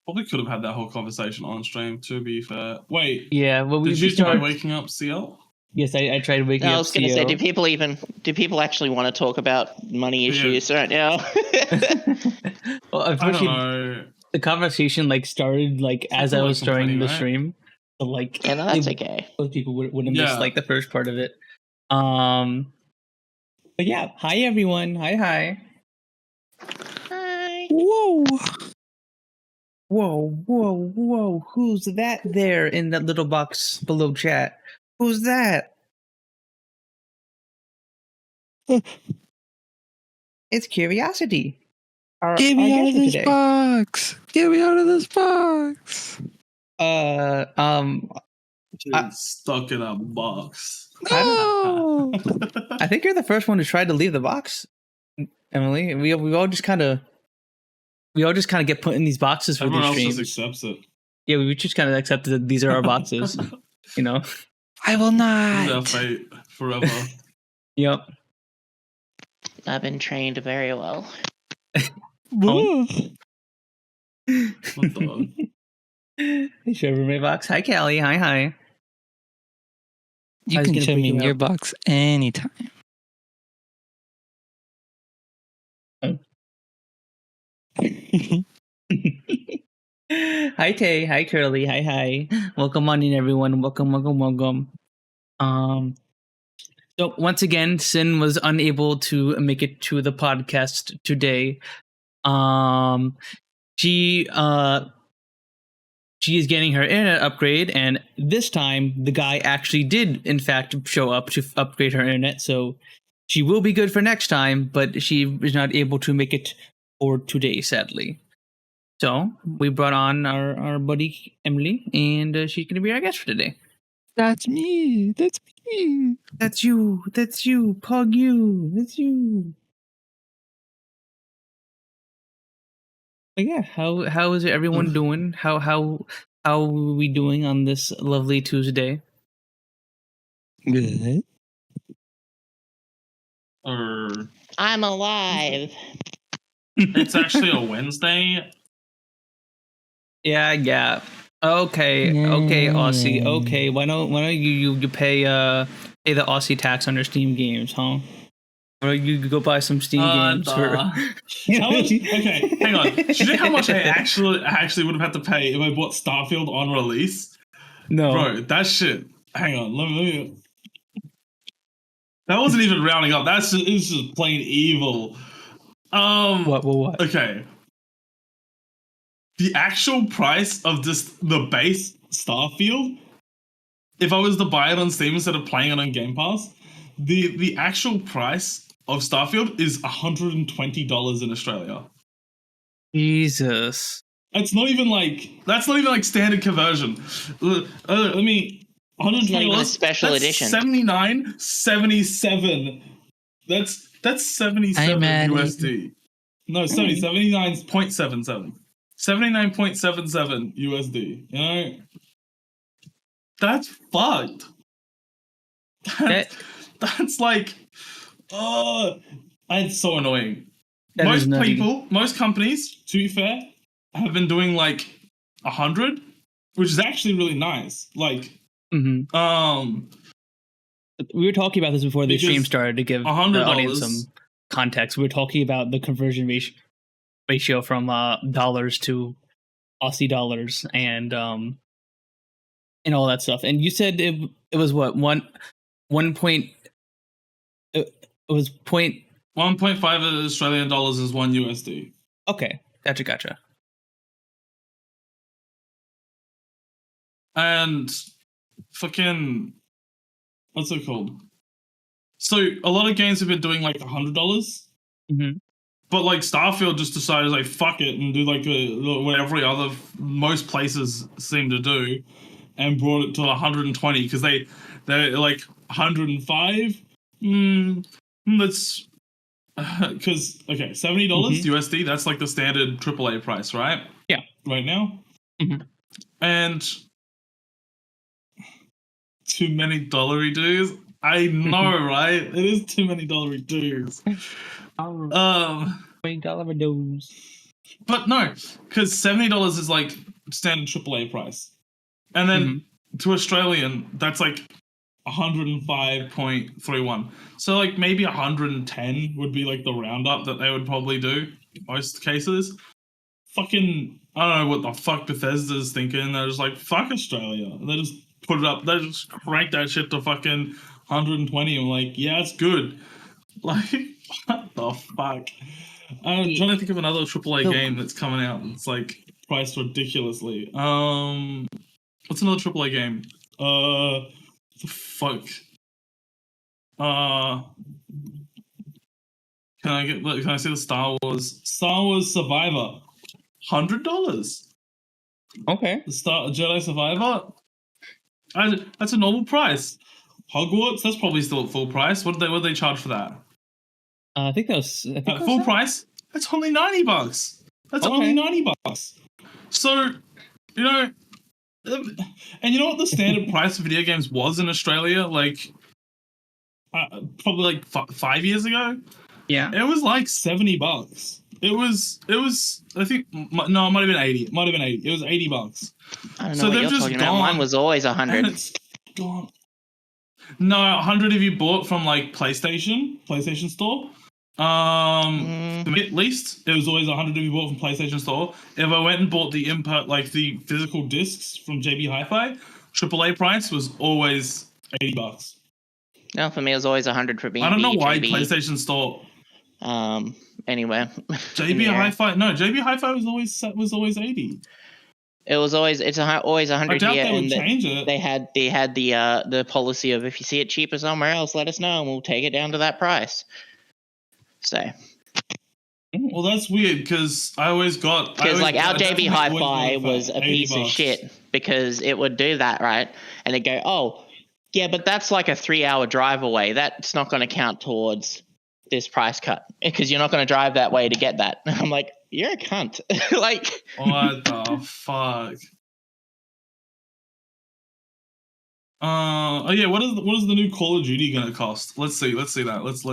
Probably could have had that whole conversation on stream, to be fair. Wait. Yeah, well, did you try waking up Siel? Yes, I tried waking up. I was going to say, do people actually want to talk about money issues right now? Well, unfortunately, the conversation started as I was starting the stream. So yeah, no, that's okay. Most people wouldn't miss the first part of it. But yeah, hi everyone. Hi. Hi. Whoa. Who's that there in that little box below chat? Who's that? It's Curiosity. Get me out of this box! Get me out of this box! Stuck in a box. No! I think you're the first one who tried to leave the box, Emily. We all just kind of get put in these boxes for Everyone these streams. Else just accepts it. Yeah, we just kind of accepted that these are our boxes. You know. I will not. Our fate forever. Yep. I've been trained very well. What the? Hey, Trevor, my box. Hi, Callie. Hi. You can show me in your box anytime. Hi, Tay. Hi, Curly. Hi. Welcome on in, everyone. Welcome. So once again, Sin was unable to make it to the podcast today. She is getting her internet upgrade, and this time the guy actually did, in fact, show up to upgrade her internet. So she will be good for next time, but she is not able to make it for today, sadly. So we brought on our buddy Emily, and she's going to be our guest for today. That's me. That's me. That's you. Pug you. That's you. But yeah, how is everyone doing? How are we doing on this lovely Tuesday? Good. I'm alive. It's actually a Wednesday. Yeah. Okay, Aussie. Okay, why don't you pay the Aussie tax on your Steam games, huh? Or you go buy some Steam games for. How much, okay, hang on. Do you know how much I actually would have had to pay if I bought Starfield on release? No, bro, that shit. Hang on, let me. That wasn't even rounding up. It's just plain evil. What? Okay. The actual price of the base Starfield, if I was to buy it on Steam instead of playing it on Game Pass, the actual price of Starfield is $120 in Australia. Jesus. That's not even like standard conversion. Let me. $120 a special edition. $79.77. That's 77 USD. No, 79.77. 79.77 USD. You know, that's fucked. That's like, it's so annoying. Most companies, to be fair, have been doing like 100, which is actually really nice. Like, we were talking about this before the stream started to give the audience some context. We were talking about the conversion ratio from dollars to Aussie dollars and all that stuff. And you said it was what 1.5 Australian dollars is $1 USD. Okay, gotcha. And fucking, what's it called? So a lot of games have been doing like $100. Mm-hmm. But like Starfield just decided like fuck it and do like what every other most places seem to do, and brought it to 120 because they're like 105. That's because okay, $70 USD. That's like the standard AAA price, right? Yeah, right now. Mm-hmm. And too many dollary dues. I know, right? It is too many dollary dues. $20 dues. But no, because $70 is like standard AAA price, and then to Australian, that's like 105.31. So like maybe 110 would be like the roundup that they would probably do most cases. Fucking, I don't know what the fuck Bethesda's thinking. They're just like, fuck Australia. They just put it up. They just crank that shit to fucking 120. I'm like, yeah, it's good. Like, what the fuck? I'm trying to think of another AAA game that's coming out that's like priced ridiculously. What's another AAA game? What the fuck? Can I see the Star Wars Survivor? $100. Okay. The Jedi Survivor. That's a normal price. Hogwarts, that's probably still at full price. What did they charge for that? I think that was Full price. That's only $90. That's only $90. So, you know, and you know what the standard price of video games was in Australia, like probably like 5 years ago. Yeah, it was like $70. It was. I think no, it might have been 80. It might have been 80. It was $80. I don't know what you're talking about. Mine was always 100. It's gone. No, 100 if you bought from like PlayStation Store. For me at least, it was always 100 if you bought from PlayStation Store. If I went and bought the input, like the physical discs from JB Hi-Fi, AAA price was always $80. No, for me it was always 100 for being. I don't know why PlayStation Store. Anyway. JB Hi-Fi. No, JB Hi-Fi was always 80. It was always always 100 I doubt here, they would and change it. They had the policy of if you see it cheaper somewhere else, let us know and we'll take it down to that price. So. Well, that's weird because our JB Hi-Fi was a piece of shit because it would do that, right? And it'd go, oh, yeah, but that's like a 3-hour drive away. That's not going to count towards this price cut because you're not going to drive that way to get that. I'm like, you're a cunt. Like, what the fuck? Oh yeah, what is the new Call of Duty gonna cost? Let's see that. Let's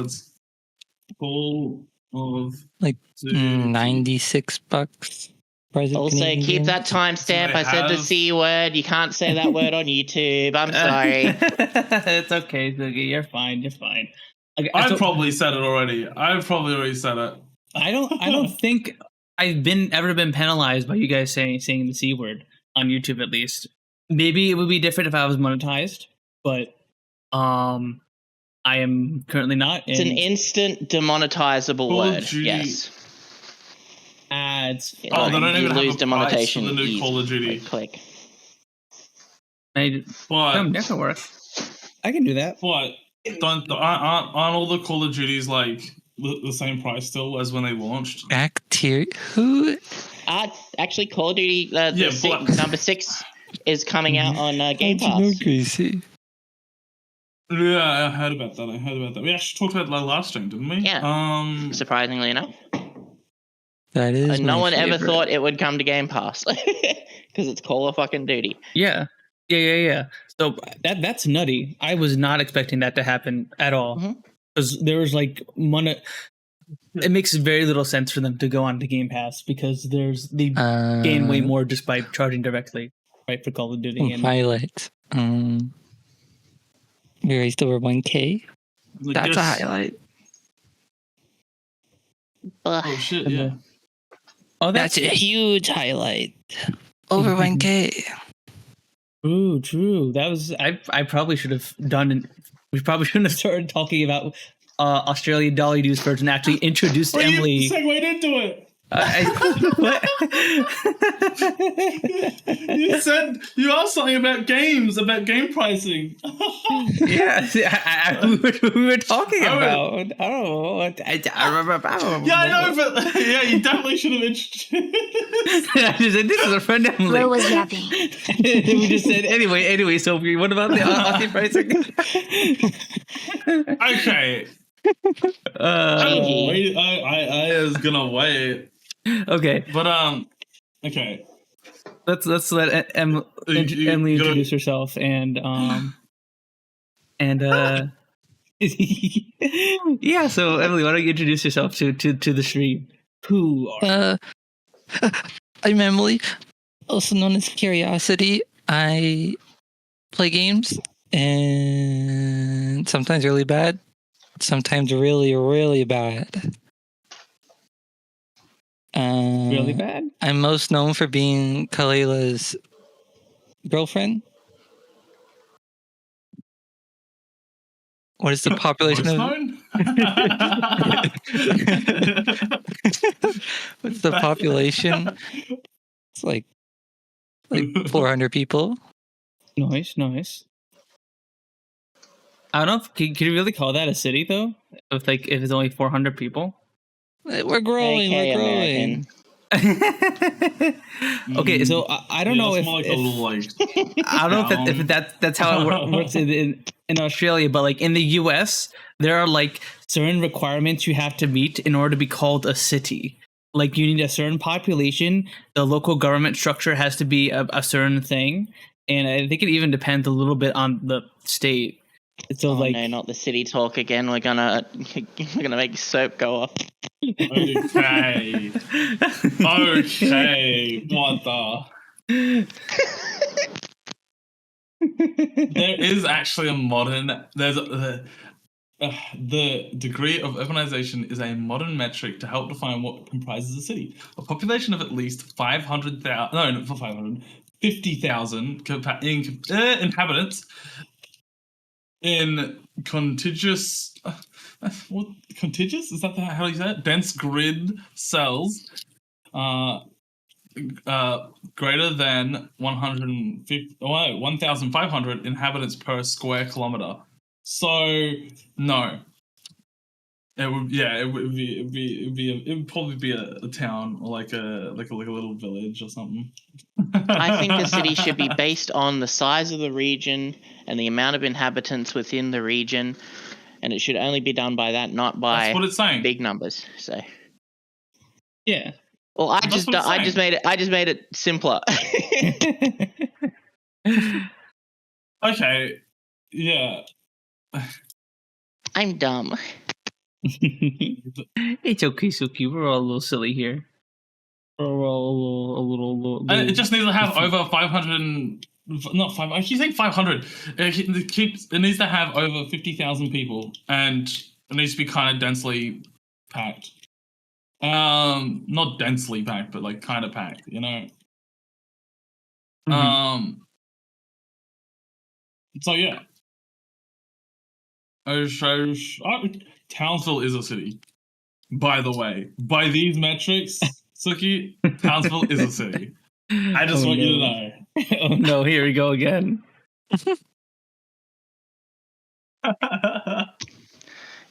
Call of like $96. Also, keep that timestamp. I said the C word. You can't say that word on YouTube. I'm sorry. It's okay, Sooky. You're fine. Okay, I've probably said it already. I've probably already said it. I don't think I've ever been penalized by you guys saying the C word on YouTube, at least. Maybe it would be different if I was monetized, but I am currently not. It's an instant demonetizable word. Yes. Ads. They don't even lose have a demonetization. Price for the new Call of Duty. Click. That can work. I can do that. What? Aren't all the Call of Duties like the same price still as when they launched? Who? Actually, Call of Duty number 6 is coming out on Game Pass. Crazy. Yeah, I heard about that. We actually talked about that last stream, didn't we? Yeah. Surprisingly enough. That is. No one ever thought it would come to Game Pass because it's Call of fucking Duty. Yeah. So that's nutty. I was not expecting that to happen at all because there was like money. It makes very little sense for them to go on to Game Pass because they gain way more just by charging directly, right, for Call of Duty. And highlights. We raised over 1K. That's a highlight. Oh shit! Yeah. Oh, that's a huge highlight. Over 1K. True. That was I probably should have done. We probably shouldn't have started talking about Australian dollar dues first and actually introduced Emily. You segued into it. What? you asked something about games, about game pricing. Yeah, we were talking about. I don't know. I know, but yeah, you definitely should have introduced. I just said, this is a friend Emily. Where was yapping? We just said anyway. Sophie, what about the Aussie pricing? Okay. I was gonna wait. Okay, but okay. Let's let Emily introduce herself and yeah. So Emily, why don't you introduce yourself to the stream? Who are I'm Emily, also known as Curiosity. I play games, and sometimes really bad, sometimes really, really bad. Really bad? I'm most known for being Kaleila's girlfriend. What is the population Most of? known? What's the population? It's like 400 people. Nice. I don't know if can you really call that a city though? If it's only 400 people. We're growing. Okay, We're growing. Okay, so I don't know it's if, more like a if little like I don't know if that's how it works in Australia, but like in the US, there are like certain requirements you have to meet in order to be called a city. Like you need a certain population, the local government structure has to be a certain thing, and I think it even depends a little bit on the state. So no, not the city talk again. We're gonna make soap go off. okay. What the? There is actually a modern. There's the degree of urbanization is a modern metric to help define what comprises a city. A population of at least 500,000. No, not for 500. 50,000 inhabitants in contiguous. What contiguous? Is that how you say it? Dense grid cells. Greater than 1,500 inhabitants per square kilometer. So no, it would probably be a town or like a little village or something. I think a city should be based on the size of the region and the amount of inhabitants within the region, and it should only be done by that, not by That's what it's saying. big numbers. So yeah. Well, I just made it simpler. Okay. Yeah. I'm dumb. It's okay, Sooky. We're all a little silly here. We're all a little. It just needs to have over 500. Not 5. I keep saying 500. It needs to have over 50,000 people, and it needs to be kind of densely packed. Not densely packed, but like kind of packed. You know. Mm-hmm. So yeah. Townsville is a city. By the way, by these metrics, Sooky, Townsville is a city. I just want you to know. Oh no! Here we go again.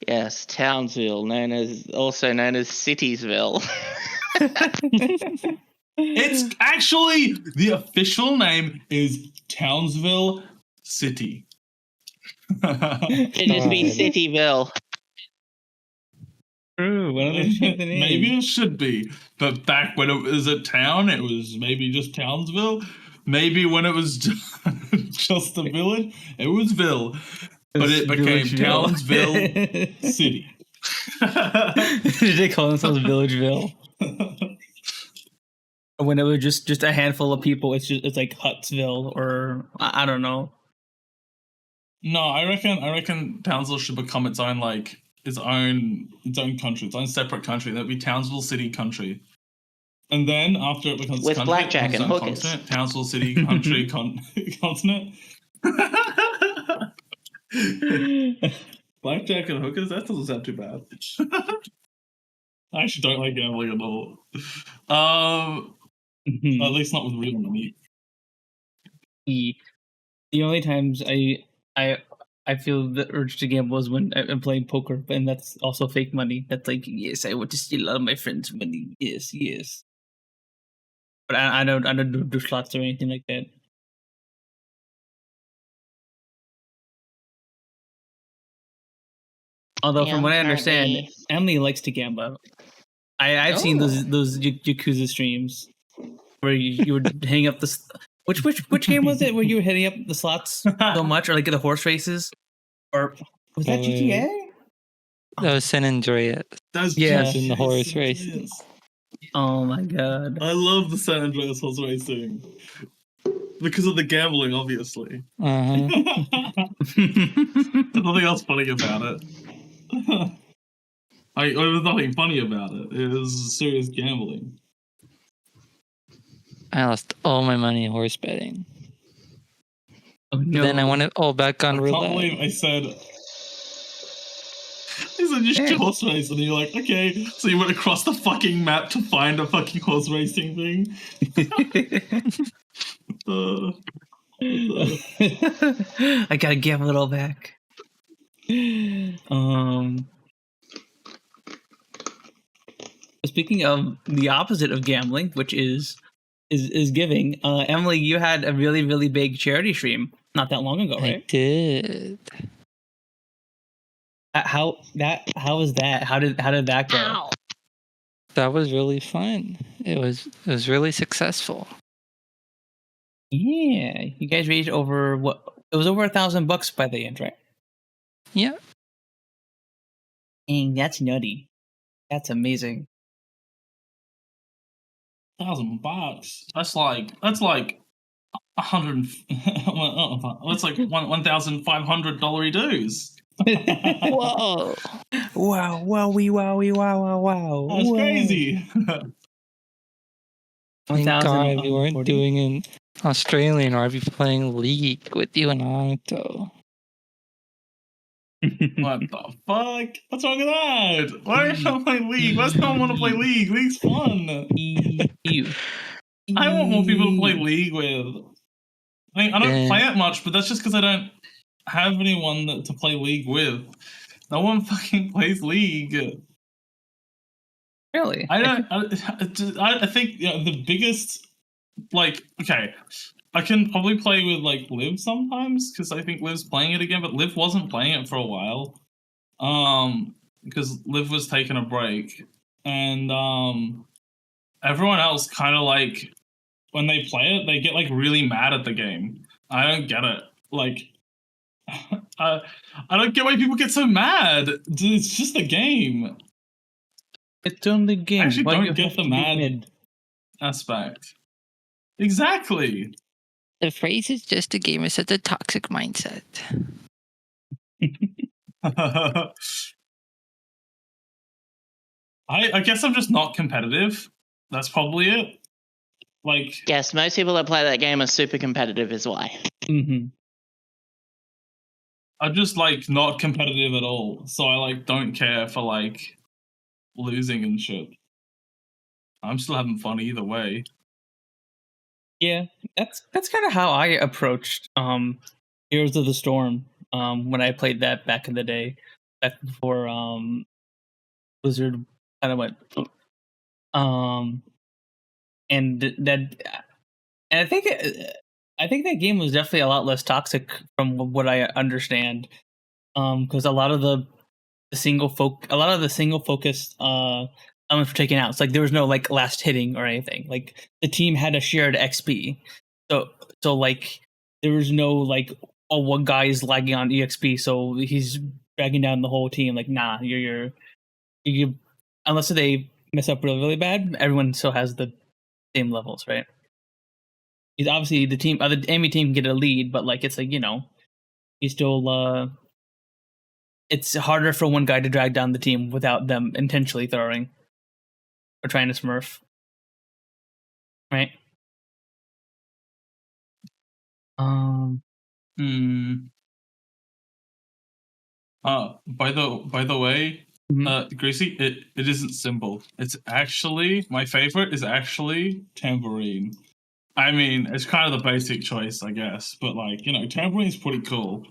Yes, Townsville, also known as Citiesville. It's actually the official name is Townsville City. It just be Cityville. True. Why don't they change the name? Maybe it should be, but back when it was a town, it was maybe just Townsville. Maybe when it was just a village, it was Ville, but it became Townsville City. They call themselves Villageville. When it was just a handful of people, it's like Hutsville, or I don't know. No, I reckon Townsville should become its own country, its own separate country. That'd be Townsville City Country. And then after it becomes with country, blackjack and hookers, Townsville City Country continent. Blackjack and hookers. That doesn't sound too bad. I actually don't like gambling at all. At least not with real money. The only times I feel the urge to gamble is when I'm playing poker, and that's also fake money. That's like, yes, I want to steal all of my friends' money. Yes. But I don't do slots or anything like that. Although, from what I understand, Emily likes to gamble. I've seen those Yakuza streams where you would hang up the. Which game was it where you were hitting up the slots so much, or like the horse races, or was that GTA? That was San Andreas. That's in the horse races. Oh my god. I love the San Andreas horse racing because of the gambling, obviously. Uh-huh. There's nothing else funny about it. There was nothing funny about it. It was serious gambling. I lost all my money horse betting. Oh, no. Then I won it all back on I can't roulette. believe I said you should horse race, and you're like, okay, so you went across the fucking map to find a fucking horse racing thing. I gotta gamble it all back. Speaking of the opposite of gambling, which is giving, Emily, you had a really, really big charity stream not that long ago, I right? did. How was that? How did that go? Ow. That was really fun. It was really successful. Yeah, you guys raised over what? It was over $1,000 by the end, right? Yeah. Dang, that's nutty. That's amazing. $1,000. That's like $100. That's like $1,500 dues. Whoa. Wow! Wowie! Wowie! Wow! Wow! Wow! That's Whoa. crazy. Thank God we weren't 1,040? doing in Australian, or I'd be playing League with you and Anto. What the fuck? What's wrong with that? Why are you not playing League? Why does no one want to play League? League's fun. You. I want more people to play League with. I don't play it much, but that's just because I don't have anyone to play League with. No one fucking plays League. Really? I think the biggest, like, okay, I can probably play with like Liv sometimes because I think Liv's playing it again, but Liv wasn't playing it for a while, because Liv was taking a break, and everyone else kind of like when they play it, they get like really mad at the game. I don't get it. Like, I don't get why people get so mad. It's just a game. It's only game. I actually Why don't you get have the to be mad mid? aspect. Exactly. The phrase is just a game is such a toxic mindset. I guess I'm just not competitive. That's probably it. Like, Yes, most people that play that game are super competitive is why. Mm-hmm. I'm just like not competitive at all. So I like don't care for like losing and shit. I'm still having fun either way. Yeah, that's kind of how I approached Heroes of the Storm when I played that back in the day, back before Blizzard kind of went and I think that game was definitely a lot less toxic from what I understand, because a lot of the single focused elements were taken out. It's like there was no like last hitting or anything. Like the team had a shared XP, so like there was no like, oh, one guy is lagging on EXP, so he's dragging down the whole team. Like, nah, you unless they mess up really, really bad, everyone still has the same levels, right? Because obviously the enemy team can get a lead, but like it's like, you still it's harder for one guy to drag down the team without them intentionally throwing or trying to smurf, right? By the way, Mhm. Gracie, it isn't simple. It's actually my favorite is actually Tambourine. I mean, it's kind of the basic choice, I guess, but like, Tambourine's pretty cool.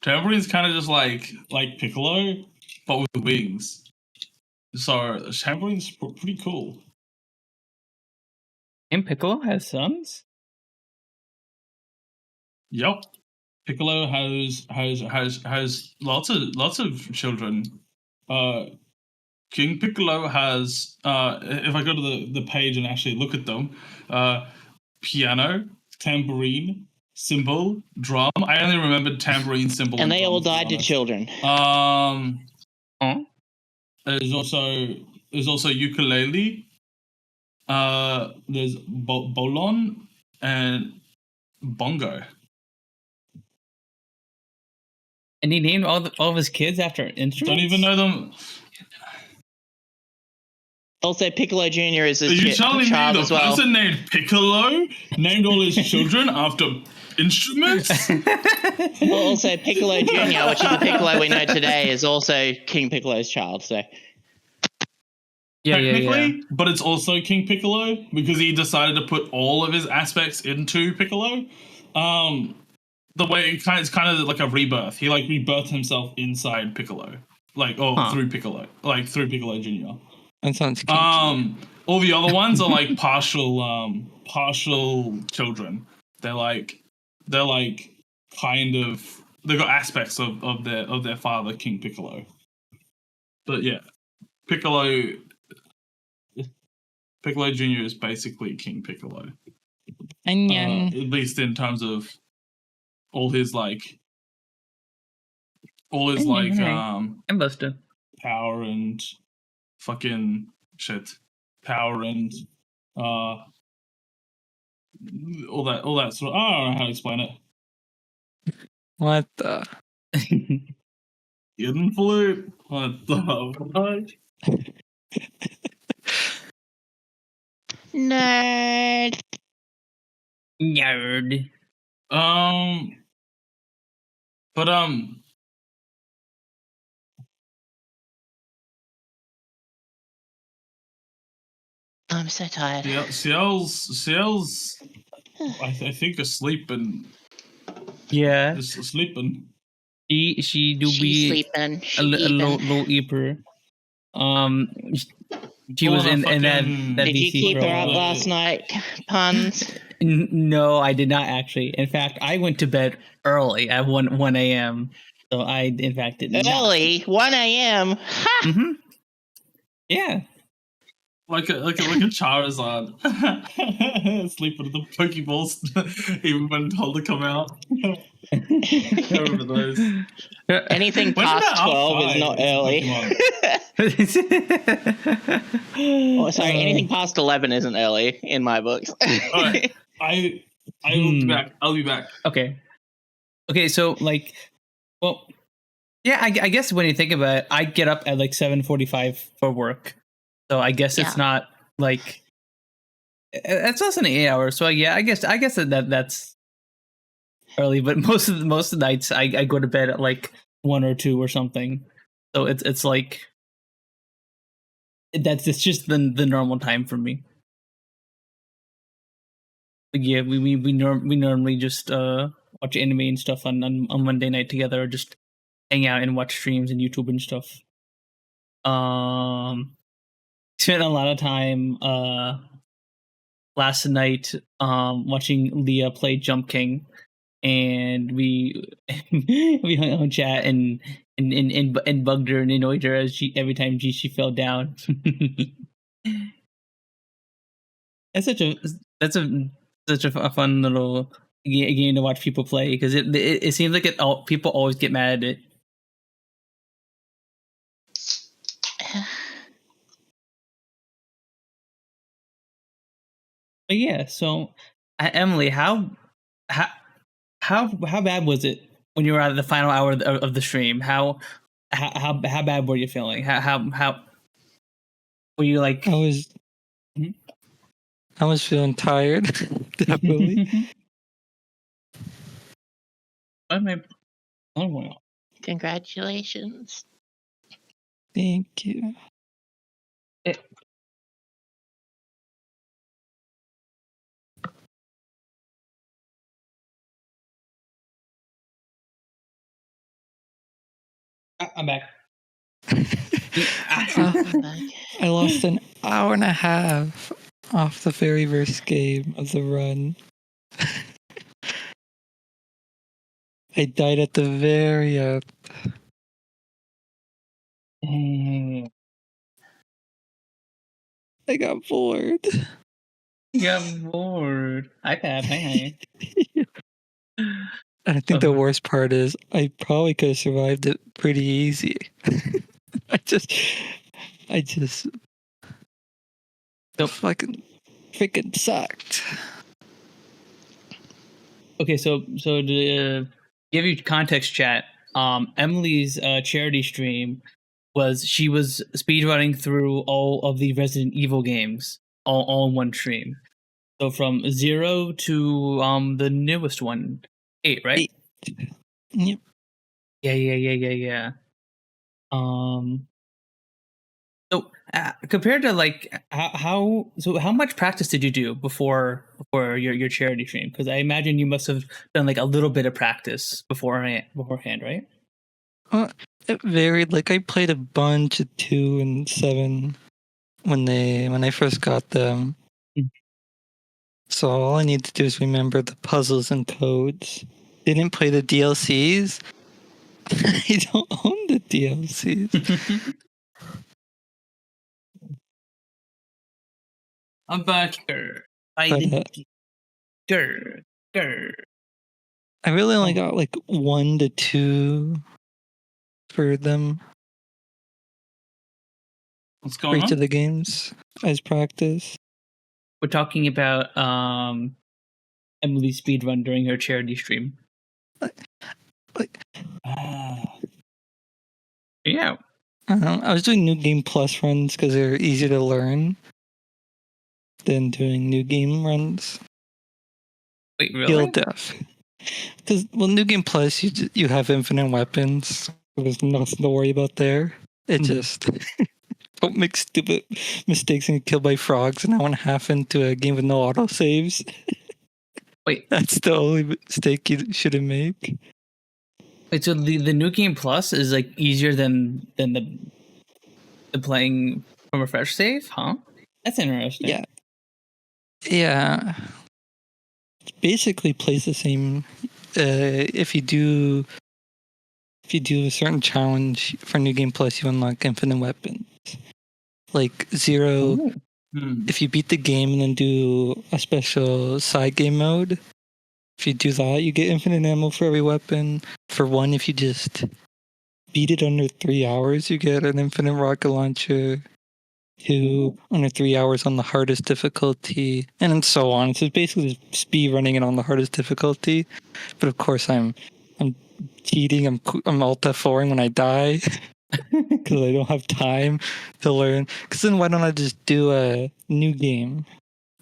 Tambourine's kind of just like Piccolo, but with wings. So Tambourine's pretty cool. And Piccolo has sons? Yep. Piccolo has lots of children. King Piccolo has if I go to the page and actually look at them, piano, tambourine, cymbal, drum. I only remembered tambourine, cymbal, And they drum, all to be died to honest. children. There's also ukulele, There's Bolon and Bongo. And he named all of his kids after instruments. Don't even know them. Also, Piccolo Jr. is Are his you telling me child the as well. person named Piccolo named all his children after instruments? Also, Piccolo Jr., which is the Piccolo we know today, is also King Piccolo's child. So, technically, but it's also King Piccolo because he decided to put all of his aspects into Piccolo. The way it's kind of like a rebirth. He like rebirthed himself inside Piccolo, through Piccolo, through Piccolo Jr. That sounds kinky. All the other ones are like partial children. They're kind of they've got aspects of their father, King Piccolo. But yeah, Piccolo Jr. is basically King Piccolo. Onion. At least in terms of all his I'm busted. power and fucking shit. Power and all that sort of, I don't know how to explain it. What the? Hidden flute? What the fuck? nerd. Nerd. But I'm so tired. Ciel's I think asleep and Yeah. just sleeping. She do She's be sleeping. a low eater. She was in that Did you VC keep her show. up last night, Punz? No, I did not actually. In fact, I went to bed early at 1 a.m. So I, in fact, did not. Early, 1 a.m. Ha! Mm-hmm. Yeah. Like a Charizard. Sleep with the Pokeballs even when told to come out. I remember those. Anything When did past that 12 is outside not Pokemon? early. Sorry, anything past 11 isn't early in my books. Alright, I will be back. I'll be back. Okay. So yeah, I guess when you think about it, I get up at like 7:45 for work. So I guess it's not like it's less than 8 hours. So yeah, I guess that's early. But most of the nights I go to bed at like 1 or 2 or something. So it's like it's just the normal time for me. But yeah, we normally just watch anime and stuff on Monday night together, or just hang out and watch streams and YouTube and stuff. Spent a lot of time last night watching Leah play Jump King, and we hung out in chat and bugged her and annoyed her every time she fell down. That's such a fun little game to watch people play, because it seems like people always get mad at it. But yeah, so Emily, how bad was it when you were at the final hour of the stream? How bad were you feeling? How were you like? I was feeling tired, definitely. Congratulations. Thank you. I'm back. I lost an hour and a half off the very first game of the run. I died at the very end. I got bored. iPad, hey. I think the worst part is I probably could have survived it pretty easy. I just fucking freaking sucked. Okay, so to give you context, chat. Emily's charity stream she was speedrunning through all of the Resident Evil games all in one stream. So from 0 to the newest one, 8, right? 8. Yep. Yeah. So compared to like how much practice did you do before your charity stream? Because I imagine you must have done like a little bit of practice beforehand, right? It varied. Like I played a bunch of 2 and 7 when I first got them. Mm. So all I need to do is remember the puzzles and codes. Didn't play the DLCs. I don't own the DLCs. I'm back. Grr. Grr. I really only got like 1 to 2 for them. What's For going each on? of the games as practice. We're talking about Emily's speedrun during her charity stream. Yeah. I was doing New Game Plus runs because they're easier to learn than doing New Game runs. Wait, really? Feel deaf. Because, New Game Plus, you have infinite weapons. So there's nothing to worry about there. It just don't make stupid mistakes and get killed by frogs an hour and a half into a game with no autosaves. Wait. That's the only mistake you shouldn't make. Wait, so the New Game Plus is like easier than the playing from a fresh save, huh? That's interesting. Yeah. Yeah. It basically plays the same. If you do a certain challenge for New Game Plus, you unlock infinite weapons. Like 0, if you beat the game and then do a special side game mode, if you do that, you get infinite ammo for every weapon. For 1, if you just beat it under 3 hours, you get an infinite rocket launcher. 2, under 3 hours on the hardest difficulty, and then so on. So it's basically just speed running it on the hardest difficulty. But of course, I'm cheating. I'm alt F4ing when I die because I don't have time to learn. Because then why don't I just do a new game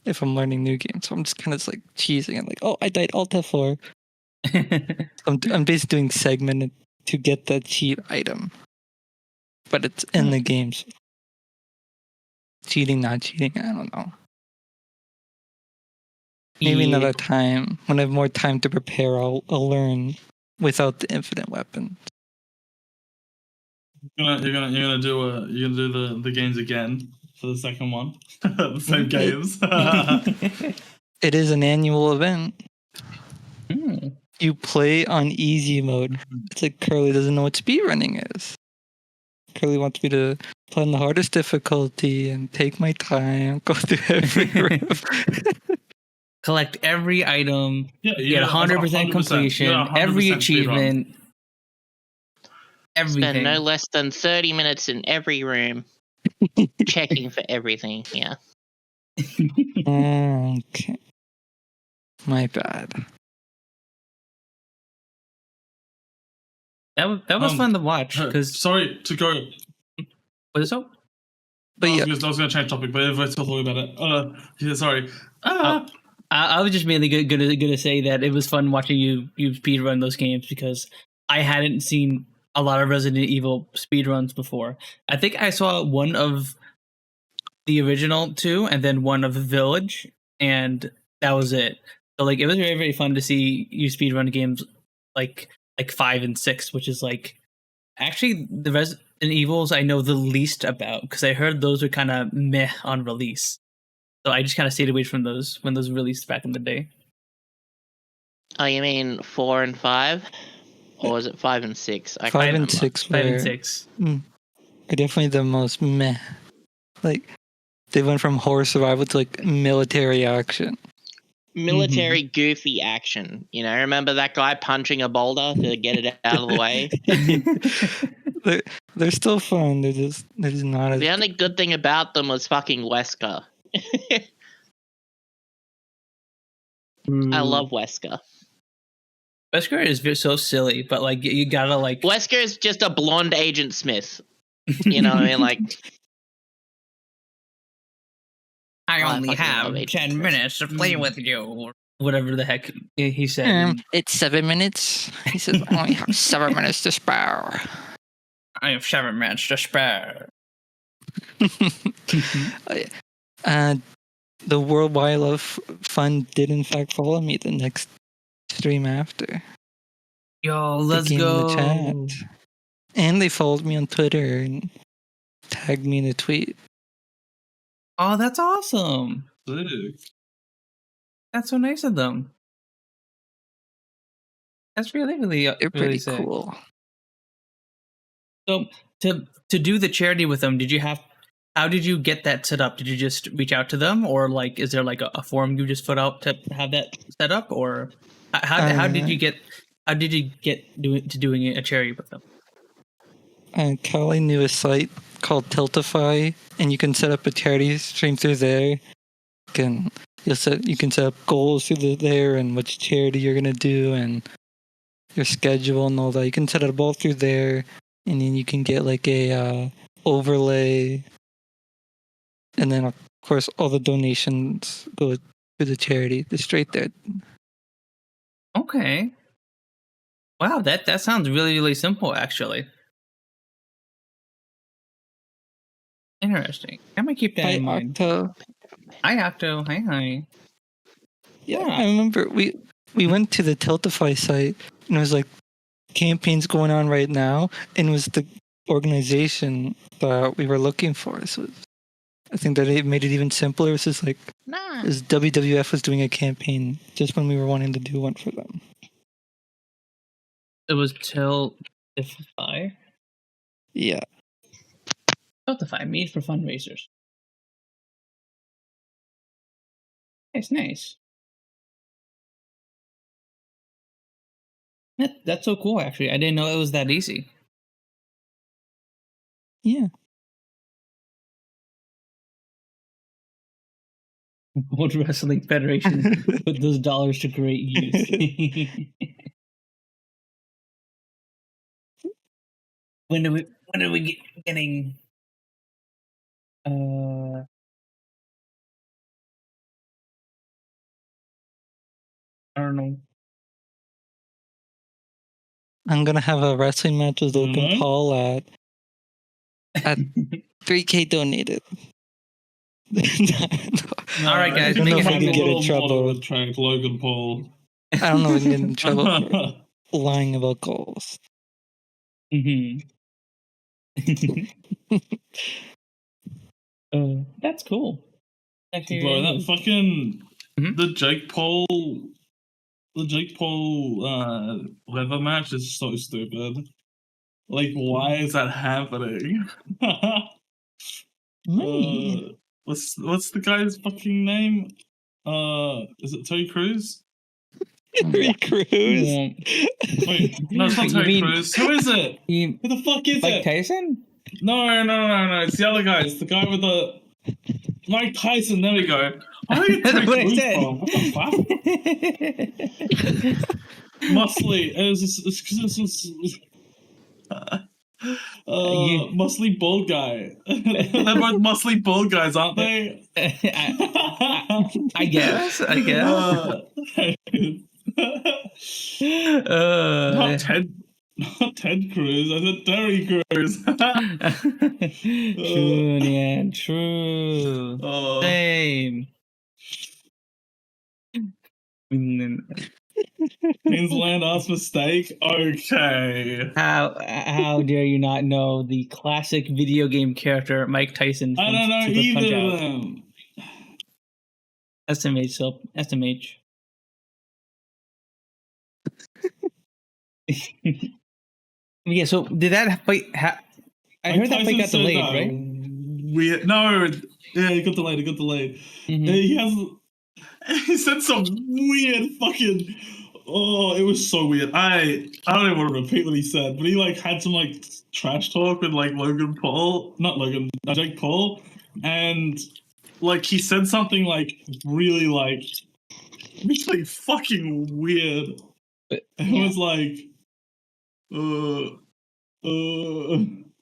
if I'm learning new games? So I'm just kind of like cheesing. I'm like, oh, I died alt F4. I'm basically doing segmented to get the cheat item, but it's in the games. Cheating, not cheating, I don't know. Maybe another time, when I have more time to prepare, I'll learn without the infinite weapon. You're gonna do the games again for the second one. The same games. It is an annual event. You play on easy mode. It's like Curly doesn't know what speedrunning is. Curly wants me to play on the hardest difficulty and take my time, go through every room. Collect every item, get 100% completion, every achievement, everything. Spend no less than 30 minutes in every room checking for everything. Yeah. Okay. My bad. That was fun to watch. Because sorry to go. What is it? But I was going to change topic, but if I still talking about it, yeah, sorry. I was just mainly gonna say that it was fun watching you speedrun those games because I hadn't seen a lot of Resident Evil speedruns before. I think I saw one of the original 2 and then one of Village, and that was it. So like it was very, very fun to see you speedrun games like 5 and 6, which is like actually the Resident Evils I know the least about because I heard those were kind of meh on release. So I just kind of stayed away from those when those released back in the day. Oh, you mean 4 and 5? Or was it 5 and 6? 5 and 6 5 and 6 are definitely the most meh. Like, they went from horror survival to like military action. Military goofy action. You know, remember that guy punching a boulder to get it out of the way? They're still fun. They're just not as... The only good thing about them was fucking Wesker. I love Wesker. Wesker is so silly, but like you gotta like. Wesker is just a blonde Agent Smith. You know what I mean? Like, I I only fucking have love 10 Agent Smith. minutes to play with you, or whatever the heck he said. It's 7 minutes. He says, I only have 7 minutes to spare. I have 7 minutes to spare. The World Wildlife Fund did in fact follow me the next stream after. Yo, They let's came in go. the chat. And they followed me on Twitter and tagged me in a tweet. Oh, that's awesome. Sick. That's so nice of them. That's really, really, They're really pretty sick. cool. So to do the charity with them, how did you get that set up? Did you just reach out to them, or like is there like a form you just put out to have that set up, or how did you get doing a charity with them? Callie knew a site called Tiltify, and you can set up a charity stream through there. You can set up goals through there and which charity you're gonna do and your schedule and all that. You can set it up all through there, and then you can get like a overlay, and then of course all the donations go to the charity. They're straight there. Okay. Wow, that sounds really, really simple, actually. Interesting. I'm gonna keep that in mind. Octo. Hi, Octo. Hi. Yeah, I remember we went to the Tiltify site, and it was like campaigns going on right now, and it was the organization that we were looking for. So I think that it made it even simpler. It was just like as WWF was doing a campaign just when we were wanting to do one for them. It was Tiltify. Yeah. Tiltify, made for fundraisers. Nice. That's so cool, actually. I didn't know it was that easy. Yeah. World Wrestling Federation put those dollars to great use. When are we getting? I don't know. I'm gonna have a wrestling match with Logan Paul at 3K donated. No. All right, guys. I don't know if I can get in trouble trouble. with Trank Logan Paul. I don't know if I can get in trouble for lying about goals. That's cool. Bro, that fucking the Jake Paul leather match is so stupid. Like, why is that happening? What's the guy's fucking name? Is it Terry Crews? Terry Crews? Wait, no, it's not Terry Crews. Who is it? Who the fuck is Mike it? Tyson? No. It's the other guy. It's the guy with the Mike Tyson. There we go. I don't get Terry Crews from. What the fuck? Muscly. Muscly bald guy. They're both muscly bald guys, aren't they? I guess. Not Ted Cruz. I said Terry Crews. True, man. True. Same. Queensland ass mistake. Okay. How dare you not know the classic video game character Mike Tyson? I don't know either of them. SMH. Yeah. So did that fight? I heard that fight got delayed, right? It got delayed. He said some weird fucking. Oh, it was so weird. I don't even want to repeat what he said, but he like had some like trash talk with like Jake Paul, and like he said something like really like really fucking weird. But- It Yeah. was like,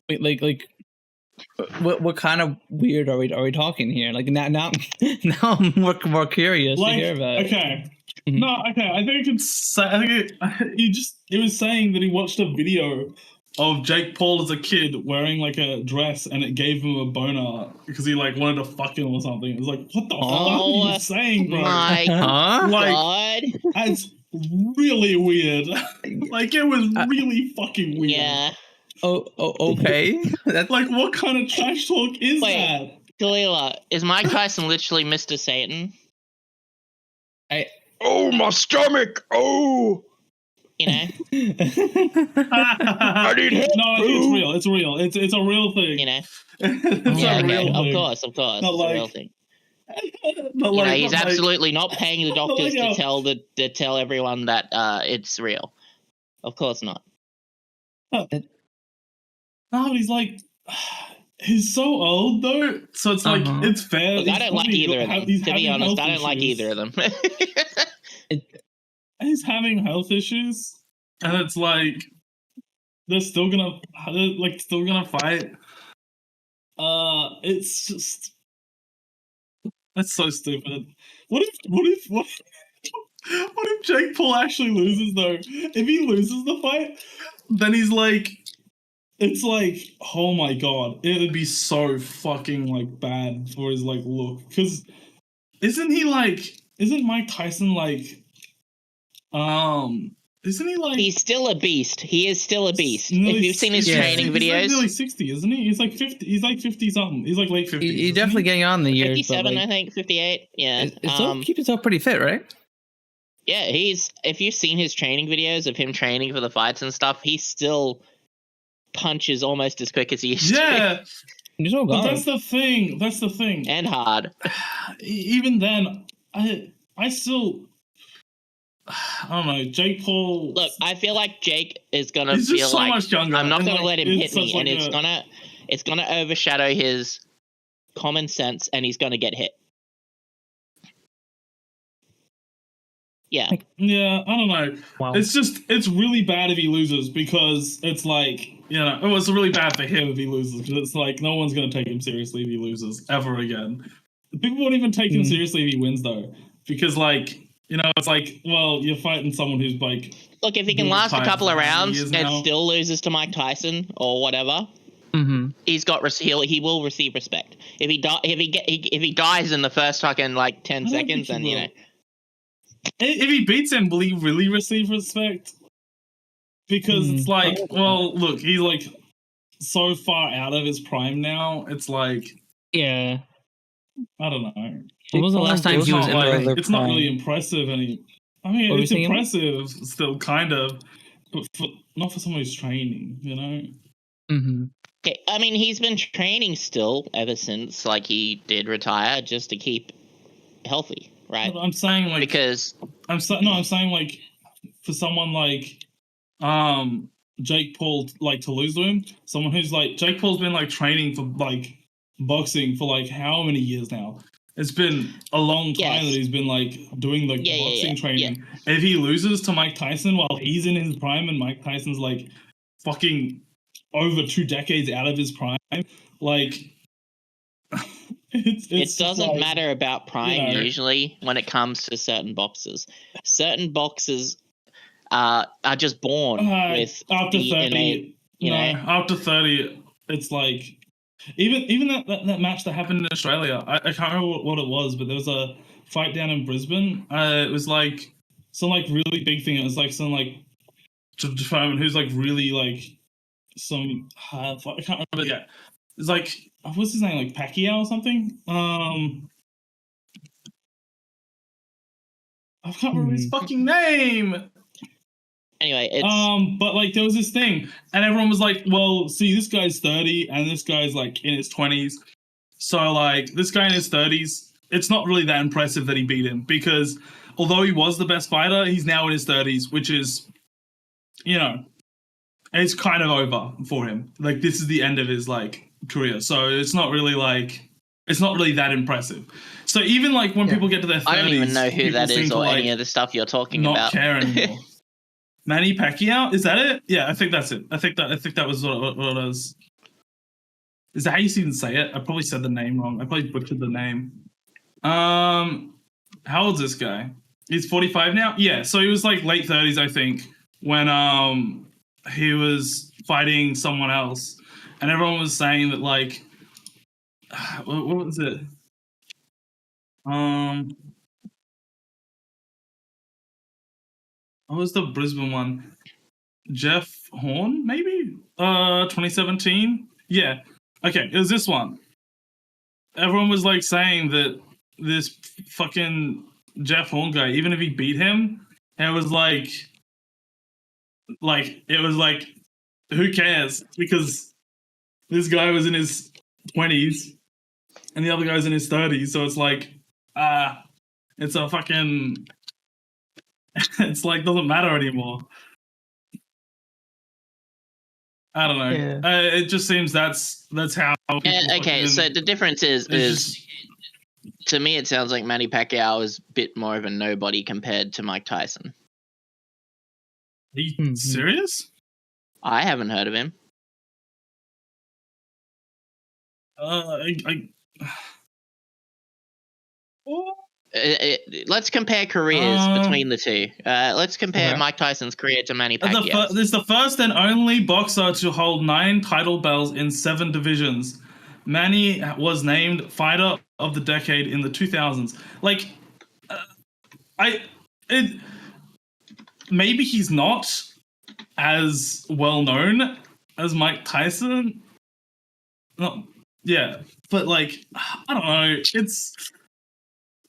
Wait, like, what kind of weird are we talking here? Like now now I'm more curious to like, hear about it. okay. Mhm. No, okay. I think it's. I think it was saying that he watched a video of Jake Paul as a kid wearing like a dress, and it gave him a boner because he like wanted to fuck him or something. It was like, what the fuck are you saying, bro? My Huh? Like, God. that's really weird. Like, it was really fucking weird. Yeah. Oh, okay. That's Like, what kind of trash talk is Wait. that? Kalila, is Mike Tyson literally Mr. Satan? Oh, my stomach! Oh, You know? I need help. No, it's real. It's real. It's a real thing. You know? It's Yeah, a okay. real thing. Of course. Not It's a real like- thing. But You like, know, he's not like- absolutely not paying the doctors Like, to tell everyone that it's real. Of course not. No, but he's like, he's so old though. So it's like, Uh-huh. it's fair. Look, I don't like either of them. To be honest, I don't like either of them. He's having health issues, and it's like they're still gonna fight. It's just that's so stupid. What if Jake Paul actually loses though? If he loses the fight, then he's like, it's like, oh my god, it would be so fucking like bad for his like look. Because isn't Mike Tyson like, isn't he like? He's still a beast. He is still a beast. nearly- If you've seen his yeah, training he's videos, like nearly 60, isn't he? He's like 50. He's like 50 something. He's like late 50s. he's definitely getting on the years. but, 57, like, I think, 58. Yeah. it's still keep himself pretty fit, right? Yeah, if you've seen his training videos of him training for the fights and stuff, he still punches almost as quick as he used to. Yeah, He's all but gone. that's the thing. That's the thing. And hard. Even then, I still, I don't know. Jake Paul. Look, I feel like Jake is gonna he's feel just so like much younger. I'm not and, gonna like, let him it's hit me, such, and like, it's gonna overshadow his common sense, and he's gonna get hit. Yeah. Yeah, I don't know. Wow. It's really bad if he loses because it's like, you know, it was really bad for him if he loses because it's like no one's going to take him seriously if he loses ever again. People won't even take him seriously if he wins though because like, you know, it's like, well, you're fighting someone who's like, Look, if he can Big last a fight couple of for rounds years and now. still loses to Mike Tyson or whatever, Mm-hmm. he will receive respect. If he dies in the first fucking like 10 I don't seconds, think then he you will. know. if he beats him, will he really receive respect? Because it's like, well, look, he's like so far out of his prime now. It's like, Yeah. I don't know. When was the last time It's he was not in the like, ring? it's not really impressive. I mean, What were it's you saying? impressive still, kind of, but not for someone who's training, you know? Mm-hmm. Okay, I mean, he's been training still ever since like he did retire just to keep healthy, right? But I'm saying like Because I'm saying like for someone like Jake Paul like to lose to him, someone who's like Jake Paul's been like training for like boxing for like how many years now? It's been a long time Yes. that he's been like doing like Yeah, boxing yeah. training. If he loses to Mike Tyson while he's in his prime and Mike Tyson's like fucking over 2 decades out of his prime, like it's it just doesn't like, matter about prime you know. usually when it comes to certain boxers. Certain boxers are just born with after the 30, innate, you no, know. after 30, it's like even that match that happened in Australia. I can't remember what it was, but there was a fight down in Brisbane. It was like some like really big thing. It was like some like determine who's like really like some I can't remember yet. It's like what's his name, like Pacquiao or something. I can't remember his fucking name. Anyway, it's But like there was this thing, and everyone was like, "Well, see, this guy's 30, and this guy's like in his 20s. So like this guy in his 30s, it's not really that impressive that he beat him because although he was the best fighter, he's now in his 30s, which is, you know, it's kind of over for him. Like this is the end of his like career, so it's not really like it's not really that impressive. So even like when people get to their 30s, I don't even know who people that seem is to, or like, any of the stuff you're talking not about. care anymore. Manny Pacquiao, is that it? Yeah, I think that's it. I think that was what it was. Is that how you even say it? I probably said the name wrong. I probably butchered the name. How old's this guy? He's 45 now? Yeah, so he was like late 30s, I think, when he was fighting someone else. And everyone was saying that, like, what was it? What was the Brisbane one? Jeff Horn, maybe? 2017? Yeah. Okay, it was this one. Everyone was like saying that this fucking Jeff Horn guy, even if he beat him, it was like, who cares? Because this guy was in his 20s and the other guy was in his 30s. So it's like, it's a fucking, it's like, doesn't matter anymore. I don't know. Yeah. It just seems that's how. Yeah, okay, so the difference is to me, it sounds like Manny Pacquiao is a bit more of a nobody compared to Mike Tyson. Are you serious? I haven't heard of him. Let's compare careers between the two. Let's compare Mike Tyson's career to Manny Pacquiao. This is the first and only boxer to hold 9 title belts in 7 divisions. Manny was named Fighter of the Decade in the 2000s. Like, maybe he's not as well known as Mike Tyson. No, yeah, but like, I don't know.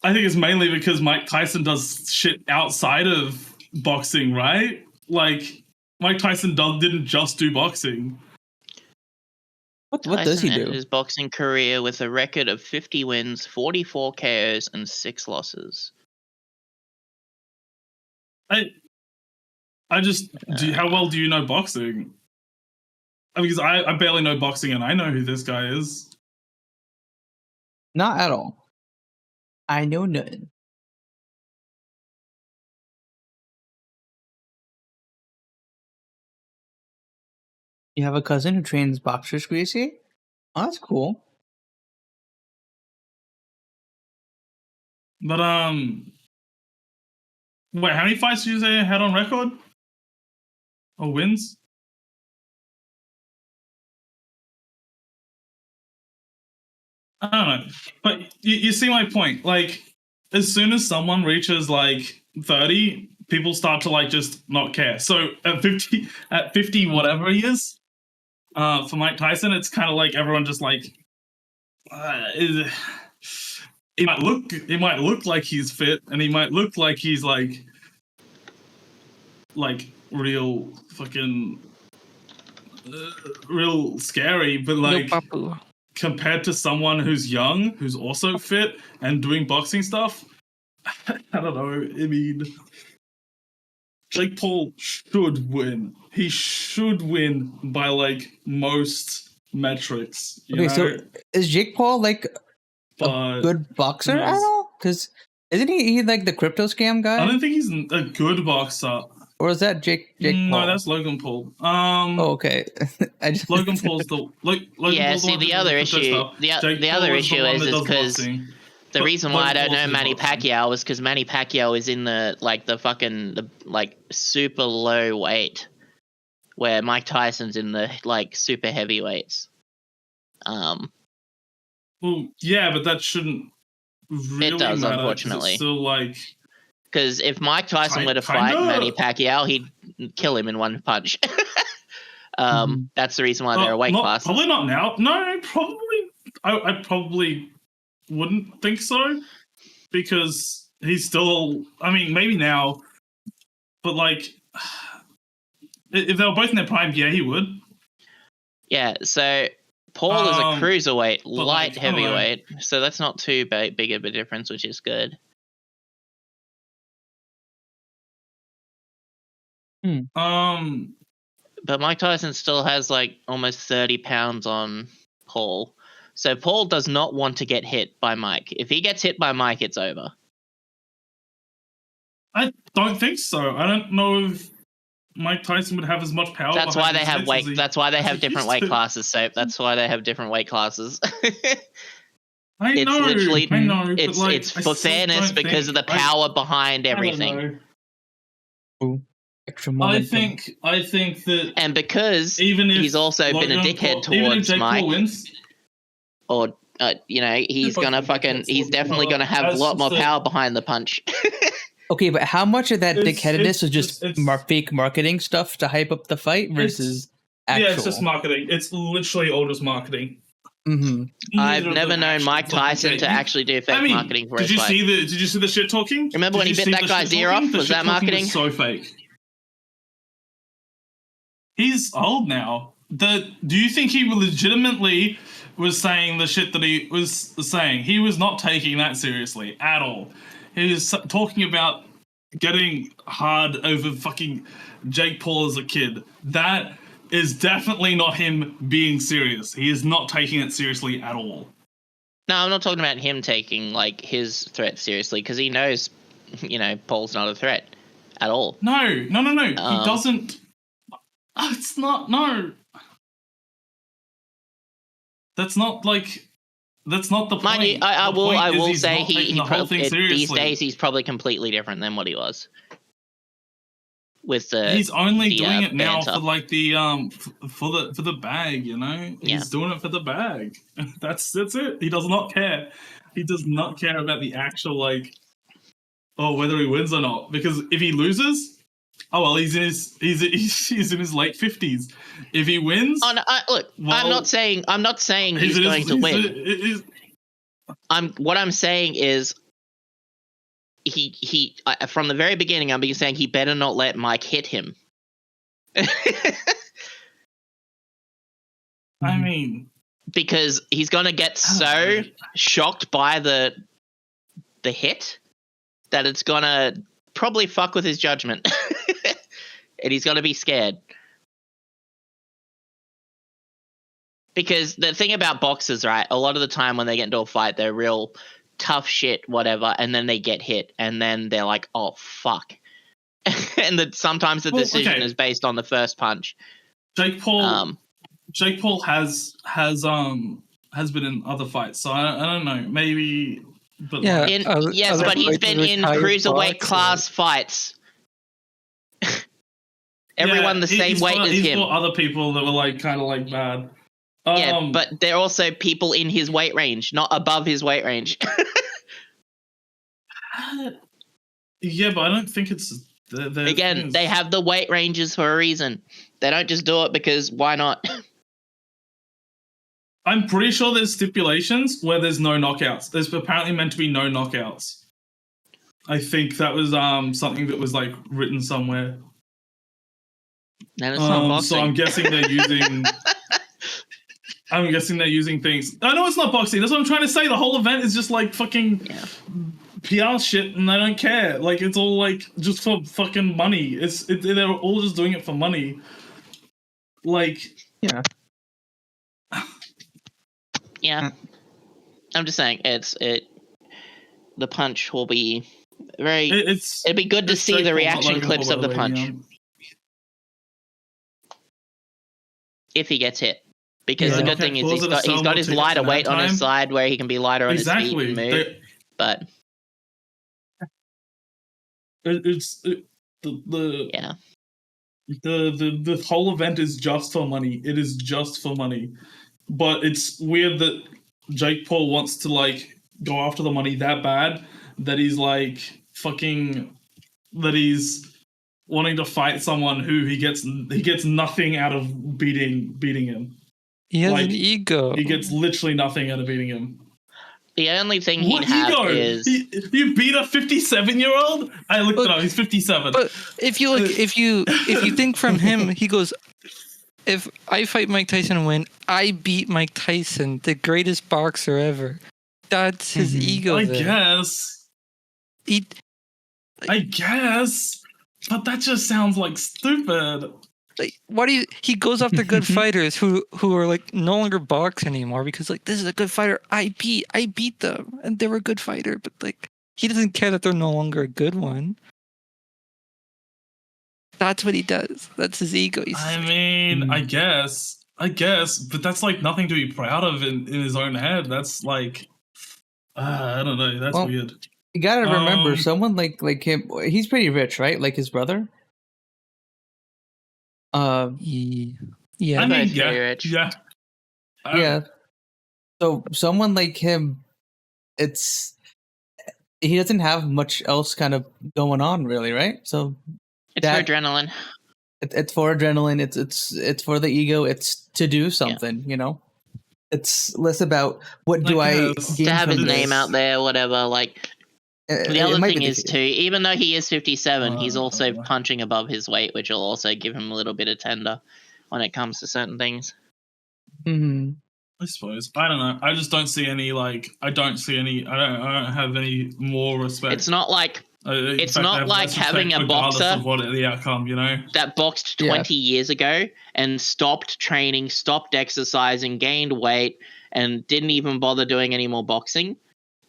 I think it's mainly because Mike Tyson does shit outside of boxing, right? Like, Mike Tyson didn't just do boxing. What does he do? Ended his boxing career with a record of 50 wins, 44 KOs, and 6 losses. I just, how well do you know boxing? Because I barely know boxing and I know who this guy is. Not at all. I know nothing. You have a cousin who trains boxers, Gracie? Oh, that's cool. But wait, how many fights did you say you had on record? Or wins? I don't know. But you see my point. Like, as soon as someone reaches like 30, people start to like just not care. So at 50 whatever he is, for Mike Tyson, it's kind of like everyone just like, he might look like he's fit, and he might look like he's like real fucking real scary, but like, compared to someone who's young, who's also fit and doing boxing stuff, I don't know. I mean, Jake Paul should win. He should win by like most metrics. Okay, so is Jake Paul like a good boxer at all? Because isn't he like the crypto scam guy? I don't think he's a good boxer. Or is that Jake Paul? No, that's Logan Paul. Oh, okay. Logan Paul's the Logan yeah. Paul's See, the other issue, the other issue is because the reason why I don't know Manny Pacquiao is because Manny Pacquiao is in the super low weight, where Mike Tyson's in the like super heavyweights. Well, yeah, but that shouldn't really it does, matter, unfortunately. it's still like, because if Mike Tyson were to fight Manny Pacquiao, he'd kill him in one punch. That's the reason why they're a weight class. Probably not now. No, probably. I probably wouldn't think so, because he's still. I mean, maybe now, but like, if they were both in their prime, yeah, he would. Yeah. So Paul is a cruiserweight, light heavyweight, so that's not too big of a difference, which is good. But Mike Tyson still has like almost 30 pounds on Paul, So Paul does not want to get hit by Mike. If he gets hit by Mike, it's over. I don't think so. I don't know if Mike Tyson would have as much power. That's why they have weight. That's why they as have he different used weight to. classes. So that's why they have different weight classes. I It's know. literally- I know. But It's like, it's I for still fairness don't because of the think- I- power behind I don't everything, know. Extra I momentum. think that and because even if he's also been a Logan dickhead Paul, even if towards Jake Paul Mike, wins, or he's both gonna been fucking. dickheads He's towards definitely Paul. gonna have a That's lot more just a- power behind the punch. Okay, but how much of that It's- dickheadedness was just it's- fake marketing stuff to hype up the fight versus actual? yeah, it's just marketing. It's literally all just marketing. Mm-hmm. I've Neither of never them known actually Mike fucking Tyson care. to actually do fake marketing for did his you fight. see the shit talking? Remember when Did he you bit see that the guy's shit ear talking? off? The Was shit that talking marketing? so fake. He's old now. Do you think he legitimately was saying the shit that he was saying? He was not taking that seriously at all. He was talking about getting hard over fucking Jake Paul as a kid. That is definitely not him being serious. He is not taking it seriously at all. No, I'm not talking about him taking like his threat seriously because he knows, Paul's not a threat at all. No. He doesn't. It's not. No. That's not like. That's not the point. Mind you, I The point is will he's say not taking the whole thing these seriously. days he's probably completely different than what he was. With the He's only the, doing it now banter. for like the for the bag, Yeah. He's doing it for the bag. That's it. He does not care. He does not care about the actual whether he wins or not. Because if he loses, he's in his late 50s. If he wins, Oh, no, look, well, I'm not saying he's going to win. What I'm saying is he from the very beginning I'm saying he better not let Mike hit him. I mean, because he's gonna get so shocked by the hit that it's gonna probably fuck with his judgment. And he's gonna be scared. Because the thing about boxers, right, a lot of the time when they get into a fight, they're real tough shit, whatever, and then they get hit, and then they're like, oh, fuck. And that sometimes the decision is based on the first punch. Jake Paul has been in other fights, so I don't know, maybe. But Yeah, yes, but he's been in cruiserweight class fights. Everyone the same weight as him. He's fought other people that were kind of bad. Yeah, but they're also people in his weight range, not above his weight range. Yeah, but I don't think it's. Again, they have the weight ranges for a reason. They don't just do it because why not? I'm pretty sure there's stipulations where there's no knockouts. There's apparently meant to be no knockouts. I think that was something that was written somewhere. And it's not boxing. So I'm guessing they're using. I'm guessing they're using things. I know it's not boxing. That's what I'm trying to say. The whole event is just fucking PR shit, and they don't care. It's all just for fucking money. They're all just doing it for money. Yeah. Yeah. I'm just saying the punch will be very. It'd be good to see the reaction clips of the punch if he gets hit. Because the good thing is he's got his lighter weight on his side where he can be lighter on his feet and move. But the whole event is just for money. It is just for money. But it's weird that Jake Paul wants to go after the money that bad that he's he's wanting to fight someone who he gets nothing out of beating him. He has an ego. He gets literally nothing out of beating him. The only thing he'd have is you beat a 57-year-old. I looked it up. He's 57. But if you think from him, he goes, if I fight Mike Tyson and win, I beat Mike Tyson, the greatest boxer ever. That's his ego. I there. guess. I guess, but that just sounds stupid. Like, why do you? He goes after good fighters who are like no longer box anymore because like this is a good fighter. I beat them, and they were a good fighter. But like he doesn't care that they're no longer a good one. That's what he does. That's his ego. I mean, I guess, but that's like nothing to be proud of in his own head. That's like, I don't know. That's weird. You gotta remember, someone like him. He's pretty rich, right? Like his brother. Yeah. I mean, very rich. Yeah. Yeah. So someone like him, he doesn't have much else kind of going on, really, right? So it's for adrenaline. It's for adrenaline. It's for the ego. It's to do something, you know. It's less about what do I gain to have his from name this. out there, whatever. Like the other thing is too, even though he is 57, he's also punching above his weight, which will also give him a little bit of tender when it comes to certain things. Mm-hmm. I suppose. I don't know. I just don't see any I don't have any more respect. It's not like having a boxer of what the outcome, you know, that boxed 20 years ago and stopped training, stopped exercising, gained weight, and didn't even bother doing any more boxing.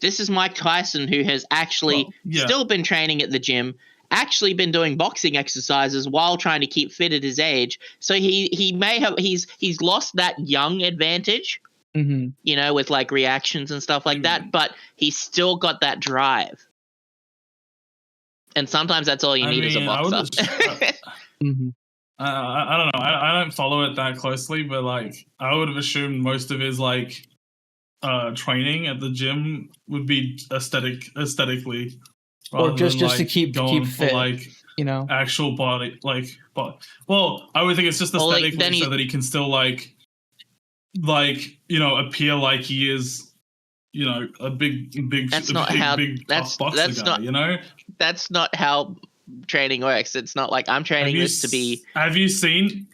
This is Mike Tyson, who has actually still been training at the gym, actually been doing boxing exercises while trying to keep fit at his age. So he may have he's lost that young advantage, you know, with like reactions and stuff like that, but he's still got that drive. And sometimes that's all you need as a boxer. I don't know. I don't follow it that closely, but like I would have assumed most of his like training at the gym would be aesthetically, or just to keep fit, like, you know, actual body, like, well, I would think it's just aesthetically so that he can still like, you know, appear like he is, you know, a big tough boxer guy, you know. That's not how training works. It's not like I'm training this to be. Have you seen?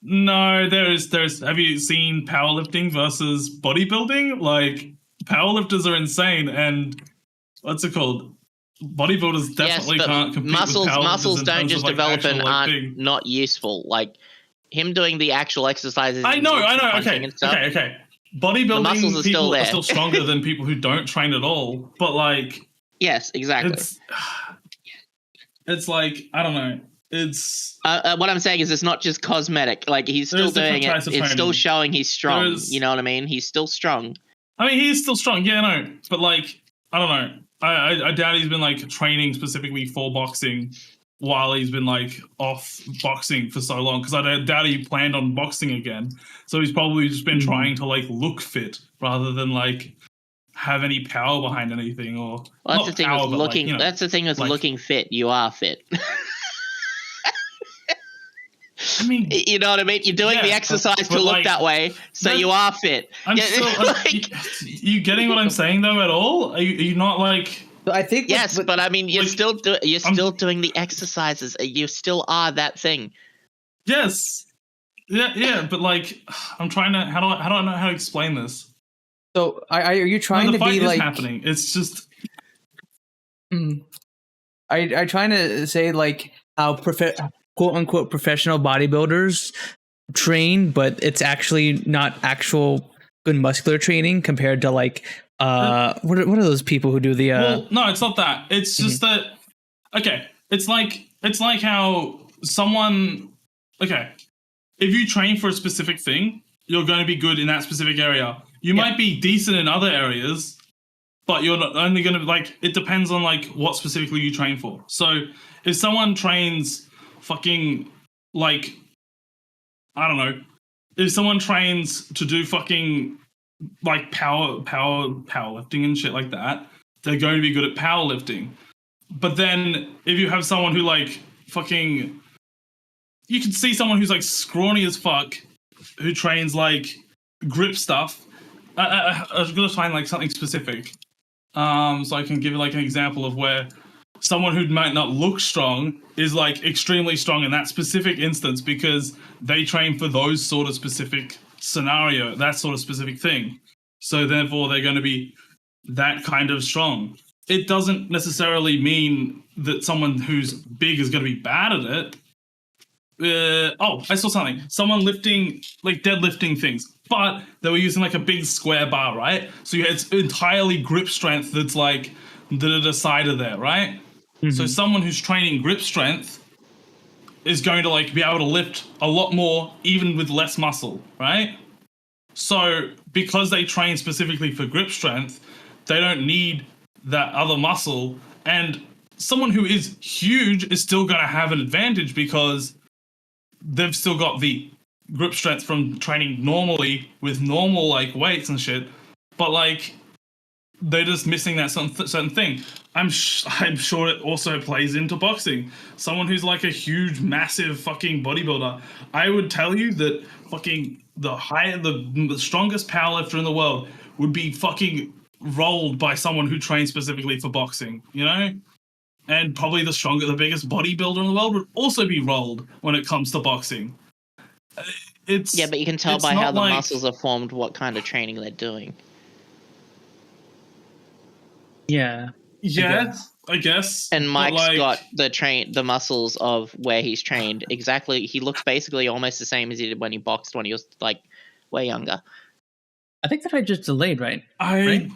No, there's. Have you seen powerlifting versus bodybuilding? Like, powerlifters are insane, and what's it called? Bodybuilders definitely can't compete with powerlifters. Muscles don't just develop and aren't not useful. Like him doing the actual exercises. I know. Okay. Bodybuilding people are still stronger than people who don't train at all. But like, yes, exactly. It's like, I don't know. It's what I'm saying is it's not just cosmetic. Like he's still doing it. It's still showing he's strong. You know what I mean? He's still strong. I mean, he's still strong. Yeah, I know. But like, I don't know. I doubt he's been like training specifically for boxing while he's been like off boxing for so long. Because I doubt he planned on boxing again. So he's probably just been trying to like look fit rather than like have any power behind anything. Or well, that's the thing with looking. Like, you know, that's the thing with like, looking fit. You are fit. I mean, you know what I mean? You're doing the exercise to look that way, so you are fit. You getting what I'm saying though at all? Are you not like? I think but I mean, you're still doing the exercises. You still are that thing. Yes. Yeah, but like, I'm trying to. How do I know how to explain this? So, are you trying to be like happening? It's just. I trying to say like how quote unquote professional bodybuilders train, but it's actually not actual good muscular training compared to like what are those people who do the well, no, it's not that. It's just that it's like how someone if you train for a specific thing, you're going to be good in that specific area. You might be decent in other areas, but you're not only going to like, it depends on like what specifically you train for. So if someone trains fucking like, I don't know, if someone trains to do fucking like powerlifting and shit like that, they're going to be good at powerlifting. But then if you have someone who like fucking, you can see someone who's like scrawny as fuck who trains like grip stuff. I was gonna find like something specific, so I can give you like an example of where someone who might not look strong is like extremely strong in that specific instance because they train for those sort of specific scenario, that sort of specific thing. So therefore they're going to be that kind of strong. It doesn't necessarily mean that someone who's big is going to be bad at it. I saw something. Someone lifting, like deadlifting things, but they were using like a big square bar, right? So it's entirely grip strength that's like the side of there, right? So someone who's training grip strength is going to like be able to lift a lot more even with less muscle, right? So because they train specifically for grip strength, they don't need that other muscle. And someone who is huge is still going to have an advantage because they've still got the grip strength from training normally with normal like weights and shit. But like they're just missing that certain thing. I'm sure it also plays into boxing. Someone who's like a huge, massive fucking bodybuilder, I would tell you that fucking the strongest powerlifter in the world would be fucking rolled by someone who trains specifically for boxing, you know? And probably the biggest bodybuilder in the world would also be rolled when it comes to boxing. Yeah, but you can tell by how the muscles are formed what kind of training they're doing. Yeah. Yeah, I guess. And Mike's got the muscles of where he's trained exactly. He looks basically almost the same as he did when he boxed when he was like way younger. I think that I just delayed, right? Right?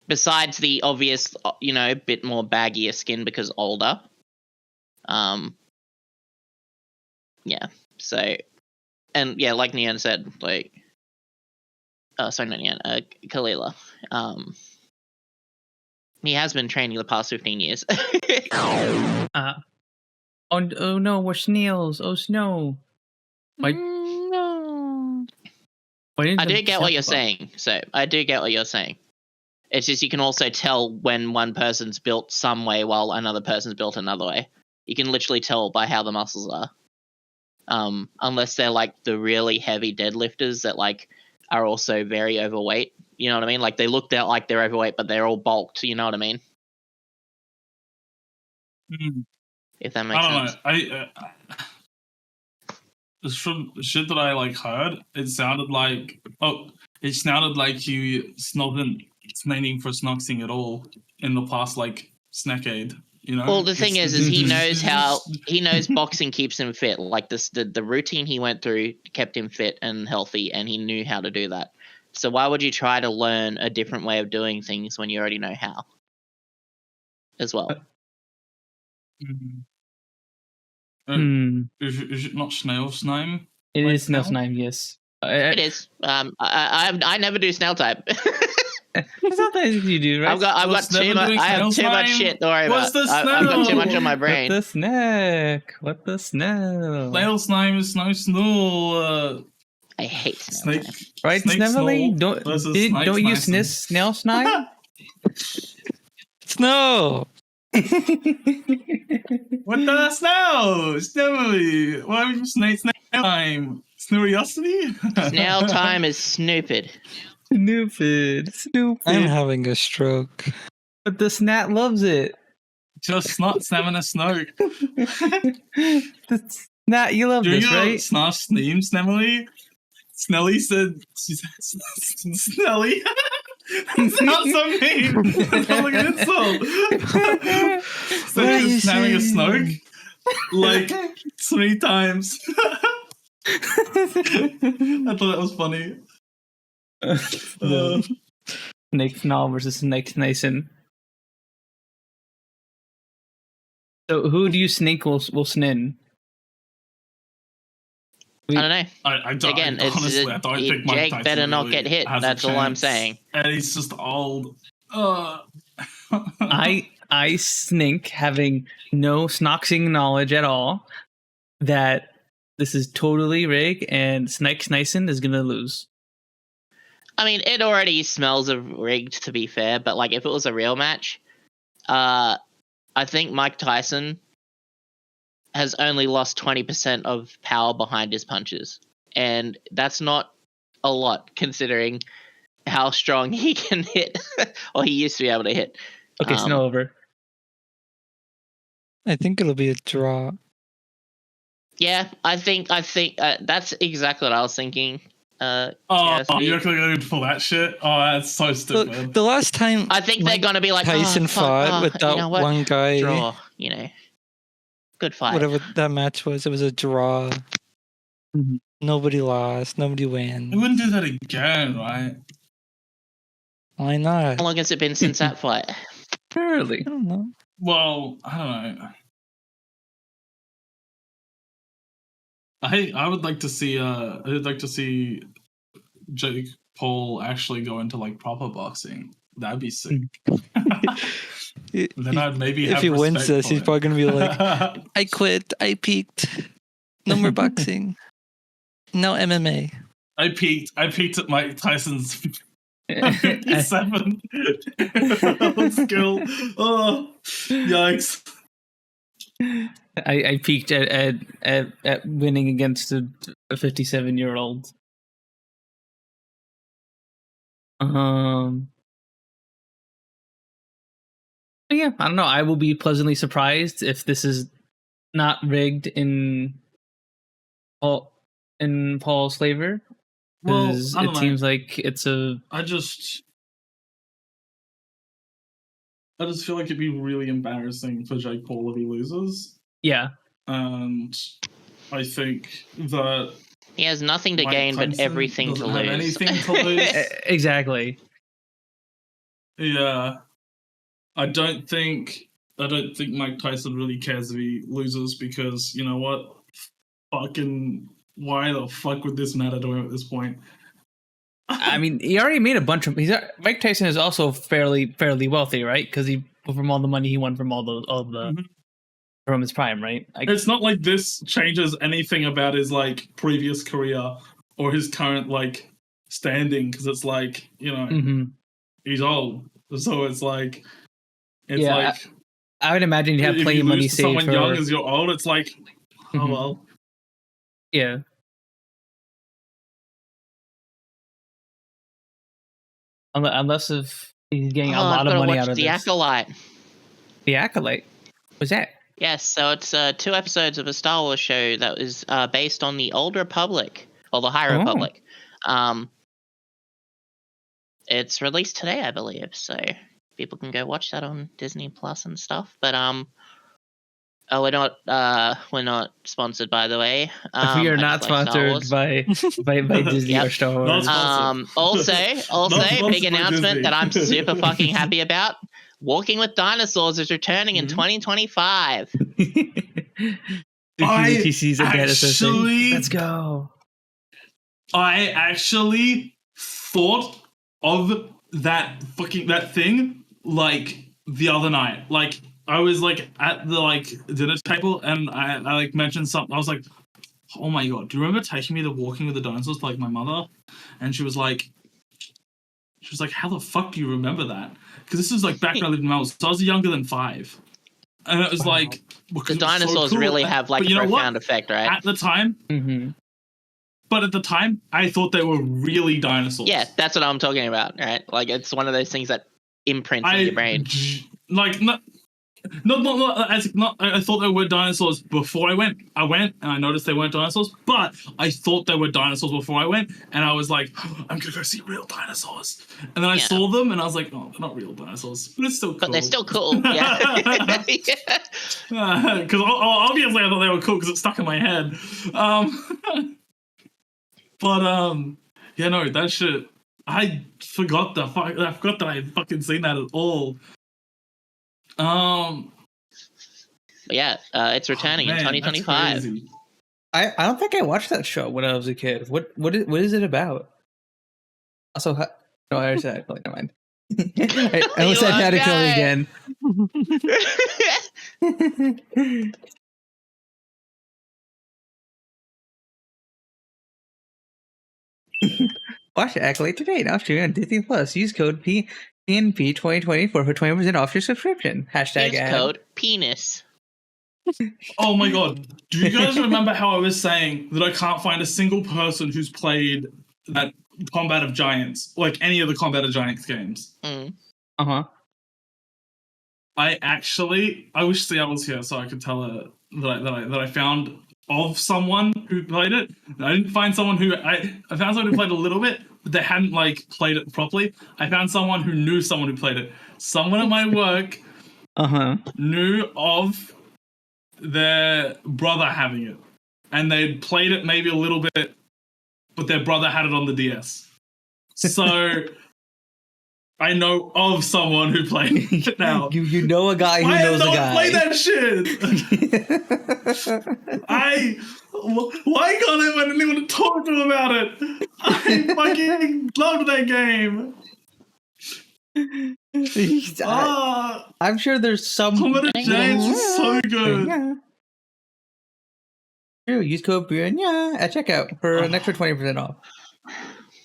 Besides the obvious, bit more baggier skin because older. Yeah. So, and yeah, like Nian said, like, sorry, not Nian, Kalila. He has been training the past 15 years. Oh no, we're snails. Oh, snow. No. I do get what you're saying. It's just you can also tell when one person's built some way while another person's built another way. You can literally tell by how the muscles are. Unless they're like the really heavy deadlifters that like are also very overweight. You know what I mean? Like they look like they're overweight, but they're all bulked. You know what I mean? If that makes sense. I don't know. The shit that I like heard, it sounded like you wasn't snaining for snoxing at all in the past like snackade. You know? Well, the thing is he knows boxing keeps him fit. Like the routine he went through kept him fit and healthy, and he knew how to do that. So why would you try to learn a different way of doing things when you already know how? As well. Is it not snail's name? It is snail's name, yes. It is. I never do snail type. Sometimes you do, right? I have too much shit to worry about. I've got too much on my brain. What the snack? What the snail? Snail's name is no snow. I hate snail type. Right, Sneverly? Don't you snail snipe? Snow! What the snow? Snowy. Why would you snail time? Snuriosity? Snail time is snoopid. Stupid. I'm having a stroke. But the snat loves it. Just not having a snoke. Snat, you love this, right? Snarf Sneem, Snelly. Snelly said, Snelly. That's not so mean. That's not like an insult. So he's having a snoke like 3 times. I thought that was funny. Snake Snarl versus Snake Nason. So who do you think will snin? I don't know. I don't. Again, honestly, I don't think Mike Jake Tyson better not really get hit. has a That's all I'm chance. saying. And he's just old. I think having no snoxing knowledge at all that this is totally rigged and Snake Nason is gonna lose. I mean, it already smells of rigged, to be fair, but like if it was a real match, I think Mike Tyson has only lost 20% of power behind his punches. And that's not a lot considering how strong he can hit, or he used to be able to hit. Okay, snow over. I think it'll be a draw. Yeah, I think that's exactly what I was thinking. You're going to pull that shit? Oh, that's so stupid. The last time I think they're going to be like Tyson fought with that you know what? one guy. Draw, Good fight. whatever that match was, it was a draw. Mhm. Nobody lost. Nobody I wins. wouldn't do that again, right? Why not? How long has it been since that fight? Early. I don't know. Well, I don't know. I would like to see Jake Paul actually go into like proper boxing. That'd be sick. Then I'd maybe if have he wins respect this, for he's him. probably gonna be like, "I quit. I peaked. No more boxing. No MMA." I peaked at Mike Tyson's 57 skill. Oh, yikes. I peaked at winning against a 57-year-old. Yeah, I don't know. I will be pleasantly surprised if this is not rigged in Paul's favor. Well, Because I it don't know. seems like it's a I just feel like it'd be really embarrassing for Jake Paul if he loses. yeah. And I think that He has nothing to Mike gain but Tyson everything to doesn't have lose. anything to lose. Exactly. Yeah. I don't think Mike Tyson really cares if he loses because you know what? Fucking why the fuck would this matter to him at this point? I mean, he already made a bunch of. Mike Tyson is also fairly wealthy, right? Because from all the money he won from Mhm. from his prime, right? It's not like this changes anything about his like previous career or his current like standing because it's like he's old, so it's like I would imagine you'd have if plenty you of money lose to saved someone for. young as you're old, it's like oh Mhm. well. Yeah. Unless if he's getting a lot I've of got to money watch out of The this. Acolyte. The Acolyte. What's that? Yes, so it's 2 episodes of a Star Wars show that was based on the Old Republic, or the High Oh. Republic. It's released today, I believe, so people can go watch that on Disney Plus and stuff. But we're not sponsored, by the way. We are I not just like Star sponsored Wars. by Disney Yep. or Star Not Wars. sponsored. Also, Not sponsored big by announcement Disney. that I'm super fucking happy about. Walking with Dinosaurs is returning in 2025. TC's a data system. actually- Let's go. I actually thought of that thing like the other night. Like I was like at the like dinner table and I like mentioned something. I was like, oh my god, do you remember taking me to Walking with the Dinosaurs to like my mother? And she was like, how the fuck do you remember that? Because this is like back when I lived in Melbourne, so I was younger than 5. And it was like The dinosaurs really have like but a you know what? profound effect, right? At the time, but at the time, I thought they were really dinosaurs. Yeah, that's what I'm talking about, right? Like it's one of those things that imprints in your brain. Like I thought they were dinosaurs before I went. I went and I noticed they weren't dinosaurs, but I thought they were dinosaurs before I went, and I was like, oh, I'm gonna go see real dinosaurs. And then I saw them, and I was like, oh, they're not real dinosaurs, but it's still cool. But they're still cool, yeah. Because obviously I thought they were cool because it stuck in my head. Yeah, no, that shit. I forgot that I fucking seen that at all. Yeah, it's returning in man, 2025. that's crazy. I don't think I watched that show when I was a kid. What is it about? Also, no, I already said it. Never mind. I almost said caterpillar again. Watch Acolyte today. Now streaming on Disney Plus. Use code PNP 2024 for 20% off your subscription. Hashtag Use ad. code penis. Oh my god. Do you guys remember how I was saying that I can't find a single person who's played that Combat of Giants, like any of the Combat of Giants games? Uh-huh. I wish Siel was here so I could tell her that I found of someone who played it. I didn't find someone who I found someone who played a little bit, but they hadn't like played it properly. I found someone who knew someone who played it. Someone at my work knew of their brother having it, and they'd played it maybe a little bit, but their brother had it on the DS. So I know of someone who played it now. You know a guy who I knows a don't guy. play that shit. Why can't I find anyone to talk to about it? I fucking loved that game. I'm sure there's some. Commodore James was so good. True, use code BRIANYA at checkout for an extra 20% off.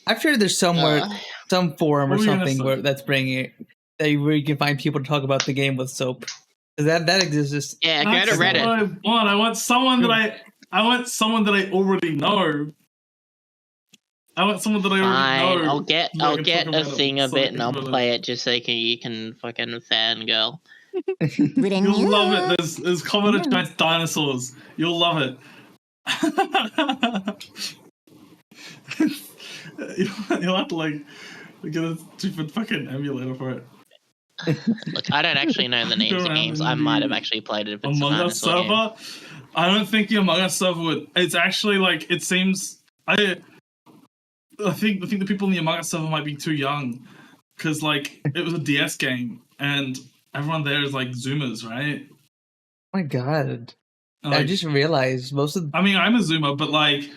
I'm sure there's somewhere, some forum or What were you gonna something say? that's bringing it, where you can find people to talk about the game with soap. 'Cause that exists. Yeah, go to That's Reddit. what I want. I want someone that I already know. I want someone that I Fine, already know. I'll get so I can a talk about thing of so I it can and I'll talk about play it just so you can fucking fangirl. You'll love it. There's Commodore Giant's dinosaurs. You'll love it. You'll have to like get a stupid fucking emulator for it. Look, I don't actually know the names of games. I might have actually played it if it's a Among Us dinosaur game. server. I don't think the Among Us server would. It's actually like it seems. I think the people in the Among Us server might be too young, because like it was a DS game and everyone there is like Zoomers, right? Oh my god! I Like, just realized most of. I mean, I'm a Zoomer, but like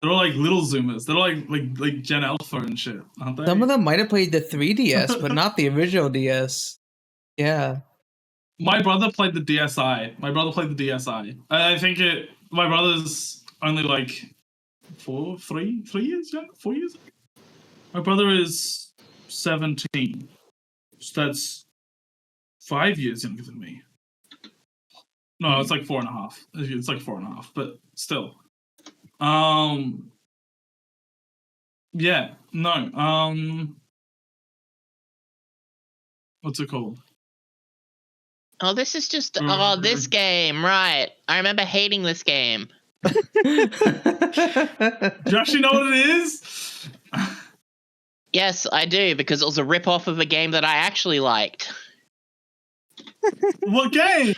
they're all like little Zoomers. They're all like Gen Alpha and shit, aren't they? Some of them might have played the 3DS, but not the original DS. Yeah. My brother played the DSi. I think my brother's only like 3 years young, 4 years. My brother is 17, so that's 5 years younger than me. No, it's like 4.5. It's like 4.5, but still. Yeah, no. What's it called? Oh, this is just this game, right? I remember hating this game. Do you actually know what it is? Yes, I do, because it was a rip-off of a game that I actually liked. What game?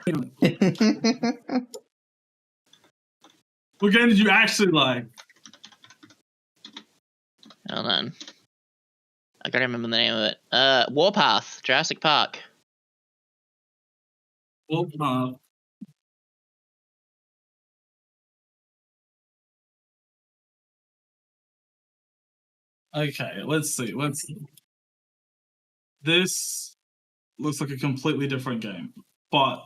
What game did you actually like? Hold on. I gotta remember the name of it. Warpath, Jurassic Park. Well, okay, let's see. This looks like a completely different game, but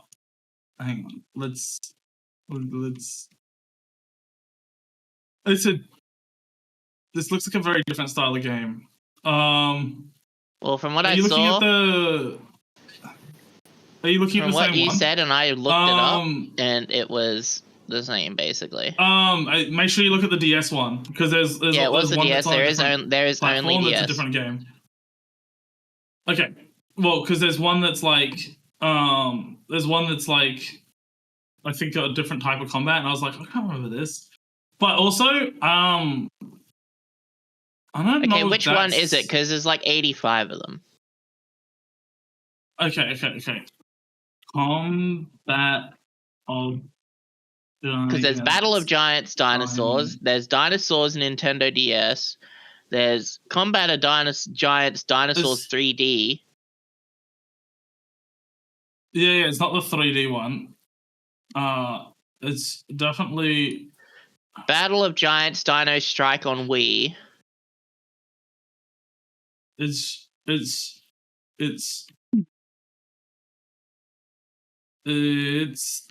hang on. Let's. This looks like a very different style of game. Well, from what Are I you looking saw, at the? Are you looking at from the what same you one? said, and I looked it up, and it was the same, basically. Make sure you look at the DS one, because there's Yeah, it was the one DS. that's on There is only platform that's a DS. different game. Okay, well, because there's one that's like I think got a different type of combat, and I was like, I can't remember this. But also, I don't know. Okay, if which one is it? that's- Because there's like 85 of them. Okay. Combat of Because there's Battle of Giants Dinosaurs, Giants. there's Dinosaurs Nintendo DS, there's Combat of Giants Dinosaurs 3D. Yeah, it's not the 3D one. It's definitely Battle of Giants Dino Strike on Wii. it's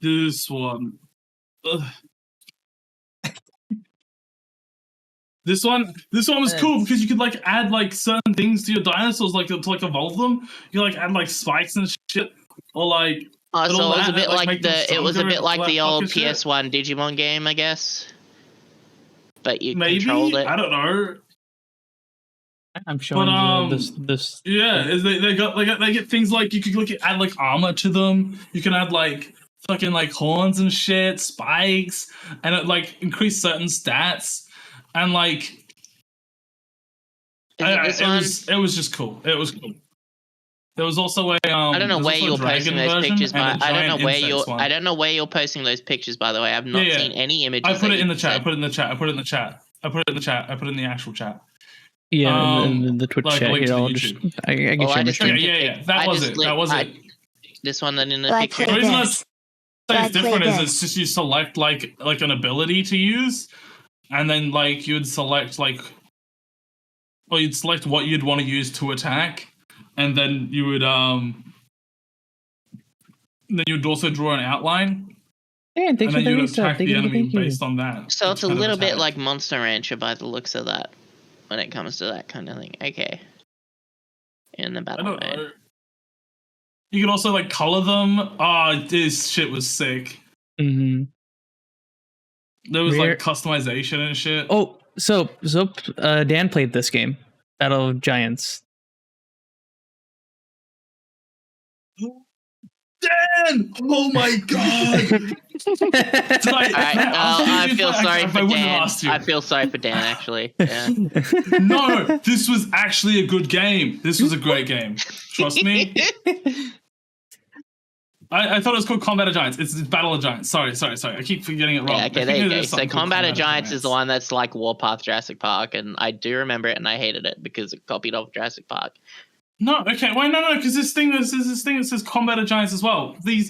this one. Ugh. This one was cool because you could like add like certain things to your dinosaurs, like to like evolve them. You could like add like spikes and shit, or like. Oh, so it was a bit like make them it was a stronger bit and like all the that old fucking shit. PS1 Digimon game, I guess. But you Maybe controlled it. I don't know. I'm showing this. Yeah, is they get things like you could add like armor to them. You can add like fucking like horns and shit, spikes, and it like increase certain stats. And like, Is it this one? it was just cool. It was cool. There was also a I don't know there's where also a you're posting dragon those version pictures, and a but I don't giant know where insects one. I don't know where you're posting those pictures. By the way, I've not Yeah. seen any images. I put that it in you the chat. I said. put it in the chat. I put it in the chat. I put it in the chat. I put it in the actual chat. Yeah, in the Twitch like chat link here. to the I'll just YouTube. I get Well, I your just screen. looked Yeah. That was it. That was it. This one that in the Like picture. The reason I this. say it's Like different is this. it's just you select like an ability to use, and then like you'd select or you'd select what you'd want to use to attack, and then you would then you'd also draw an outline, Yeah, and thanks for then the you'd resub. attack Thank the you, enemy thank you. based on that. So it's a kind of little bit attack. like Monster Rancher by the looks of that, when it comes to that kind of thing. Okay. In the I battle don't mode. know. You could also like color them. This shit was sick. Mm-hmm. There was like customization and shit. Oh, so Dan played this game, Battle of Giants. Dan! Oh my god! I feel sorry I for wouldn't have Dan. asked you. I feel sorry for Dan, actually. Yeah. No, this was actually a good game. This was a great game. Trust me. I thought it was called Combat of Giants. It's Battle of Giants. Sorry. I keep forgetting it wrong. Yeah, okay, I there think you it go. is So something called Combat of Giants is the one that's like Warpath Jurassic Park, and I do remember it, and I hated it because it copied off Jurassic Park. No, okay. Why no, because this thing that says Combat of Giants as well. They've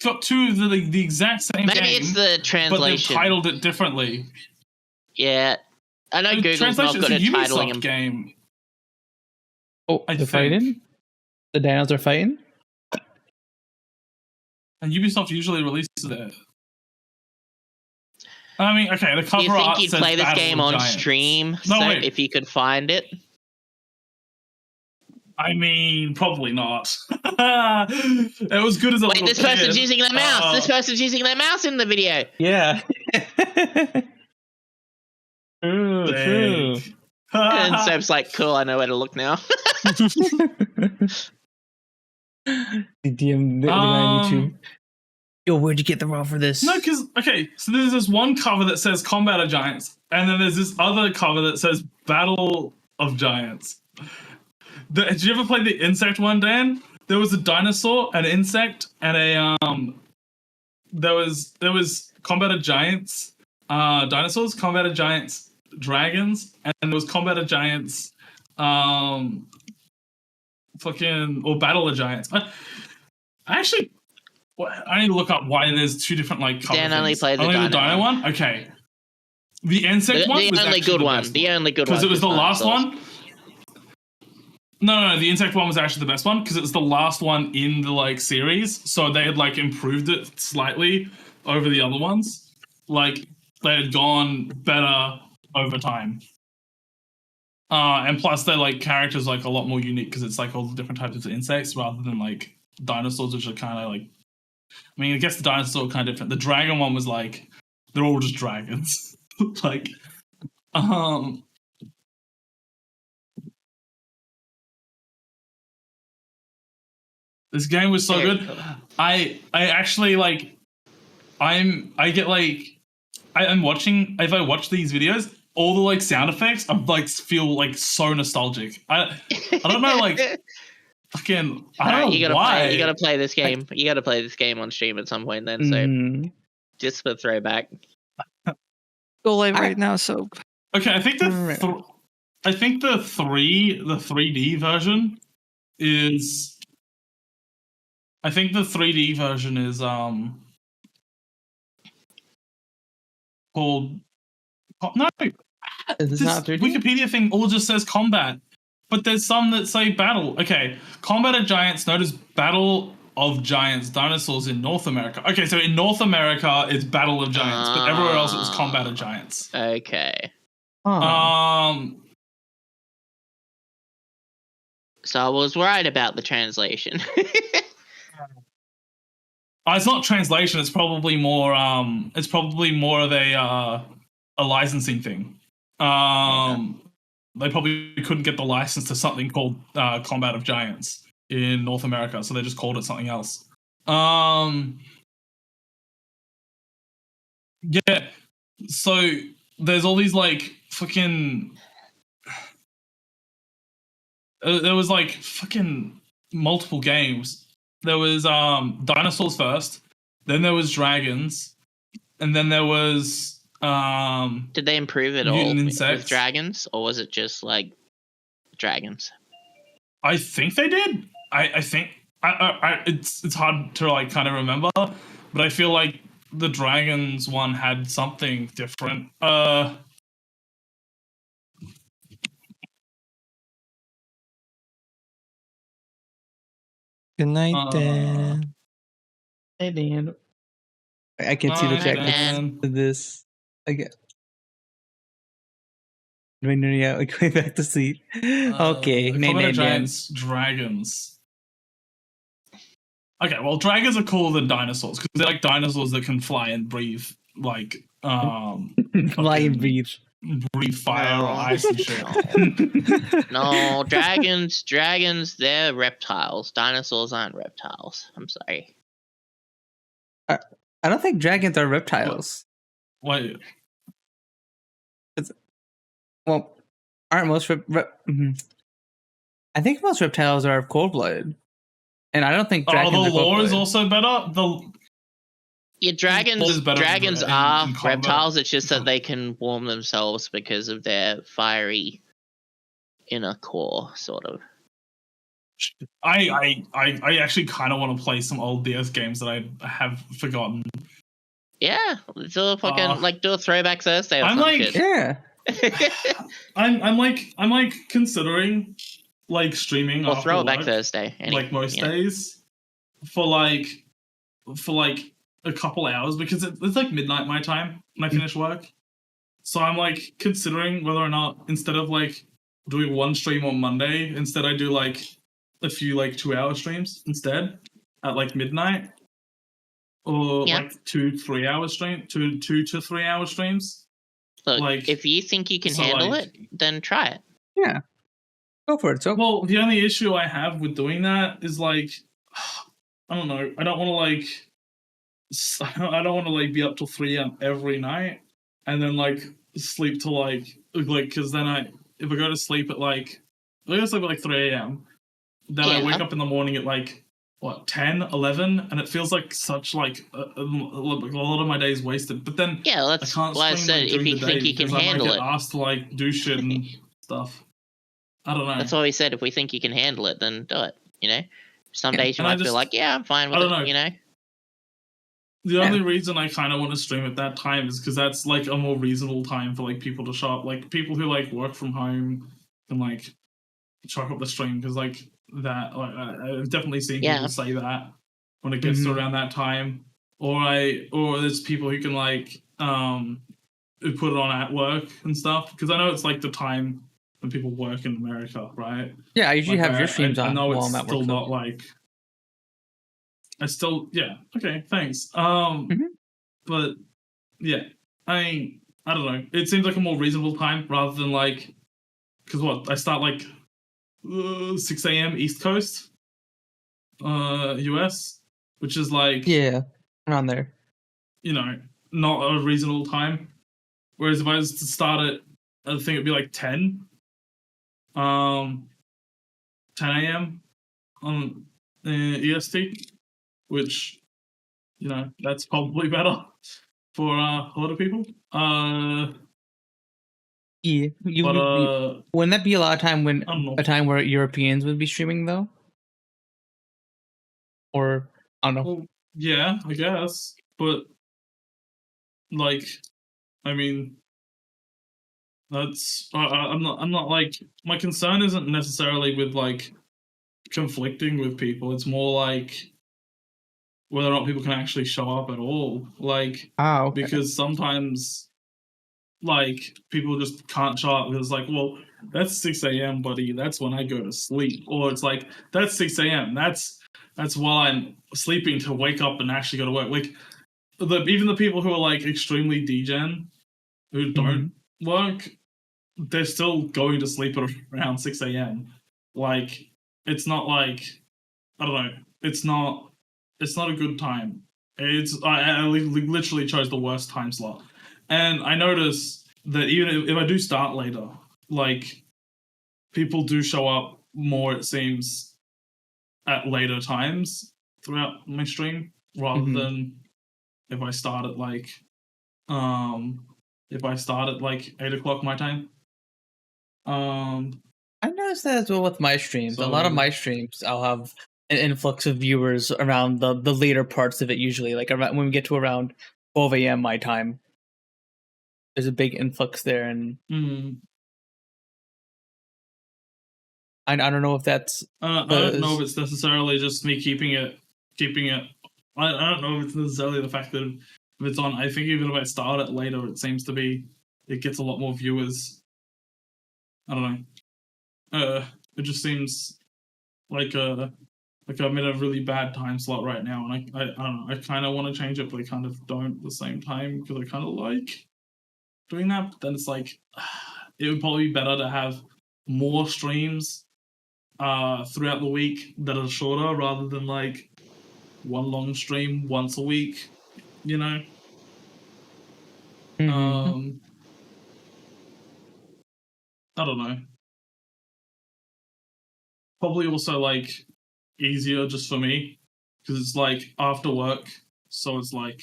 got two of the exact same Maybe game, it's the but translation. they've titled it differently. Yeah. I know The Google's not translation good at is a titling Ubisoft them. game. Oh, I they're think. fighting? The dinos are fighting? And Ubisoft usually releases it. I mean, okay, the Do cover you think art you'd says play this Battle game of on Giants. stream, No, so wait. if you could find it? I mean, probably not. It was good as a Wait, little this person's kid. using their mouse. This person's using their mouse in the video. Yeah. True. And Seb's like, cool, I know where to look now. The DM, the guy on YouTube. Yo, where'd you get the raw for this? No, because, okay, so there's this one cover that says Combat of Giants, and then there's this other cover that says Battle of Giants. Did you ever play the insect one, Dan? There was a dinosaur, an insect, and a there was Combat of Giants dinosaurs, Combat of Giants dragons, and there was Combat of Giants or Battle of Giants. I actually I need to look up why there's two different like cover Dan only things. played the only dino one. Okay, the insect one the was only actually good the one. best The only good one. because it was the last dinosaurs. one. No, the insect one was actually the best one because it was the last one in the like series. So they had like improved it slightly over the other ones. Like they had gone better over time. And plus they're like characters like a lot more unique because it's like all the different types of insects rather than like dinosaurs, which are kind of like. I mean, I guess the dinosaurs are kind of different. The dragon one was like they're all just dragons. like, this game was so good. I actually like. I'm watching. If I watch these videos, all the like sound effects, I like feel like so nostalgic. I don't know, like fucking. I don't know why. You gotta play this game. You gotta play this game on stream at some point. Then, so just for throwback. Go live right now, so Okay, I think the 3D version is. I think the 3D version is called. No, Is this not 3D? Wikipedia thing all just says combat, but there's some that say battle. Okay, Combat of Giants, known as Battle of Giants dinosaurs in North America. Okay, so in North America it's Battle of Giants, but everywhere else it's Combat of Giants. Okay. So I was right about the translation. It's not translation. It's probably more. It's probably more of a licensing thing. They probably couldn't get the license to something called Combat of Giants in North America, so they just called it something else. Yeah. So there's all these like fucking. there was like fucking multiple games. There was dinosaurs first, then there was dragons, and then there was Did they improve it all mutant with insects. dragons, or was it just like dragons? I think they did. I think it's hard to like kind of remember, but I feel like the dragons one had something different. Good night, Dan. Hey, Dan. I can see the Night, chat Dan. to this. I get. When you're going back to sleep. Okay, Covenant Dan. Giants, dragons. Okay, well, dragons are cooler than dinosaurs because they're like dinosaurs that can fly and breathe, like Fly and fucking breathe. breathe fire or No. ice and shit. No, dragons, they're reptiles. Dinosaurs aren't reptiles. I'm sorry. I don't think dragons are reptiles. Wait, Well, aren't most I think most reptiles are cold-blooded, and I don't think dragons the are lore is cold-blooded. also better. Yeah, dragons is better dragons in are combat. reptiles. It's just that they can warm themselves because of their fiery inner core, sort of. I actually kind of want to play some old DS games that I have forgotten. Yeah, do a fucking like do a throwback Thursday or I'm some like- shit. Yeah. I'm like considering like streaming Or after throw it back work, Thursday. like most yeah. days for like a couple hours because it's like midnight my time when I finish work. So I'm like considering whether or not instead of like doing one stream on Monday, instead I do like a few like 2-hour streams instead at like midnight, or Yeah. like 2-3 hour stream, 2 to 3 hour streams. Look, like- if you think you can so, handle like- it, then try it. Yeah. Go for it. So Well, the only issue I have with doing that is like, I don't know. I don't want to like, I don't want to like be up till 3 a.m. every night and then like sleep till like because then if I go to sleep at like, if I go to sleep at like 3 a.m. then I Yeah. wake up in the morning at like what 10, 11, and it feels like such like a lot of my days wasted. But then Yeah, I that's can't why I stream, said like, if during you the think day you can because I might handle get it. asked to like do shit and stuff. I don't know. That's why we said if we think you can handle it, then do it. You know, some Yeah, days you and I might feel just- like, yeah, I'm fine with I don't it. know. You know, The only reason I kind of want to stream at that time is because that's like a more reasonable time for like people to shop. Like people who like work from home can like chalk up the stream because like that. Like I've definitely seen Yeah. people say that when it gets to Mhm. around that time, or there's people who can like who put it on at work and stuff because I know it's like the time when people work in America, right? yeah, I usually Like, have your streams I on know while it's I'm at still work. not like. I still okay, thanks. But yeah, I don't know. It seems like a more reasonable time rather than like because what I start like 6 a.m. East Coast, US, which is like Yeah, around there. not a reasonable time. Whereas if I was to start at I think it'd be like 10 a.m. on EST, which that's probably better for a lot of people. Yeah, wouldn't that be a lot of time when I don't know. a time where Europeans would be streaming though? Or I don't know. Well, yeah, I guess, but like, I mean, that's I'm not like my concern isn't necessarily with like conflicting with people. It's more like whether or not people can actually show up at all. Like, Okay. because sometimes like people just can't show up because like, well, that's 6 a.m., buddy. That's when I go to sleep. Or it's like that's 6 a.m. That's while I'm sleeping to wake up and actually go to work. Like even the people who are like extremely degen who don't work, they're still going to sleep at around 6 a.m. Like it's not like I don't know. It's not a good time. I literally chose the worst time slot. And I notice that even if I do start later, like people do show up more, it seems, at later times throughout my stream, rather Mhm. than if I start at like if I start at like 8 o'clock my time. I noticed that as well with my streams. A lot of So- my streams, I'll have an influx of viewers around the later parts of it. Usually, like around when we get to around 12 a.m. my time, there's a big influx there, and I don't know if that's I don't know if because it's necessarily just me keeping it. I don't know if it's necessarily the fact that if it's on. I think even if I start it later, it seems to be it gets a lot more viewers. I don't know. It just seems like I'm in a really bad time slot right now, and I don't know. I kind of want to change it, but I kind of don't at the same time because I kind of like doing that. But then it's like it would probably be better to have more streams throughout the week that are shorter rather than like one long stream once a week, you know. Mhm. I don't know. Probably also like easier just for me because it's like after work, so it's like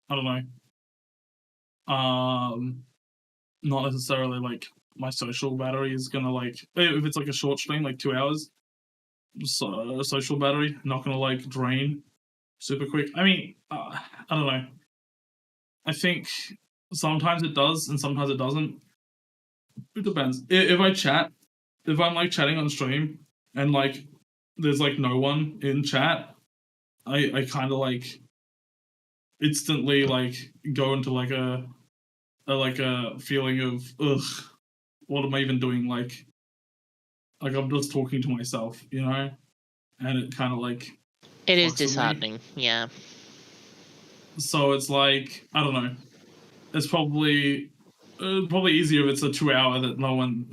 I don't know. Not necessarily like my social battery is gonna like if it's like a short stream, like 2 hours, so social battery not gonna like drain super quick. I mean, I don't know. I think sometimes it does and sometimes it doesn't. It depends. If I chat, if I'm like chatting on stream and like there's like no one in chat, I kind of like instantly like go into like a feeling of ugh, what am I even doing? Like I'm just talking to myself, you know, and it kind of like It is fucks with me. disheartening. Yeah. So it's like I don't know. It's probably easier if it's a 2 hour that no one's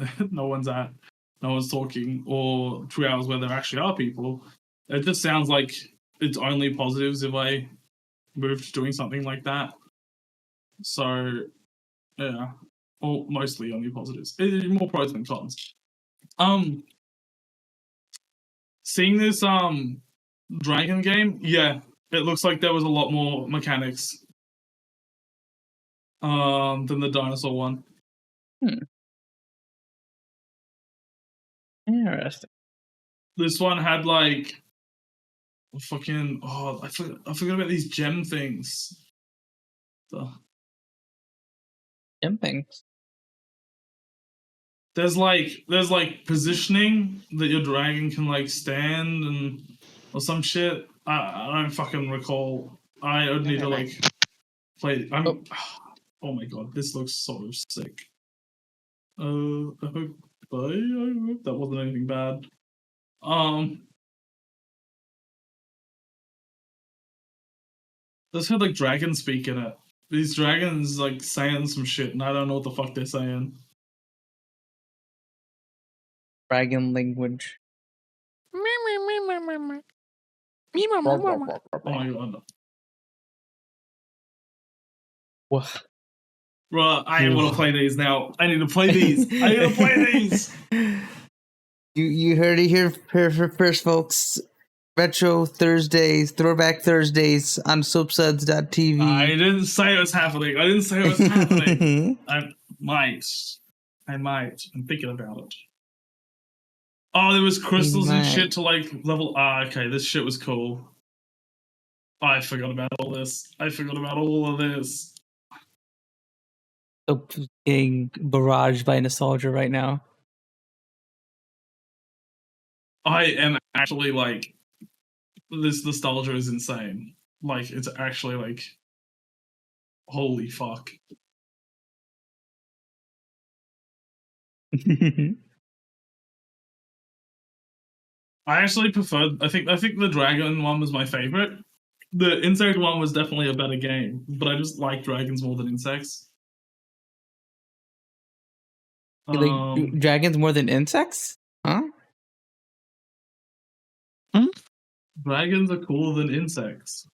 talking, or 2 hours where there actually are people. It just sounds like it's only positives if I move to doing something like that. So yeah, or mostly only positives. More pros than cons. Seeing this dragon game, yeah, it looks like there was a lot more mechanics than the dinosaur one. Interesting. This one had like fucking I forgot about these gem things. Jumping. There's like positioning that your dragon can like stand and or some shit. I don't fucking recall. I would need to Never like play. Oh my god, this looks so sick. I hope that wasn't anything bad. This had like dragon speak in it. These dragons like saying some shit, and I don't know what the fuck they're saying. Dragon language. Oh my god. Wha- Right, I want to play these now. I need to play these. I need to play these. You heard it here first, folks. Retro Thursdays, Throwback Thursdays on soapsuds.tv. I didn't say it was happening. I didn't say it was happening. I might. I'm thinking about it. Oh, there was crystals and shit to like level. Okay, this shit was cool. I forgot about all this. I forgot about all of this. So getting barraged by nostalgia right now. I am actually like, this nostalgia is insane. Like, it's actually like, holy fuck. I actually preferred. I think the dragon one was my favorite. The insect one was definitely a better game, but I just like dragons more than insects. You like dragons more than insects? Huh? Dragons are cooler than insects.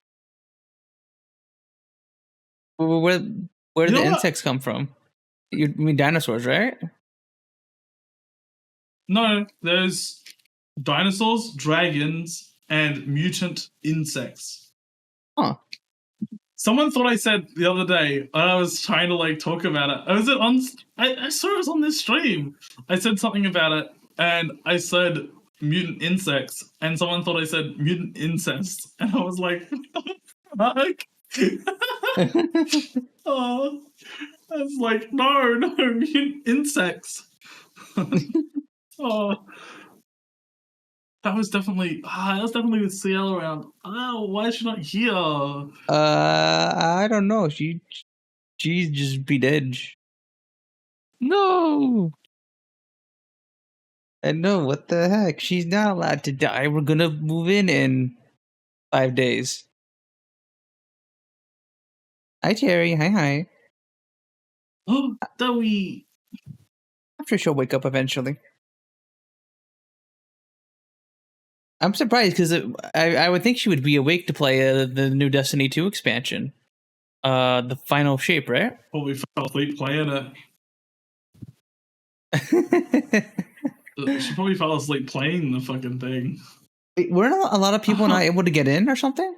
Where did the insects come from? You mean dinosaurs, right? No, there's dinosaurs, dragons, and mutant insects. Huh. Someone thought I said the other day, and I was trying to like talk about it. I saw it was on this stream. I said something about it, and I said mutant insects, and someone thought I said mutant incest, and I was like, fuck. Oh, I was like, no, mutant insects. Oh, that was definitely the Siel around. Oh, why is she not here? I don't know. She's just beat Edge. No. I know, what the heck? She's not allowed to die. We're gonna move in 5 days. Hi, Terry. Hi. Oh, Zoe. I'm sure she'll wake up eventually. I'm surprised because I would think she would be awake to play the new Destiny 2 expansion. The final shape, right? Probably fell asleep playing it. She probably fell asleep playing the fucking thing. Wait, weren't a lot of people not able to get in or something?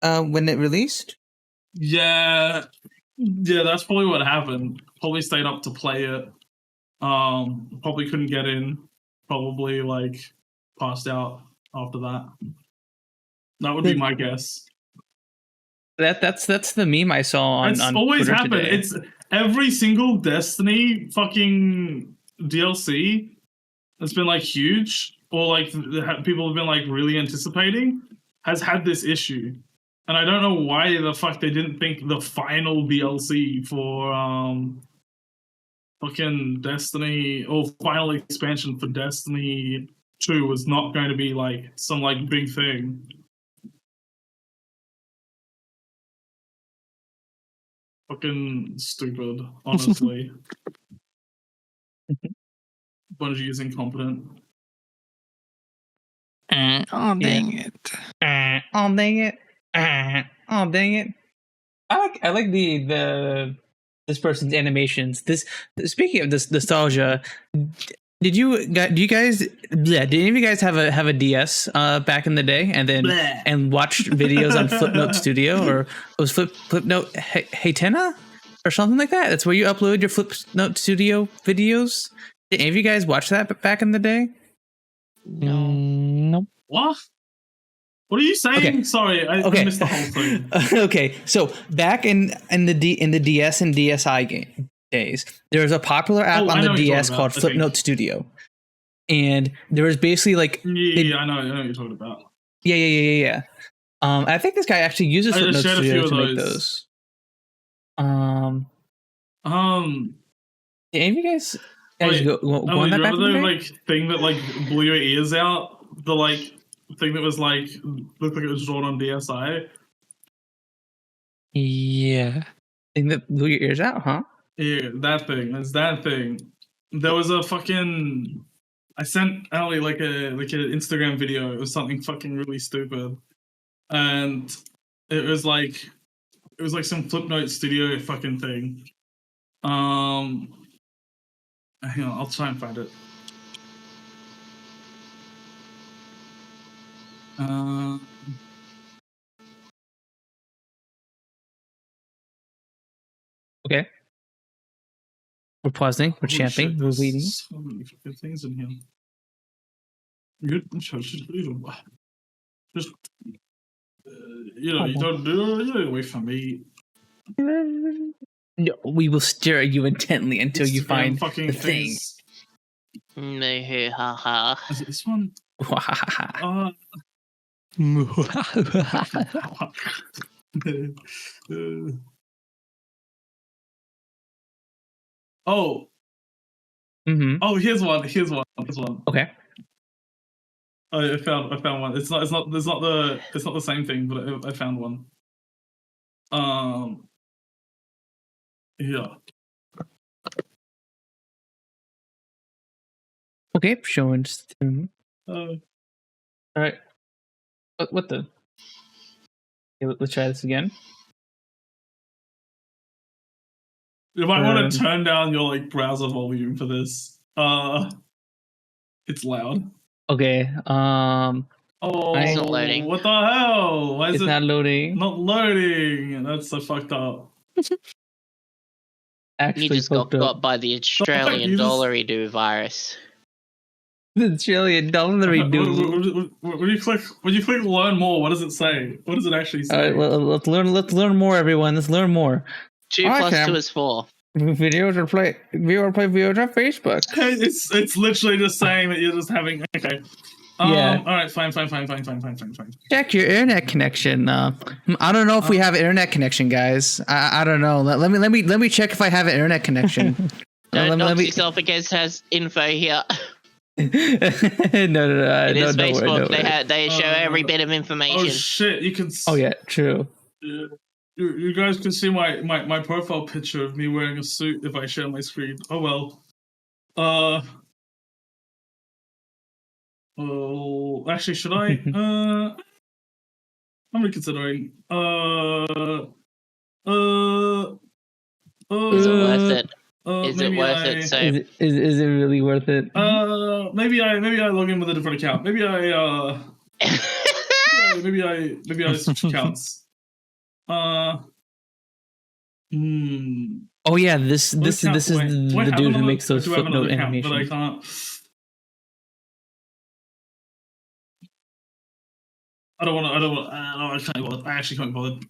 When it released? Yeah, that's probably what happened. Probably stayed up to play it. Probably couldn't get in. Probably like passed out after that. That would be my guess. That's the meme I saw on. It's on always Twitter happened. today. It's every single Destiny fucking DLC that's been like huge, or like people have been like really anticipating, has had this issue, and I don't know why the fuck they didn't think the final DLC for fucking Destiny, or final expansion for Destiny 2 was not going to be like some like big thing. Fucking stupid, honestly. Bungie is incompetent. Oh, dang it. Oh dang it! Oh dang it! I like the this person's animations. Speaking of this nostalgia, do you guys did any of you guys have a DS back in the day and then Bleh. and watched videos on Flipnote Studio, or it was Flipnote Haytena or something like that? That's where you upload your Flipnote Studio videos. Did any of you guys watch that back in the day? No. Nope. What? What are you saying? Okay. Sorry, I missed the whole thing. Okay, so back in the DS and DSi days, there was a popular app Oh, I on know the what you're DS talking called about, I think. Flipnote Studio, and there was basically like Yeah, I know what you're talking about. yeah. I think this guy actually uses I Flipnote shared a Studio few to of make those. those. Did any of you guys Wait, go on that back in remember the the day? like thing that like blew your ears out? The like thing that was like looked like it was drawn on DSi. Yeah. Thing that blew your ears out, huh? Yeah, that thing. It's that thing. There was a fucking. I sent Ali like an Instagram video. It was something fucking really stupid, and it was like some Flipnote Studio fucking thing. Hang on, I'll try and find it. Okay. We're pausing. We're Holy champing. shit, We're there's waiting. so many fucking things in here. Just you don't wait for me. No, we will stare at you intently until you Instagram find fucking the thing. things. Haha. Is it this one? Oh, Mm-hmm. oh, here's one. Okay. I found one. It's not the same thing, but I found one. Yeah. Okay, showing. Uh, All right. What the? Okay, let's try this again. you might want to turn down your like browser volume for this. It's loud. Okay. Oh, It's not loading. What the hell? Why is It's it not loading. not loading? That's so fucked up. Actually, You just got fucked up. got by the Australian You just- dollary-do virus. The Australian dollar do. When you click learn more, what does it say? What does it actually All say? right, let's learn. Let's learn more, everyone. Let's learn more. 2 I plus can. 2 is 4. Videos are play. We will play videos on Facebook. It's literally just saying that you're just having okay. Yeah. All right. Fine. Check your internet connection. I don't know if we have an internet connection, guys. I don't know. Let me check if I have an internet connection. Don't knock me. yourself against has info here. no. It is no, Facebook. No, they show every bit of information. Oh shit! You can. Oh yeah, true. You guys can see my profile picture of me wearing a suit if I share my screen. Oh well. Oh, actually, should I? I'm reconsidering. Is it worth it? Is it maybe worth it? So Is it really worth it? maybe I log in with a different account. Maybe I switch accounts. Oh yeah, this is the dude who makes those footnote animations. But I can't. I don't want to. I can't be bothered. I actually can't be bothered.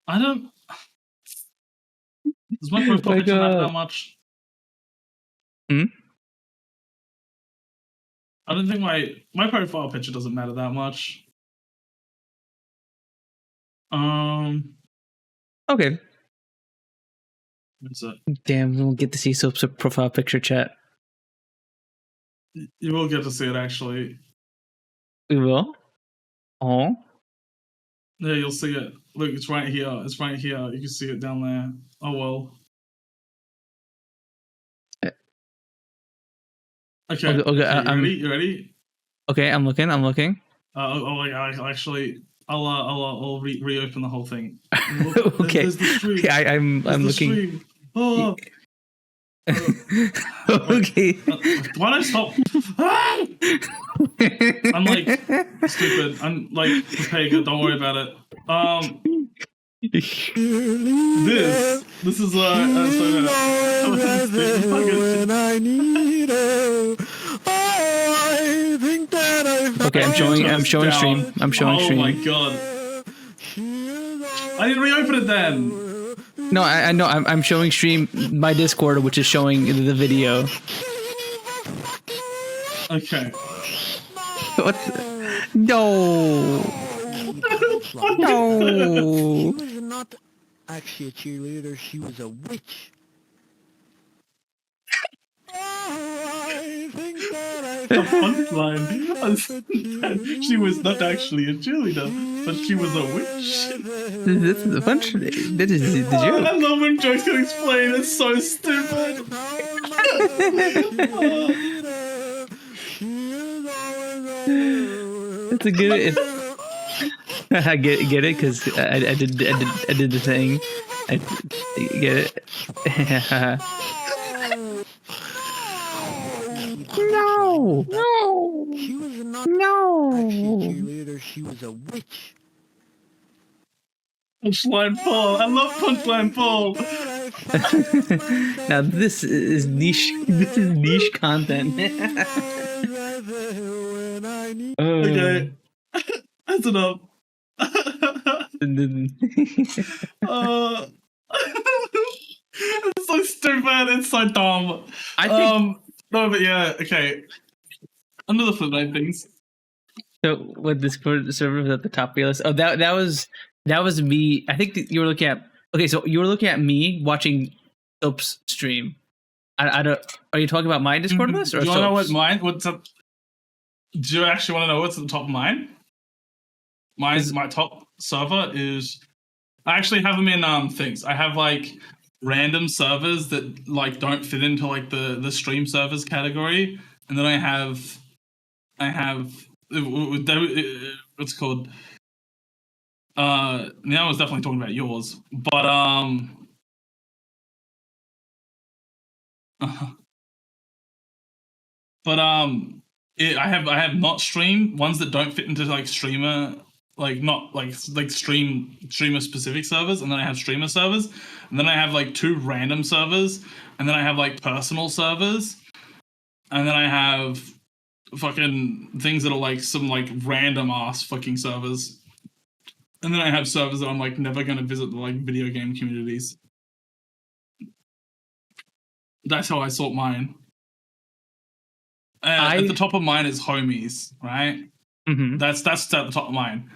I don't. Does my profile picture matter that much? Hmm? I don't think my profile picture doesn't matter that much. Okay. What's it? Damn, we won't get to see Soap's profile picture chat. You will get to see it actually. We will. Oh. Yeah, you'll see it. Look, it's right here. It's right here. You can see it down there. Oh well. Okay. Okay. You ready? Okay, I'm looking. I'll reopen the whole thing. Look, Okay. There's the stream. I'm looking. Stream. Oh. Okay. Why don't I stop? Ah! I'm like stupid. I'm like Pega. Don't worry about it. This is when I need her. I think that Okay, I'm showing stream. I'm showing stream. Oh my god. I didn't reopen it then. No, I know. I'm showing stream my Discord, which is showing the video. Okay. What? No. No. She was not actually a cheerleader, she was a witch. The punchline. She was not actually a cheerleader, but she was a witch. This is the punch. That is the joke. I love when jokes can explain. It's so stupid. It's a good. I get it because I did the thing. I get it. No. She was not No. actually a cheerleader, she was a witch. Punchline Paul. I love Punchline Paul. Now this is niche. This is niche content. Okay. That's enough. It's so stupid. It's so dumb. I think. No, but yeah. Okay. Under the footnote things. So what Discord server was at the top of your list? Oh, that was me. I think that you were looking at. Okay, so you were looking at me watching Soap's stream. I don't. Are you talking about my Discord list or Do you want to know what Soap's? mine? What's up? Do you actually want to know what's at the top of mine? My top server is. I actually have them in things. I have like random servers that like don't fit into like the stream servers category, and then I have what's it called Now I was definitely talking about yours, but but I have not streamed ones that don't fit into like streamer, like not like streamer specific servers, and then I have streamer servers, and then I have like 2 random servers, and then I have like personal servers, and then I have fucking things that are like some like random ass fucking servers, and then I have servers that I'm like never gonna visit the like video game communities. That's how I sort mine. At the top of mine is homies, right? Mhm. That's at the top of mine,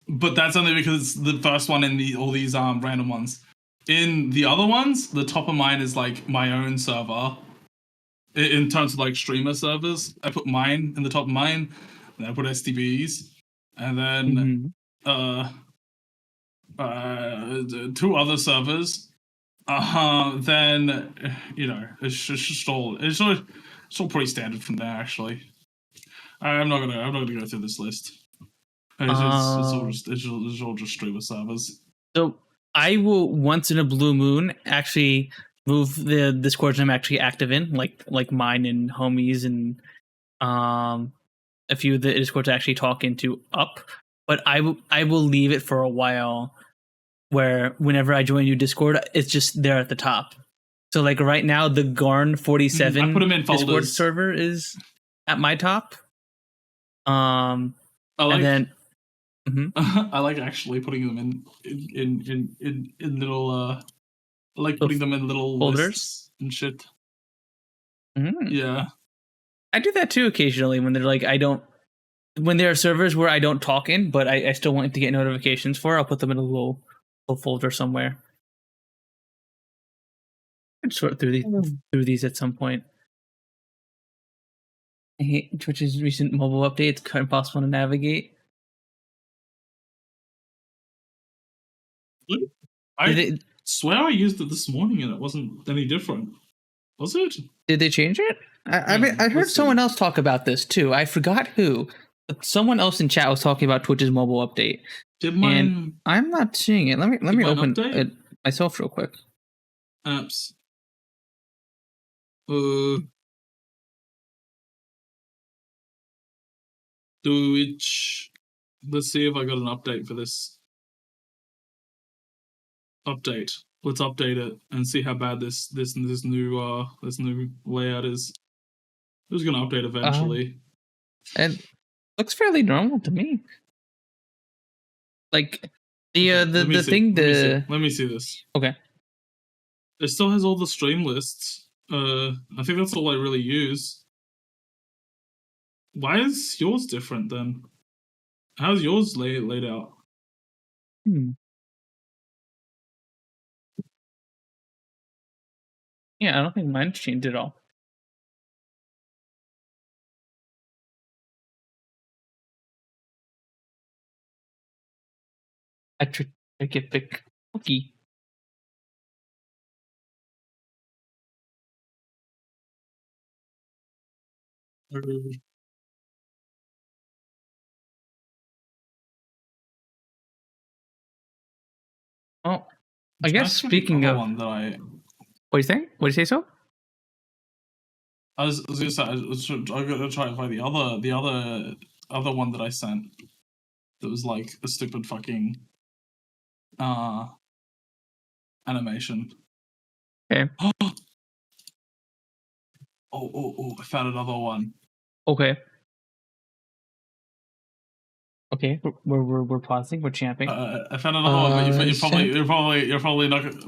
but that's only because it's the first one in all these random ones. In the other ones, the top of mine is like my own server. In terms of like streamer servers, I put mine in the top of mine, and I put SDBs, and then Mhm. 2 other servers. Then it's just all pretty standard from there. Actually, I'm not gonna go through this list. It's all just streamer servers. So I will once in a blue moon actually move the Discords I'm actually active in, like mine and homies and a few of the Discords I actually talk into up. But I will leave it for a while, where whenever I join a new Discord, it's just there at the top. So like right now, the Garn 47 I put them in Discord folders. server is at my top. I like, and then I like actually putting them in little I like putting them in little folders lists and shit. Mm. Yeah, I do that too occasionally when they're like when there are servers where I don't talk in, but I still want to get notifications for. I'll put them in a little folder somewhere. I'd sort through these at some point. I hate Twitch's recent mobile updates. Kind of impossible to navigate. I swear I used it this morning and it wasn't any different. Was it? Did they change it? I heard someone else talk about this too. I forgot who. But someone else in chat was talking about Twitch's mobile update. And I'm not seeing it. Let me open it myself real quick. Apps. Twitch. Let's see if I got an update for this. Update. Let's update it and see how bad this new layout is. It was gonna update eventually. It looks fairly normal to me. Like let me see this. Okay. It still has all the stream lists. I think that's all I really use. Why is yours different then? How's yours laid out? Yeah, I don't think mine's changed at all. I get pick Sooky. Oh, I guess speaking of one that what do you think? What do you say so? I was gonna say I gotta try and find the other one that I sent. That was like a stupid fucking animation. Okay. Oh! I found another one. Okay. Okay, we're pausing. We're champing. I found another one, but you're probably not gonna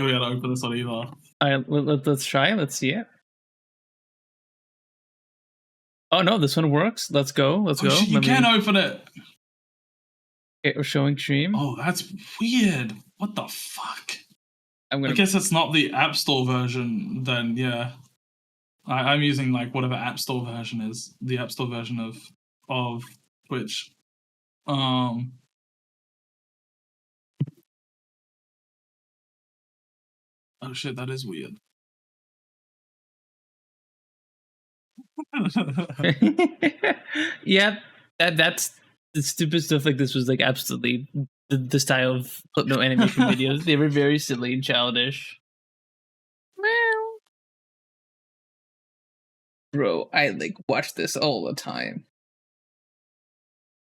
be able to open this one either. All right, let's try. Let's see it. Oh no, this one works. Let's go. Let's go. Shit, you can open it. Okay, we're showing stream. Oh, that's weird. What the fuck? I guess it's not the App Store version. Then yeah, I'm using like whatever App Store version is. The App Store version of Twitch. Oh shit, that is weird. Yeah, that's the stupid stuff like this was like absolutely the style of Flipnote animation videos. They were very silly and childish. Bro, I like watch this all the time.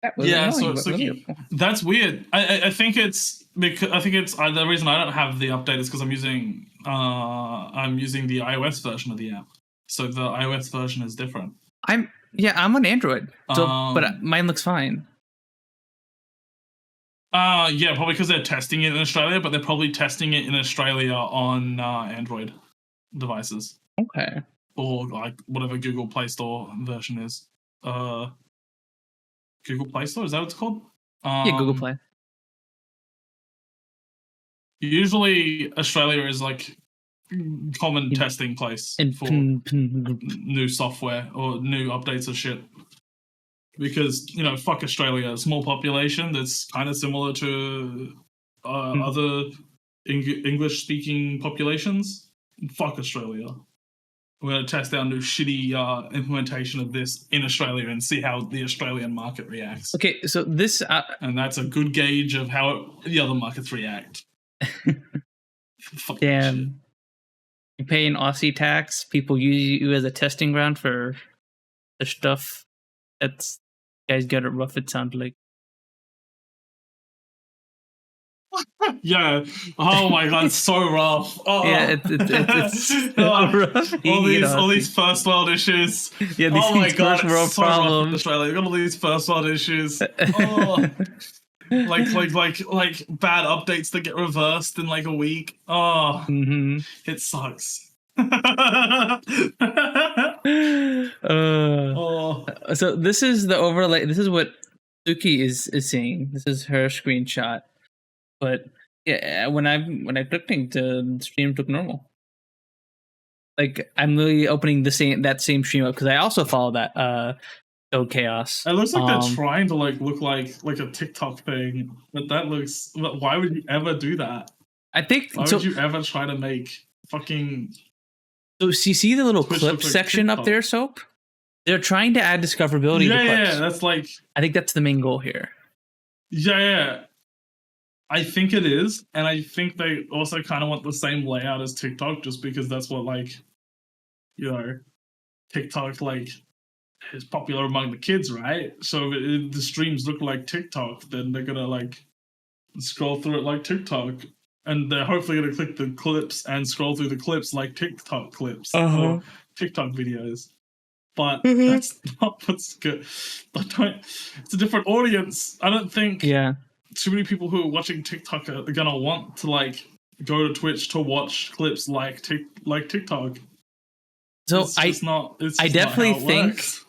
That was annoying, but wonderful. That's weird. I think it's because the reason I don't have the update is because I'm using the iOS version of the app, so the iOS version is different. I'm on Android, so but mine looks fine. Yeah, probably because they're testing it in Australia, but they're probably testing it in Australia on Android devices. Okay. Or like whatever Google Play Store version is. Google Play Store, is that what it's called? Yeah, Google Play. Usually Australia is like common testing place for new software or new updates of shit. Because, fuck Australia, small population that's kind of similar to other English-speaking populations. Fuck Australia. We're going to test our new shitty implementation of this in Australia and see how the Australian market reacts. Okay, so this... and that's a good gauge of how the other markets react. Damn. You pay an Aussie tax, people use you as a testing ground for the stuff. That's... You guys got it rough, it sounds like. Yeah. Oh my god, it's so rough. Oh. Yeah, it's so rough. All these first world issues. Yeah, these oh my god, first world it's so problems. rough in Australia. We've got all these first world issues. Oh. like bad updates that get reversed in like a week. Oh, It sucks. So this is the overlay. This is what Sooky is seeing. This is her screenshot. But yeah, when I clicked it, the stream took normal. Like I'm literally opening that same stream up because I also follow that Code Chaos. It looks like they're trying to look like a TikTok thing, but that looks. Why would you ever do that? I think. Why would you ever try to make fucking? So you see the little Twitch clip looks like section TikTok. up there, Soap? They're trying to add discoverability to clips. Yeah, that's like... I think that's the main goal here. Yeah. I think it is, and I think they also kind of want the same layout as TikTok, just because that's what, TikTok, is popular among the kids, right? So if the streams look like TikTok, then they're gonna, scroll through it like TikTok. And they're hopefully going to click the clips and scroll through the clips like TikTok clips or TikTok videos. But that's not what's good. It's a different audience. I don't think too many people who are watching TikTok are going to want to go to Twitch to watch clips like TikTok. So it's just not. It's I just definitely not how it think works.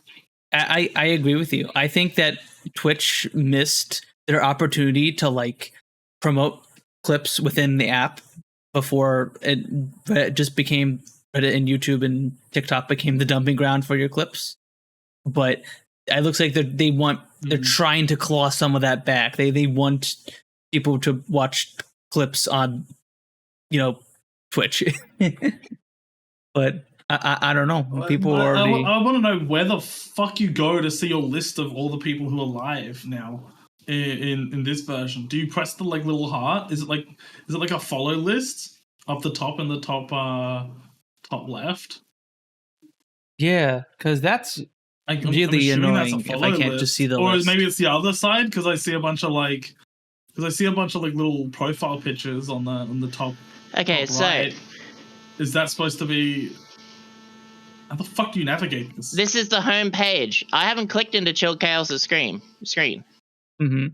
I agree with you. I think that Twitch missed their opportunity to promote clips within the app before it just became Reddit and YouTube and TikTok became the dumping ground for your clips. But it looks like they're trying to claw some of that back. They want people to watch clips on Twitch. But I don't know. People already. I want to know where the fuck you go to see your list of all the people who are live now. In this version, do you press the little heart? Is it like a follow list up the top in the top left? Yeah, because that's really annoying if I can't just see the list. Or maybe it's the other side because I see a bunch of little profile pictures on the top. Okay, top so right. Is that supposed to be? How the fuck do you navigate this? This is the home page. I haven't clicked into Chill Chaos' screen. Mm-hmm.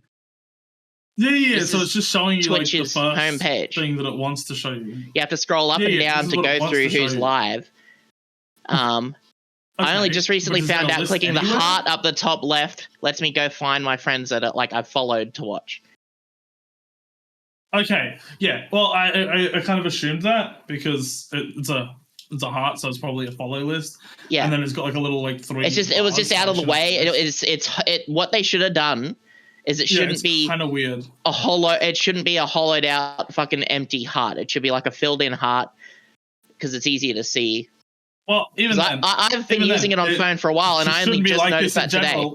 Yeah. So it's just showing you Twitch's the first homepage thing that it wants to show you. You have to scroll up and down to go through who's live. I only just recently found out clicking the heart up the top left lets me go find my friends that I've followed to watch. Okay, yeah. Well, I kind of assumed that because it's a heart, so it's probably a follow list. Yeah, and then it's got a little 3. It was just out of the way. It's what they should have done. It shouldn't be kind of weird. It shouldn't be a hollowed out fucking empty heart. It should be like a filled in heart because it's easier to see. Well, even then, I've been using it on phone for a while, and I only just noticed that today.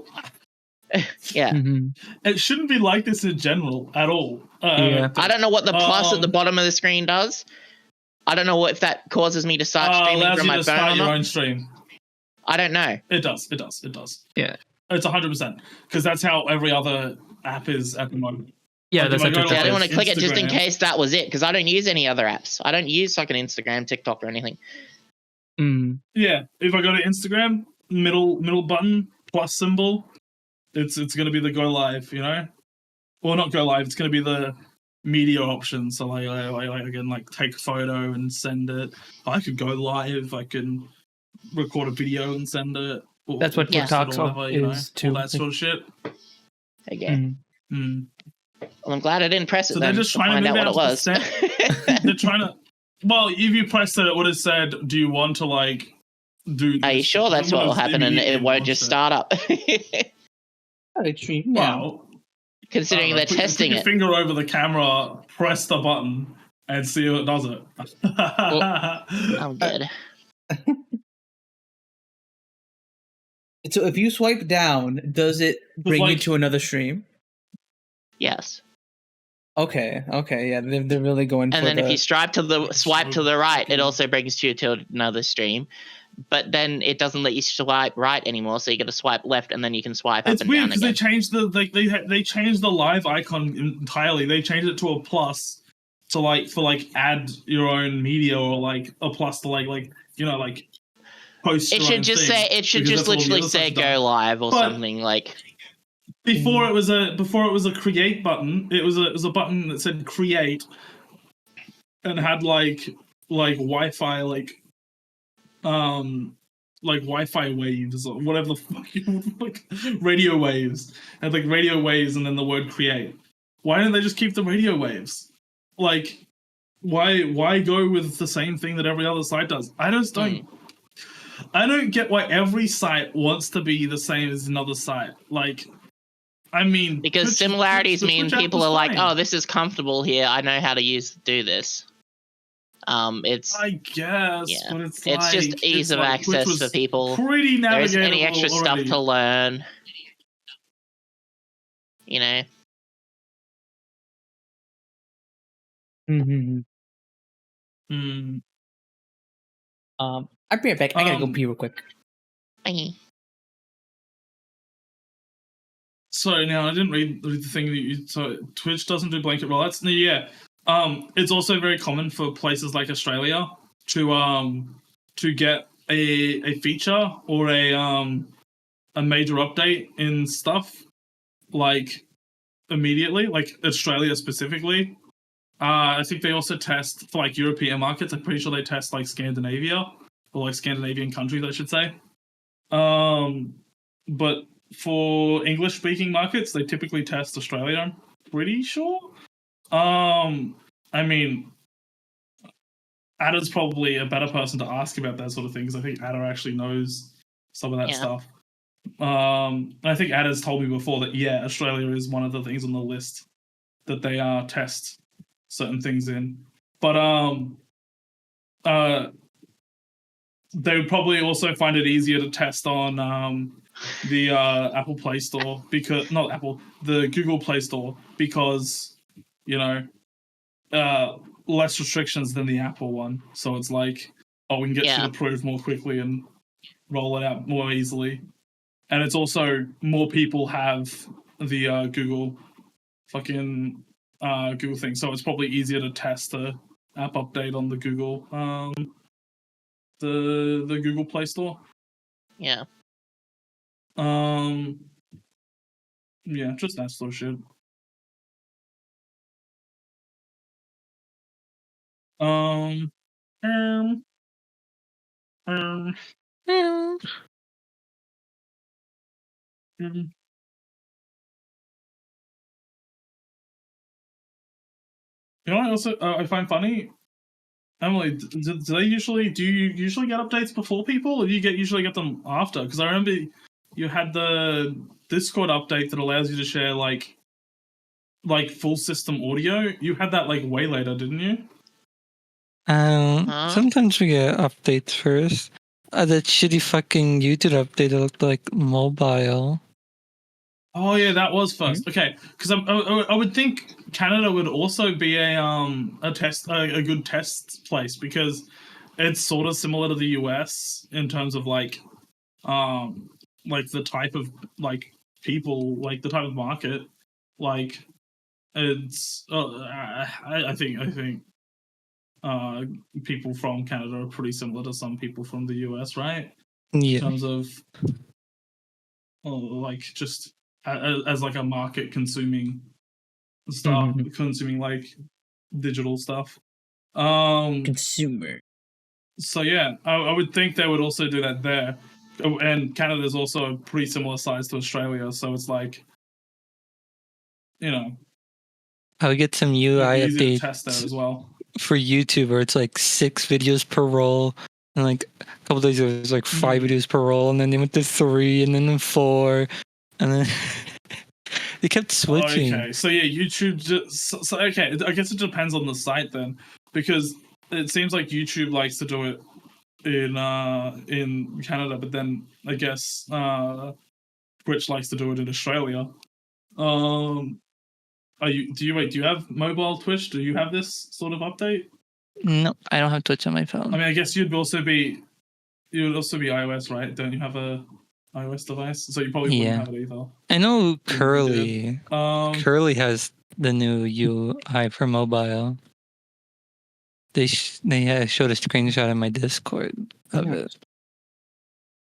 Yeah. Mhm. It shouldn't be like this in general at all. Yeah. I don't know what the plus at the bottom of the screen does. I don't know if that causes me to start streaming allows from you my to phone start or your not. own stream. I don't know. It does. It does. It does. Yeah. It's 100% because that's how every other app is at the moment. Yeah, Like, that's if I how go to, TikTok Yeah, I didn't is. want to click it just in Instagram- case that was it, because I don't use any other apps. I don't use fucking Instagram, TikTok, or anything. Mm. Yeah, if I go to Instagram, middle button plus symbol, it's gonna be the go live, you know, well not go live. It's gonna be the media option. So like I can like take a photo and send it. I could go live. I can record a video and send it. Or, That's what or post TikTok it or whatever, you know, is too. all that sort of shit. Okay. Mm. Well, I'm glad I didn't press it So then they're just to trying find to out move what it out was. the they're trying to. Well, if you pressed it, it would have said, "Do you want to like do?" Are you this?" sure that's what will Almost happen and it immediately won't launched just it. start up? Well, Considering I they're don't know, testing put your it. finger over the camera, press the button, and see if it does it. I'm good. So if you swipe down, does it bring you like- to another stream? Yes. Okay, yeah, they're really going for And then if the- you swipe to the right, it also brings you to another stream. But then it doesn't let you swipe right anymore, so you got to swipe left, and then you can swipe up It's and weird down because again. they changed they changed the live icon entirely. They changed it to a plus to like for like add your own media or like a plus to like you know like post. It your should own just thing, say. It should because just that's all the literally other say stuff's done. "Go live" or But- something like. Before it was a create button. It was a button that said create, and had like Wi-Fi like Wi-Fi waves or whatever the fuck like radio waves. Had like radio waves and then the word create. Why didn't they just keep the radio waves? Like why go with the same thing that every other site does? I just don't. I don't get why every site wants to be the same as another site. Like, I mean, Because Twitch- similarities the mean Twitch app people was are like, fine. "Oh, this is comfortable here. I know how to do this." It's I guess, yeah. but it's just like, ease it's of like Twitch access was for people. Pretty there isn't any navigatable extra stuff already. to learn. You know. Mhm. Hmm. I'll be right back. I gotta go pee real quick. So now I didn't read the thing that you. So Twitch doesn't do blanket rollouts. No, yeah. It's also very common for places like Australia to get a feature or a major update in stuff like immediately, like Australia specifically. I think they also test for like European markets. I'm pretty sure they test like Scandinavia or like Scandinavian countries, I should say. But for English speaking markets, they typically test Australia, I'm pretty sure. I mean, Ada's probably a better person to ask about that sort of thing because I think Ada actually knows some of that stuff. I think Ada's told me before that Australia is one of the things on the list that they test certain things in. But they would probably also find it easier to test on the Apple Play Store because the Google Play Store because less restrictions than the Apple one. So it's like, we can get shit approved more quickly and roll it out more easily. And it's also more people have the Google fucking Google thing, so it's probably easier to test the app update on the Google the Google Play Store. Yeah. Just that sort of shit. You know what also I find funny? Emily, do you usually get updates before people, or do you usually get them after? Because I remember you had the Discord update that allows you to share like full system audio. You had that like way later, didn't you? Sometimes we get updates first. That shitty fucking YouTube update looked like mobile. Oh yeah, that was 1st. Okay, because I would think Canada would also be a test a good test place because it's sort of similar to the US in terms of like the type of like people, like the type of market, like it's I think people from Canada are pretty similar to some people from the US, right? In Yeah. terms of like just as like a market consuming stuff, consuming like digital stuff. Consumer. So yeah, I would think they would also do that there. And Canada's also a pretty similar size to Australia, so it's like, you know, I would get some it'd UI be easy to test there updates as well. for YouTube where it's like 6 videos per roll. And like a couple days ago, it was like 5 videos per roll. And then they went to 3 and then 4. And then they kept switching. Okay, so yeah, YouTube so okay, I guess it depends on the site then, because it seems like YouTube likes to do it in Canada, but then I guess Twitch likes to do it in Australia. Do you have mobile Twitch? Do you have this sort of update? No, I don't have Twitch on my phone. I mean, I guess you'd also be iOS, right? Don't you have a iOS device? So you probably wouldn't have it either. I know Curly. Curly has the new UI for mobile. They showed a screenshot in my Discord of it.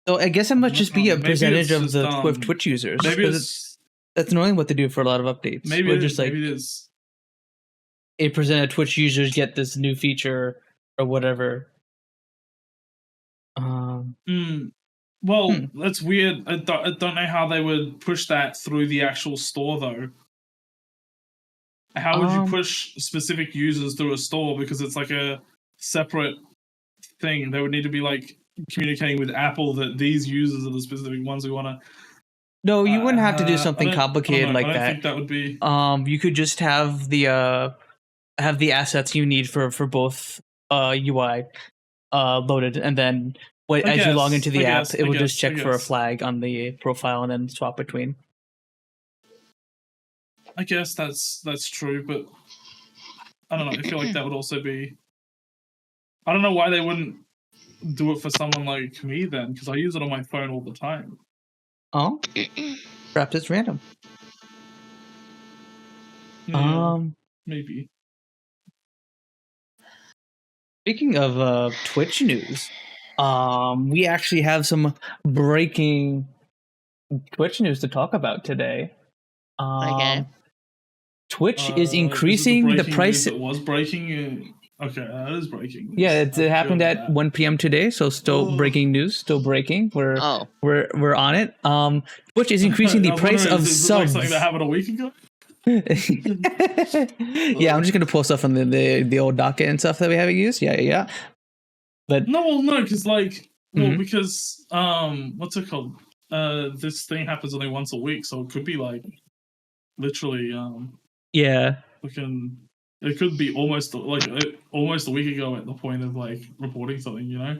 So I guess it must just be a Maybe percentage it's of just, the Twitch users. Maybe 'Cause that's normally what they do for a lot of updates. maybe Where it, just like maybe it is. 8% of Twitch users get this new feature or whatever. Well, that's weird. I don't know how they would push that through the actual store, though. How would you push specific users through a store? Because it's like a separate thing. They would need to be like communicating with Apple that these users are the specific ones we want to. No, you wouldn't have to do something I don't complicated know. like I don't that. think that would be. You could just have the assets you need for both UI loaded, and then as you log into the app, it will just check for a flag on the profile and then swap between. I guess that's true, but I don't know. I feel like that would also be. I don't know why they wouldn't do it for someone like me then, because I use it on my phone all the time. Oh, perhaps it's random. Yeah, maybe. Speaking of Twitch news, we actually have some breaking Twitch news to talk about today. Okay. Twitch is increasing the price. It was breaking. Okay, that is breaking news. Yeah, it happened at 1 p.m. today, so still breaking news, still breaking. We're on it. Twitch is increasing the price of subs. Something that happened a week ago. Yeah, I'm just gonna pull stuff from the old docket and stuff that we haven't used. Yeah. But no, because because what's it called? This thing happens only once a week, so it could be like literally yeah. It could be almost a week ago at the point of like reporting something, you know?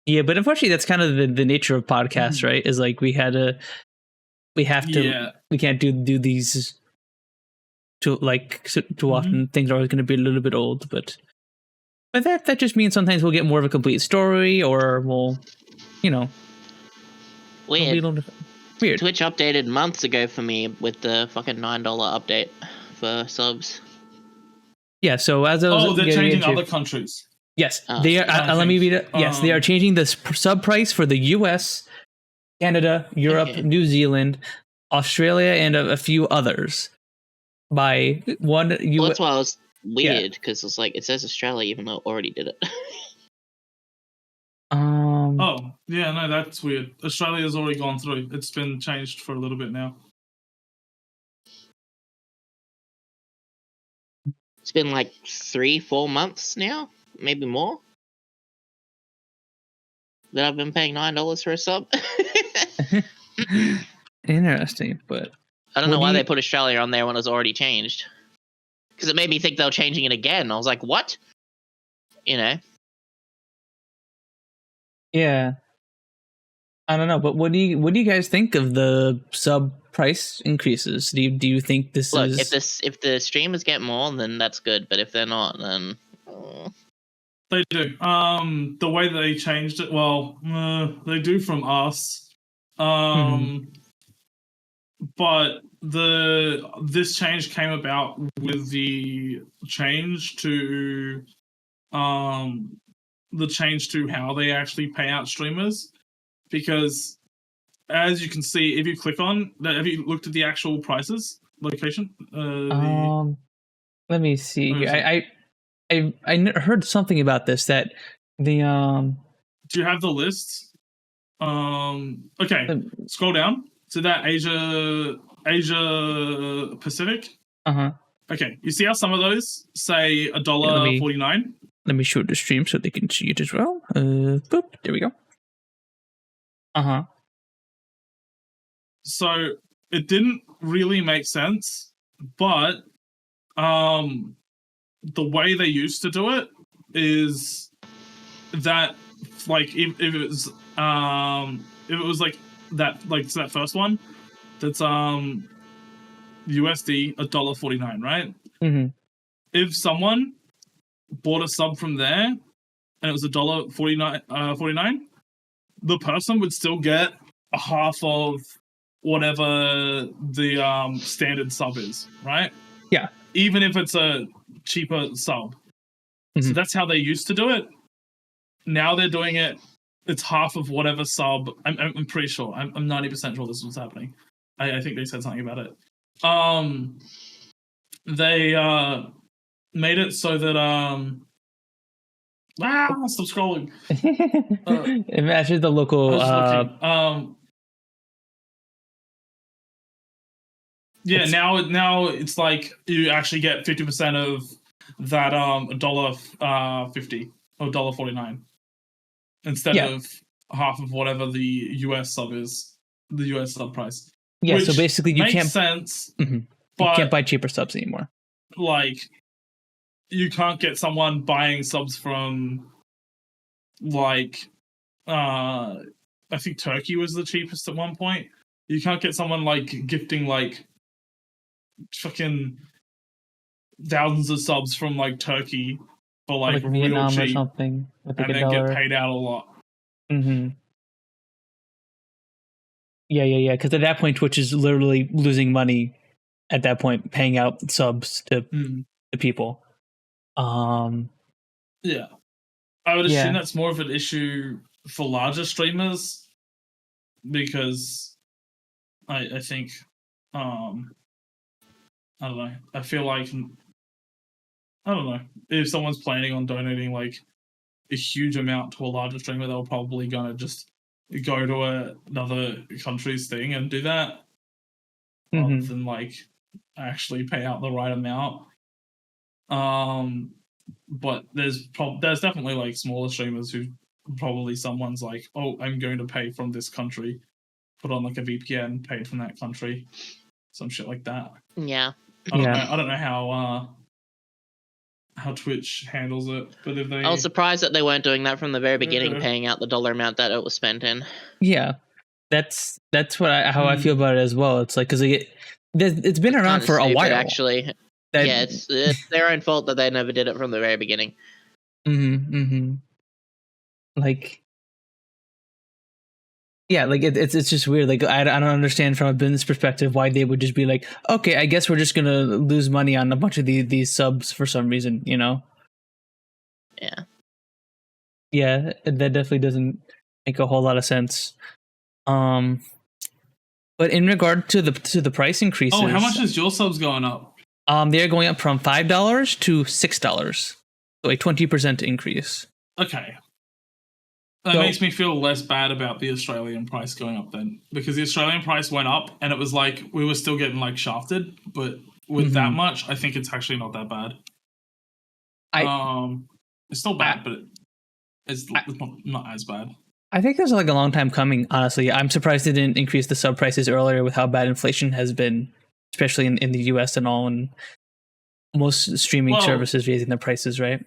Yeah, but unfortunately, that's kind of the nature of podcasts, right? Is like we can't do these too often. Things are always going to be a little bit old, but that just means sometimes we'll get more of a complete story, or we'll, weird. Twitch updated months ago for me with the fucking $9 update for subs. Yeah, so as I was they're changing other countries. Yes, they are. Let me read it. Yes, they are changing the sub price for the U.S., Canada, Europe, New Zealand, Australia, and a few others by one. Well, that's why I was weird, because it's like it says Australia even though it already did it. Oh yeah, no, that's weird. Australia's already gone through. It's been changed for a little bit now. It's been like 3-4 months now, maybe more, that I've been paying $9 for a sub. Interesting, but I don't know why they put Australia on there when it was already changed. Because it made me think they were changing it again. I was like, what? Yeah. I don't know, but what do you guys think of the sub price increases, do you think this Look, is? if the streamers get more, then that's good. But if they're not, then They do. The way they changed it, well, they do from us. But this change came about with the change to how they actually pay out streamers, because as you can see, if you click on that, have you looked at the actual prices location? Let me see Where here. is I heard something about this, that the Do you have the lists? Okay, scroll down to that Asia Pacific. Okay, you see how some of those say $1.49? Let me show the stream so they can see it as well. Boop, there we go. So it didn't really make sense, but the way they used to do it is that, like, if it was like that first one, that's USD $1.49, right? If someone bought a sub from there and it was $1.49, the person would still get a half of whatever the standard sub is, right? Yeah. Even if it's a cheaper sub. So that's how they used to do it. Now they're doing it, it's half of whatever sub. I'm pretty sure. I'm 90% sure this was happening. I think they said something about it. They made it so that stop scrolling. Imagine the local yeah, now it's like you actually get 50% of that $1.50 or $1.49 instead of half of whatever the US sub is, the US sub price. Yeah, so basically you makes can't sense. But you can't buy cheaper subs anymore. Like, you can't get someone buying subs from, like, I think Turkey was the cheapest at one point. You can't get someone like gifting like fucking thousands of subs from like Turkey for like Vietnam real cheap, or something with like and then get paid out a lot. Yeah. Because at that point, Twitch is literally losing money. At that point, paying out subs to people. Yeah, I would assume that's more of an issue for larger streamers, because I think I don't know. I feel like, I don't know, if someone's planning on donating like a huge amount to a larger streamer, they're probably gonna just go to another country's thing and do that, rather than like actually pay out the right amount. But there's definitely like smaller streamers who probably someone's like, oh, I'm going to pay from this country, put on like a VPN, paid from that country, some shit like that. Yeah. I don't know how Twitch handles it, but if they, I was surprised that they weren't doing that from the very beginning, paying out the dollar amount that it was spent in. Yeah, that's what how I feel about it as well. It's like, because it's been around for a while. Actually, it's their own fault that they never did it from the very beginning. Like, yeah, like it's just weird. Like, I don't understand from a business perspective why they would just be like, okay, I guess we're just gonna lose money on a bunch of these subs for some reason, you know? Yeah, that definitely doesn't make a whole lot of sense. But in regard to the price increases, how much is your subs going up? They're going up from $5 to $6, so a 20% increase. Okay. That makes me feel less bad about the Australian price going up then, because the Australian price went up and it was like we were still getting like shafted, but with that much, I think it's actually not that bad. It's still bad, but it's not as bad. I think this is like a long time coming, honestly. I'm surprised they didn't increase the sub prices earlier with how bad inflation has been, especially in the US and all, and most streaming services raising their prices, right?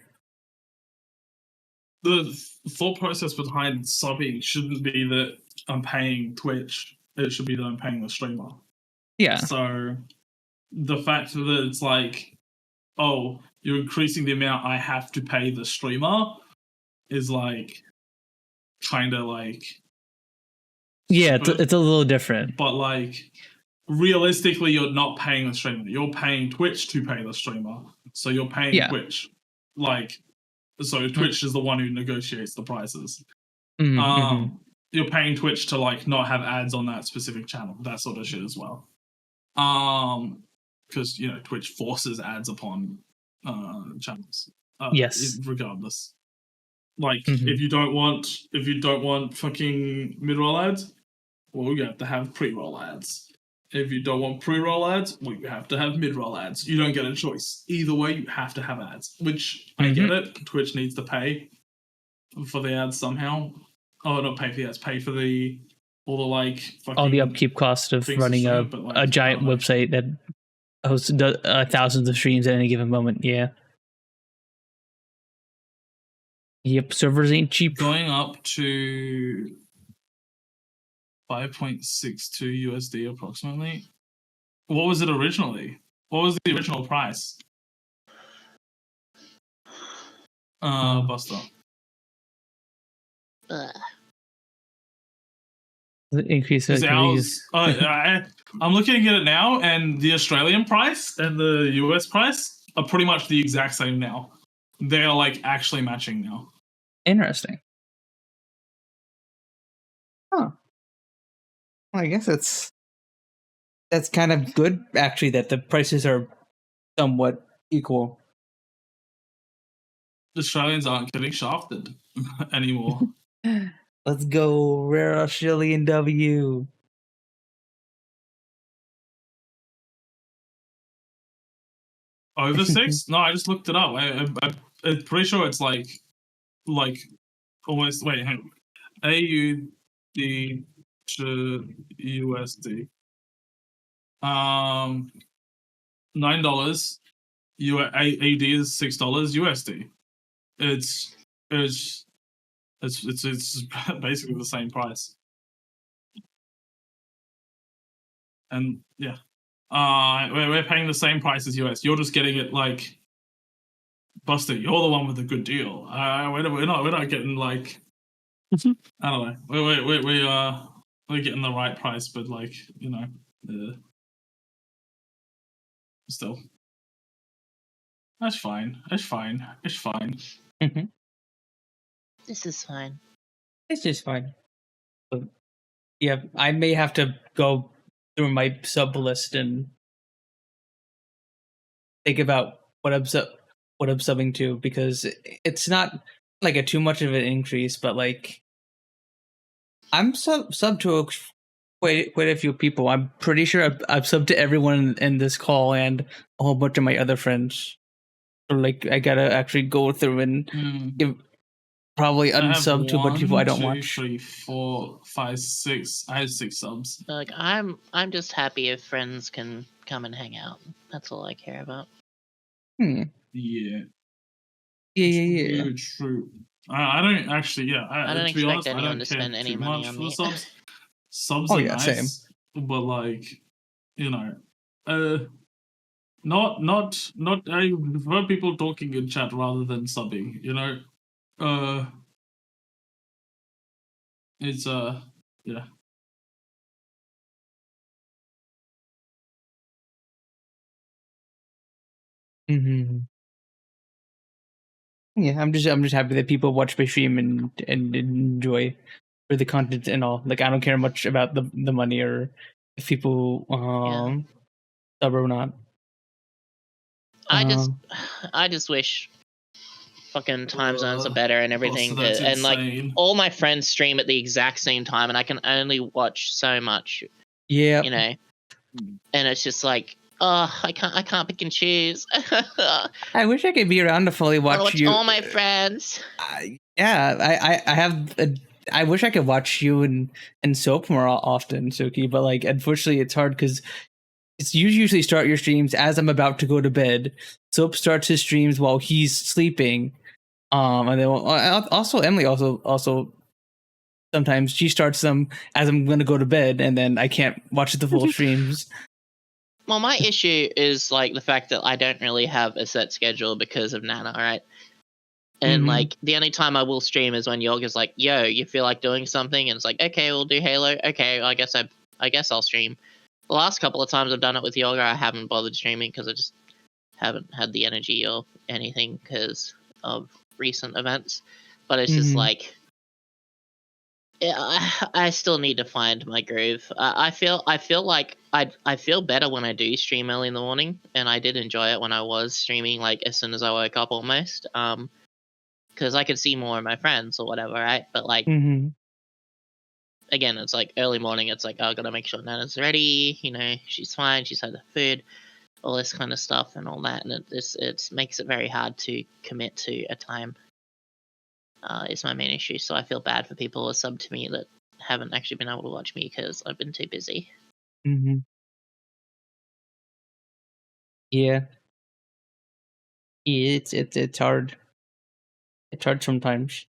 The thought process behind subbing shouldn't be that I'm paying Twitch. It should be that I'm paying the streamer. Yeah. So the fact that it's like, oh, you're increasing the amount I have to pay the streamer is like kind of like Yeah, stupid. it's a little different. But like realistically, you're not paying the streamer. You're paying Twitch to pay the streamer. So you're paying Twitch. Like, so Twitch is the one who negotiates the prices. You're paying Twitch to like not have ads on that specific channel, that sort of shit as well. Because you know Twitch forces ads upon channels. Yes. Regardless, like if you don't want fucking mid-roll ads, well, you have to have pre-roll ads. If you don't want pre-roll ads, well, you have to have mid-roll ads. You don't get a choice. Either way, you have to have ads. Which I get it. Twitch needs to pay for the ads somehow. Oh, not pay for the ads. Pay for all the like fucking all the upkeep cost of running a giant website that hosts thousands of streams at any given moment. Yeah. Yep, servers ain't cheap. Going up to 5.62 USD approximately. What was it originally? What was the original price? Buster. Increase I'm looking at it now, and the Australian price and the US price are pretty much the exact same now. They are like actually matching now. Interesting. Huh. Well, I guess that's kind of good actually that the prices are somewhat equal. Australians aren't getting shafted anymore. Let's go, rare Australian W. Over 6? No, I just looked it up. I'm pretty sure it's like almost. Wait, hang on. AUD to USD. $9. AUD is $6 USD. It's basically the same price. And yeah, we're paying the same price as US. You're just getting it like, Buster, you're the one with the good deal. We're not getting like, I don't know. We're getting the right price, but like, you know, still, that's fine. It's fine. This is fine. It's just fine. But yeah, I may have to go through my sub list and think about what I'm subbing to, because it's not like a too much of an increase, but like I'm sub to quite a few people. I'm pretty sure I've subbed to everyone in this call and a whole bunch of my other friends. So like I gotta actually go through and give. Probably unsub to a bunch of people I don't watch. 3, 4, 5, 6. I have 6 subs. Like I'm just happy if friends can come and hang out. That's all I care about. Yeah. Yeah. True. I don't actually. Yeah. I don't expect anyone to spend any money on me. Subs. Subs are nice, same. But like, you know, not. I prefer people talking in chat rather than subbing. You know. It's yeah. Yeah, I'm just happy that people watch my stream and enjoy for the content and all. Like I don't care much about the money or if people sub or not. I just wish fucking time zones are better and everything, and like all my friends stream at the exact same time, and I can only watch so much. Yeah, you know, and it's just like, oh, I can't pick and choose. I wish I could be around to fully watch you. All my friends. I have. I wish I could watch you and Soap more often, Sooky, but like unfortunately it's hard because you usually start your streams as I'm about to go to bed. Soap starts his streams while he's sleeping. And then also Emily also sometimes she starts them as I'm going to go to bed, and then I can't watch the full streams. Well, my issue is like the fact that I don't really have a set schedule because of Nana, right? And Mhm. like the only time I will stream is when Yorga's like, "Yo, you feel like doing something?" And it's like, "Okay, we'll do Halo." Okay, I guess I'll stream. The last couple of times I've done it with Yorga, I haven't bothered streaming because I just haven't had the energy or anything because of recent events. But it's just Mhm. like, yeah, I still need to find my groove. I feel like I feel better when I do stream early in the morning, and I did enjoy it when I was streaming like as soon as I woke up almost. Because I could see more of my friends or whatever, right? But like Mhm. again, it's like early morning. It's like, oh, I gotta make sure Nana's ready. You know, she's fine. She's had the food, all this kind of stuff, and all that. And it makes it very hard to commit to a time. Is my main issue. So I feel bad for people who are sub to me that haven't actually been able to watch me because I've been too busy. Mhm. Yeah. Yeah, it's hard. It's hard sometimes.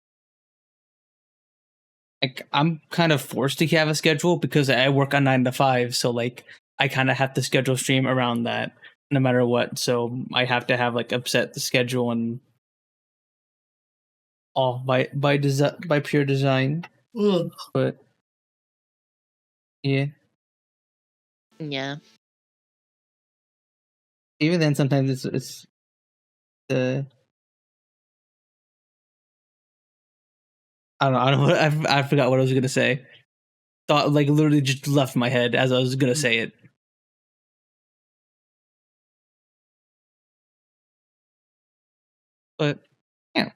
Like I'm kind of forced to have a schedule because I work on 9 to 5, so like I kind of have to schedule stream around that no matter what. So I have to have like upset the schedule and all by pure design. Ugh. But yeah, Yeah. even then sometimes it's the I don't know what I forgot what I was gonna say. Thought like literally just left my head as I was gonna say it. But yeah.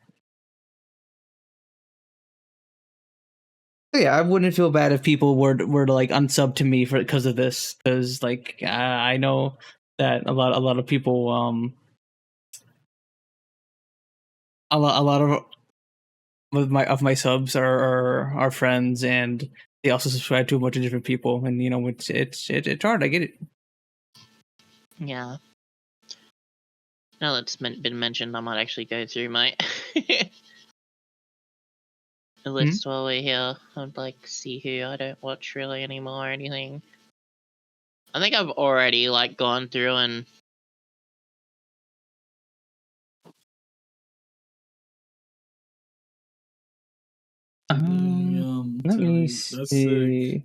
So, yeah, I wouldn't feel bad if people were to like unsub to me for because of this, because like I know that a lot of people a lot of my subs are friends, and they also subscribe to a bunch of different people, and you know it's hard. I get it. Yeah. Now that's been mentioned, I might actually go through my list while we're here. I'd like see who I don't watch really anymore or anything. I think I've already like gone through and Let me That's see. sick.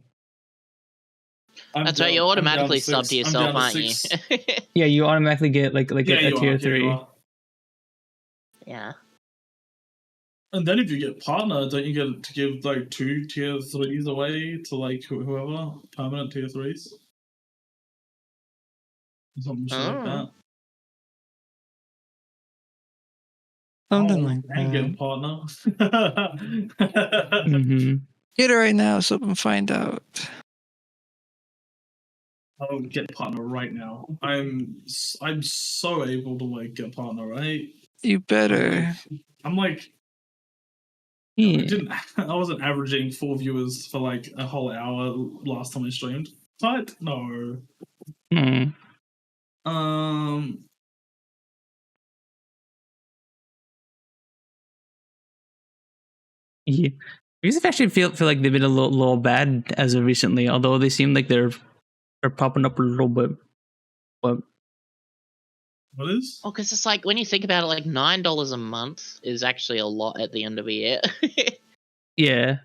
I'm that's right. You down- I'm down automatically to sub to six. I'm yourself, down to aren't you? six. Yeah, you automatically get like Yeah, a you tier are. 3. Yeah, you are. Yeah. And then if you get partner, don't you get to give like 2 tier 3s away to like whoever permanent tier 3s? Something shit like that. Something like I ain't getting that. partner. Mm-hmm. Get it right now so we can find out. I'll get partner right now. I'm so able to like get partner, right? You better. I'm like Yeah. I wasn't averaging 4 viewers for like a whole hour last time I streamed. But no. Mm. Yeah. Because I actually feel like they've been a little bad as of recently, although they seem like they're popping up a little bit. But What is? Oh, because it's like when you think about it, like $9 a month is actually a lot at the end of a year. yeah.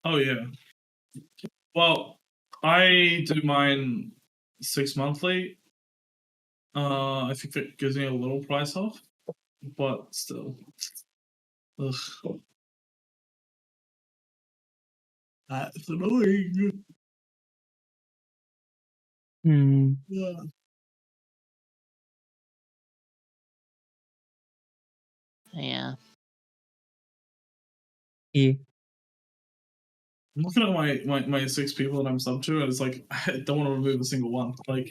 Oh yeah. Well, I do mine 6 monthly. I think that gives me a little price off, but still. Ugh. That's annoying. Hmm. Yeah. Yeah. Yeah. I'm looking at my 6 people that I'm sub to, and it's like I don't want to remove a single one. Like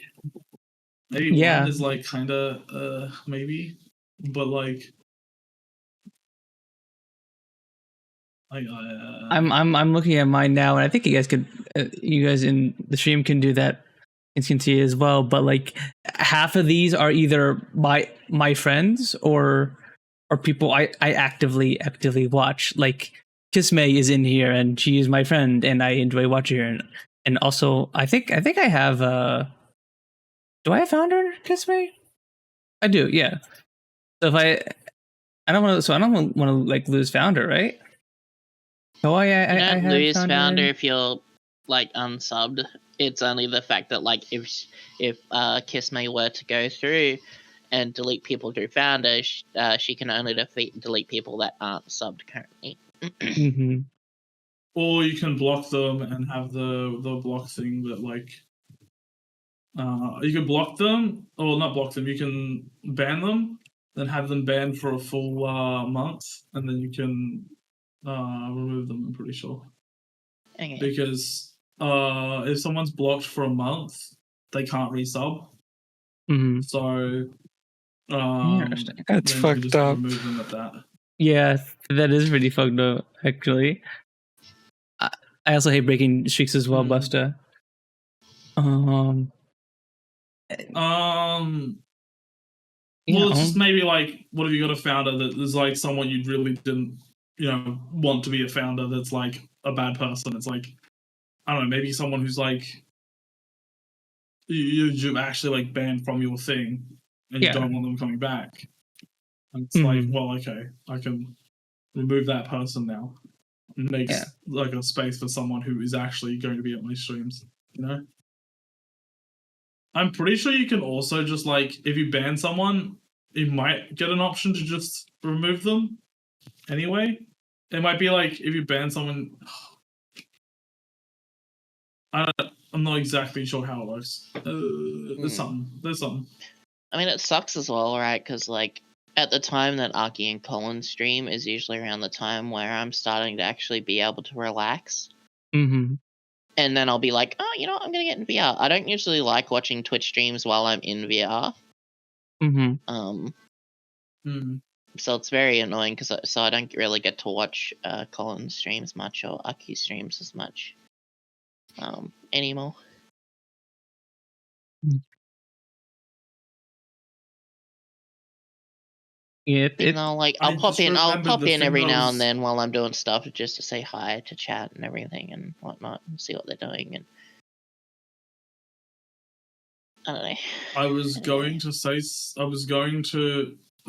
maybe Yeah. one is like kinda maybe, but like I'm looking at mine now, and I think you guys in the stream can do that. You can see it as well. But like half of these are either my friends or people I actively watch. Like Kismay is in here, and she is my friend, and I enjoy watching her. And also, I think I have Do I have founder Kiss Me? I do, yeah. So if I don't want to. So I don't want to like lose founder, right? Oh, I You don't have lose founder. founder if you're like unsubbed. It's only the fact that like if Kiss Me were to go through and delete people through founder, she can only delete people that aren't subbed currently. Mm-hmm. Or you can block them and have the block thing that like you can block them or not block them. You can ban them, then have them banned for a full month, and then you can remove them. I'm pretty sure. Okay. Because if someone's blocked for a month, they can't resub. Mm-hmm. So Interesting. That's then you fucked just up. remove them at that. Yeah, that is pretty fucked up, actually. I also hate breaking streaks as well, Busta. Well, it's just maybe like, what if you got a founder that is like someone you really didn't, want to be a founder that's like a bad person? It's like, I don't know, maybe someone who's like, you actually like banned from your thing and you don't want them coming back. And it's like, well, okay, I can remove that person now. It makes like a space for someone who is actually going to be at my streams, I'm pretty sure you can also just like, if you ban someone, you might get an option to just remove them anyway. It might be like if you ban someone, I'm not exactly sure how it works. There's something. I mean, it sucks as well, right? Because like at the time that Aki and Colin stream is usually around the time where I'm starting to actually be able to relax. Mm-hmm. And then I'll be like, oh, I'm going to get in VR. I don't usually like watching Twitch streams while I'm in VR. Mm-hmm. So it's very annoying because I don't really get to watch Colin's streams much or Aki streams as much anymore. Yep. I'll pop in every now and then while I'm doing stuff just to say hi, to chat and everything and whatnot, and see what they're doing. And I don't know. I was going to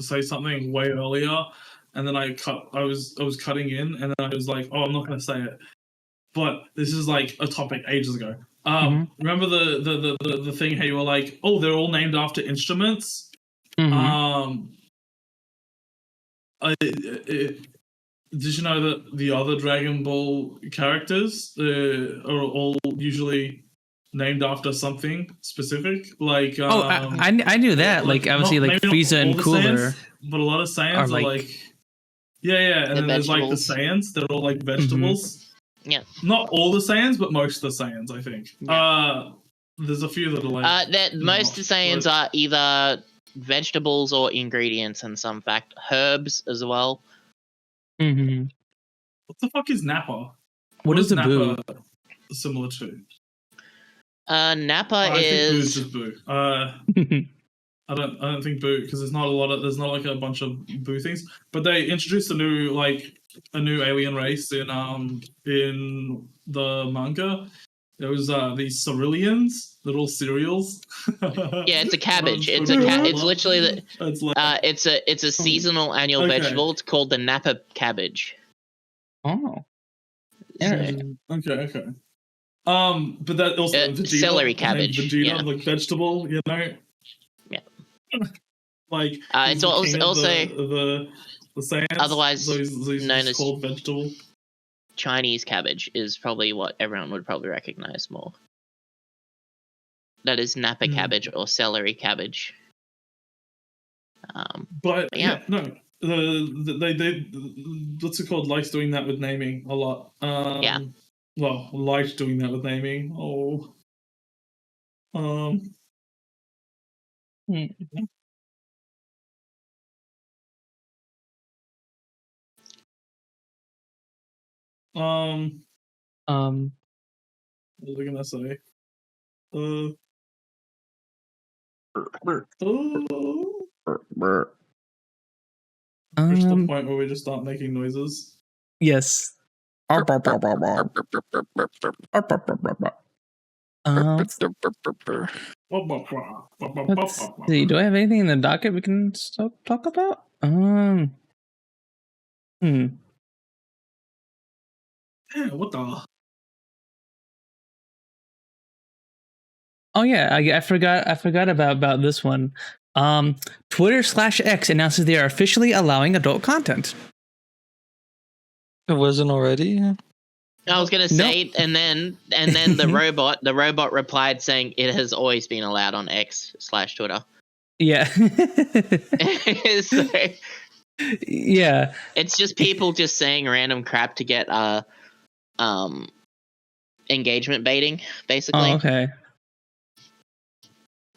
say something way earlier, and then I was cutting in, and then I was like, oh, I'm not going to say it. But this is like a topic ages ago. Remember the thing how you were like, oh, they're all named after instruments? Did you know that the other Dragon Ball characters are all usually named after something specific? Like I knew that. Like obviously, like Frieza and Cooler, Saiyans, but a lot of Saiyans are like and then there's like the Saiyans. They're all like vegetables. Yeah. Not all the Saiyans, but most of the Saiyans, I think. Yeah. There's a few that are like. Most of the Saiyans are either vegetables or ingredients, and some fact herbs as well. Mm-hmm. What the fuck is Nappa? What is the Boo similar to? Nappa I is. think Boo's just Boo. I don't think Boo, because there's not like a bunch of Boo things. But they introduced a new alien race in the manga. There was these cerealians, little cereals. Yeah, it's a cabbage. It's literally it's a seasonal annual vegetable. It's called the Nappa cabbage. Oh. Okay. But that also Vegeta, celery cabbage. Vegeta, like vegetable, Yeah. Like it's also the Saiyans, otherwise so he's known as called vegetable. Chinese cabbage is probably what everyone would probably recognize more. That is Nappa cabbage or celery cabbage. But no, they what's it called? Likes doing that with naming a lot. Well, liked doing that with naming. What was I gonna say? Reach the point where we just start making noises. Yes. Let's see. Do I have anything in the docket we can talk about? Yeah, what the? Oh yeah, I forgot about this one. Twitter/X announces they are officially allowing adult content. It wasn't already. I was gonna say, and then the robot replied saying it has always been allowed on X/Twitter. Yeah. So, yeah. it's just people just saying random crap to get engagement baiting, basically. Oh, okay.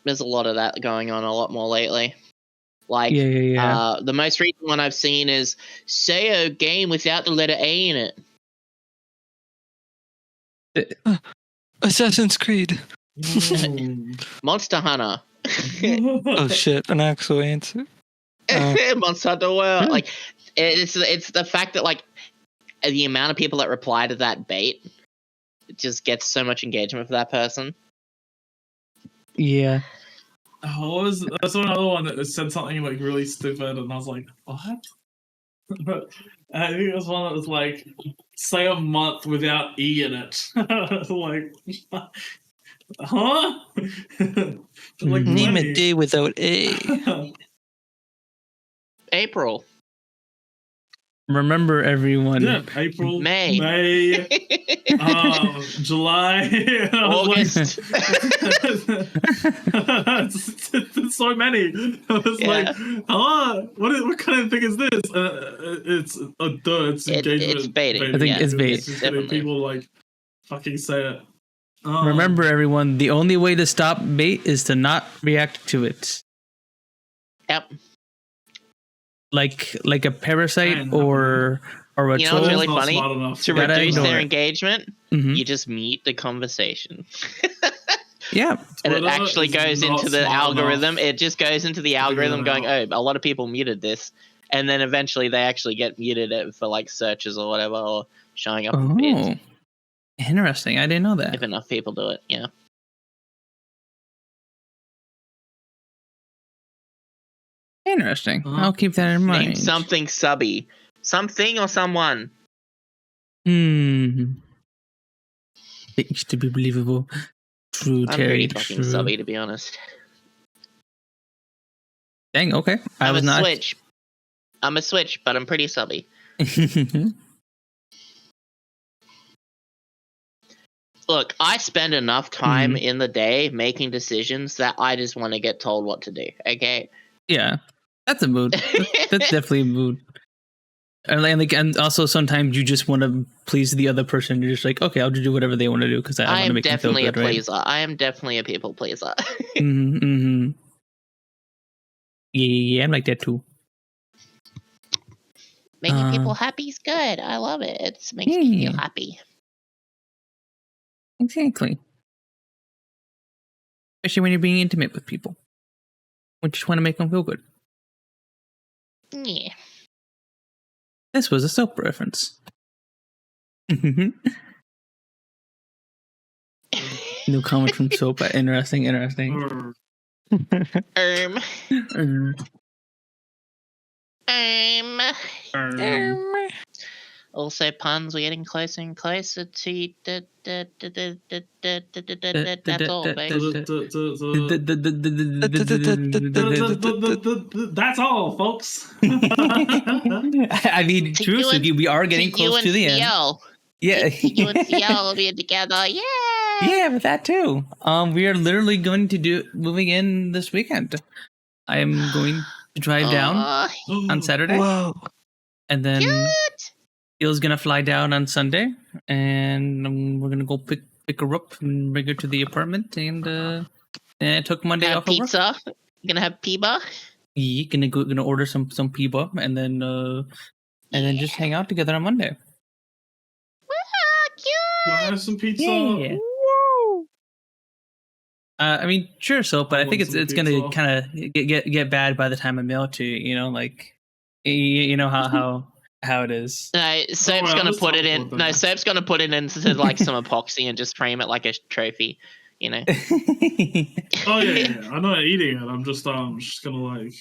There's a lot of that going on a lot more lately. Like, yeah. The most recent one I've seen is say a game without the letter A in it. Assassin's Creed. Monster Hunter. Oh shit! An actual answer. Monster Hunter World. Like, it's the fact that like the amount of people that reply to that bait, it just gets so much engagement for that person. Yeah. I saw another one that said something like really stupid, and I was like, what? But I think it was one that was like, say a month without E in it. Like, huh? Like Name 20. a day without A. April. Remember, everyone. Yeah, April, May. July, August. There's so many. I was like, hello, what kind of thing is this? It's engagement. It's baiting. I think it's bait. It's just getting people like fucking say it. Remember, everyone, the only way to stop bait is to not react to it. Yep. Like a parasite or a You know what's troll. really funny? To reduce their engagement, you just mute the conversation. Yeah. And it Twitter actually is goes not into the smart algorithm. enough. It just goes into the algorithm Figure it going, oh, a lot of people muted this. And then eventually they actually get muted it for like searches or whatever, or showing up in bids. Interesting. I didn't know that. If enough people do it, yeah. Oh, interesting. I'll keep that in mind. Name something subby. Something or someone. Things to be believable. True, I'm Terry. pretty fucking True. subby, to be honest. Dang, okay. I'm a switch, but I'm pretty subby. Look, I spend enough time in the day making decisions that I just want to get told what to do, okay? Yeah, that's a mood. That's definitely a mood. And also sometimes you just want to please the other person. You're just like, okay, I'll just do whatever they want to do because I want to make them feel good, a pleaser. Right? I am definitely a people pleaser. Yeah, I'm like that too. Making people happy is good. I love it. It makes me feel happy. Exactly. Especially when you're being intimate with people. We just want to make them feel good. Yeah. This was a soap reference. No comment from soap. Interesting. Also, puns, we're getting closer and closer to that's all, baby. That's all, folks. I mean, true, Sooky, we are getting close to the end. Yeah. You and Siel will be together. Yeah. Yeah, but that too. We are literally going to moving in this weekend. I am going to drive down on Saturday. Whoa. And then Siel's gonna fly down on Sunday, and we're gonna go pick her up and bring her to the apartment. And I took Monday off of work. Pizza. You gonna have pizza? Yeah, gonna order some pizza, and then just hang out together on Monday. Cute. Can I have some pizza? Yeah. I mean, sure, but I think it's gonna kind of get bad by the time I mail it to you. You know, like you know how it is. No, Soap's gonna put it in. No, Soap's gonna put it into like some epoxy and just frame it like a trophy. You know. Oh yeah. I'm not eating it. I'm just gonna like,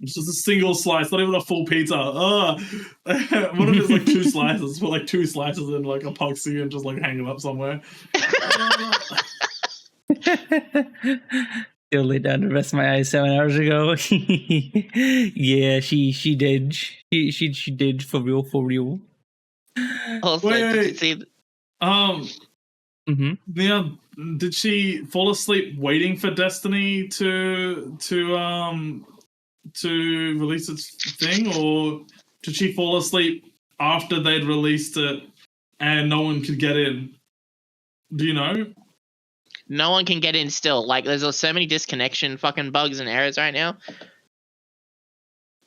it's just a single slice, not even a full pizza. What if it's like 2 slices? Put like 2 slices in like epoxy and just like hang it up somewhere. Still laid down to rest my eyes 7 hours ago. Yeah, she did. She did for real. Also, did you see? Yeah, did she fall asleep waiting for Destiny to release its thing, or did she fall asleep after they'd released it and no one could get in? Do you know? No one can get in still. Like, there's so many disconnection fucking bugs and errors right now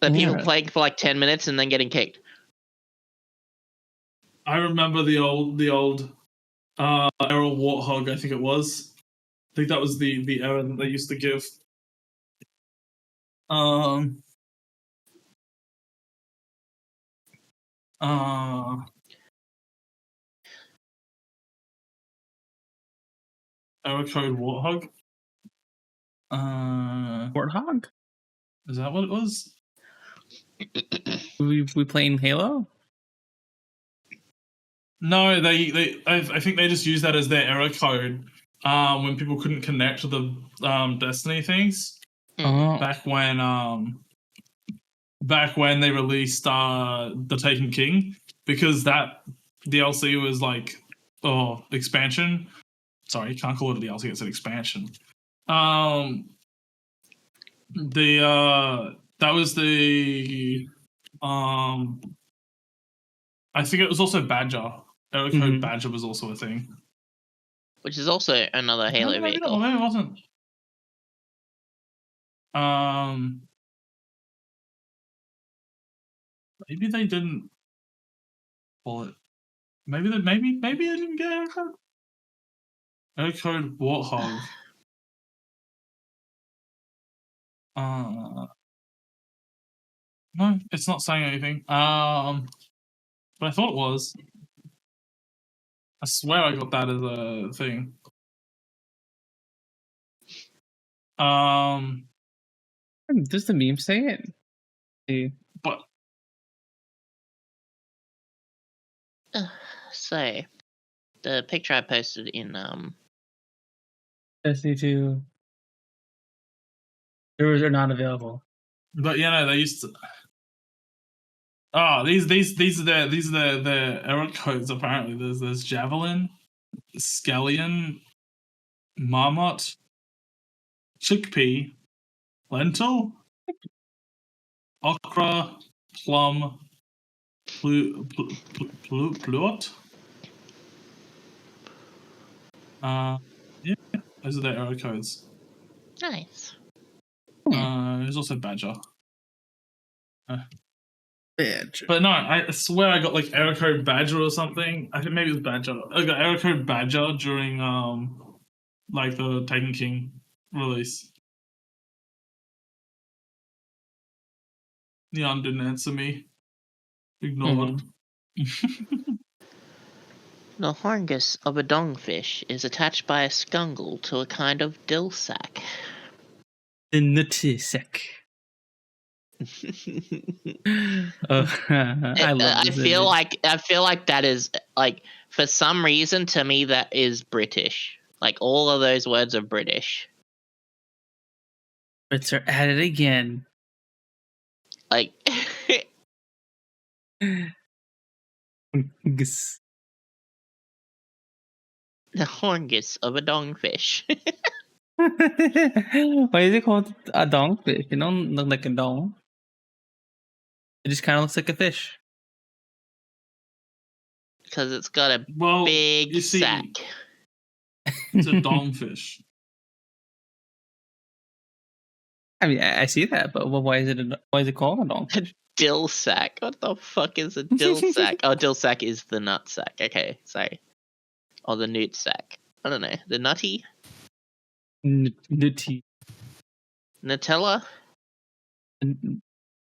that people playing for like 10 minutes and then getting kicked. I remember the old error Warthog, I think it was. I think that was the error that they used to give. Error code Warthog. Warthog? Is that what it was? We playing Halo? No, I think they just used that as their error code when people couldn't connect to the Destiny things. Back when they released the Taken King, because that DLC was like expansion. Sorry, you can't call it a DLC, it's an expansion. That was the I think it was also Badger. Error code Badger was also a thing. Which is also another Halo vehicle. Maybe it wasn't. Maybe they didn't call it. Maybe they didn't get error code. Error code Warthog. No, it's not saying anything. But I thought it was. I swear I got that as a thing. Does the meme say it? See. But so the picture I posted in Destiny 2. Servers are not available. But they used to. These are the error codes apparently. There's Javelin, Scallion, Marmot, Chickpea, Lentil, Okra, Plum, Pluot. Those are the error codes. Nice. There's also Badger. Badger. But no, I swear I got like error code Badger or something. I think maybe it was Badger. I got error code Badger during like the Taken King release. Neon didn't answer me. Ignored. The horngus of a dongfish is attached by a scungle to a kind of dill sack. The nutsack. I love this feel like that is like, for some reason, to me that is British. Like, all of those words are British. Brits are at it again. Like Horngus. the horngus of a dongfish. Why is it called a dongfish? It don't look like a dong. It just kind of looks like a fish. Because it's got a big you see, sack. It's a dongfish. I mean, I see that, but why is it called a dongfish? Dill sack. What the fuck is a dill sack? Oh, dill sack is the nut sack. Okay, sorry. Or the newt sack. I don't know. The nutty? Nutty. Nutella?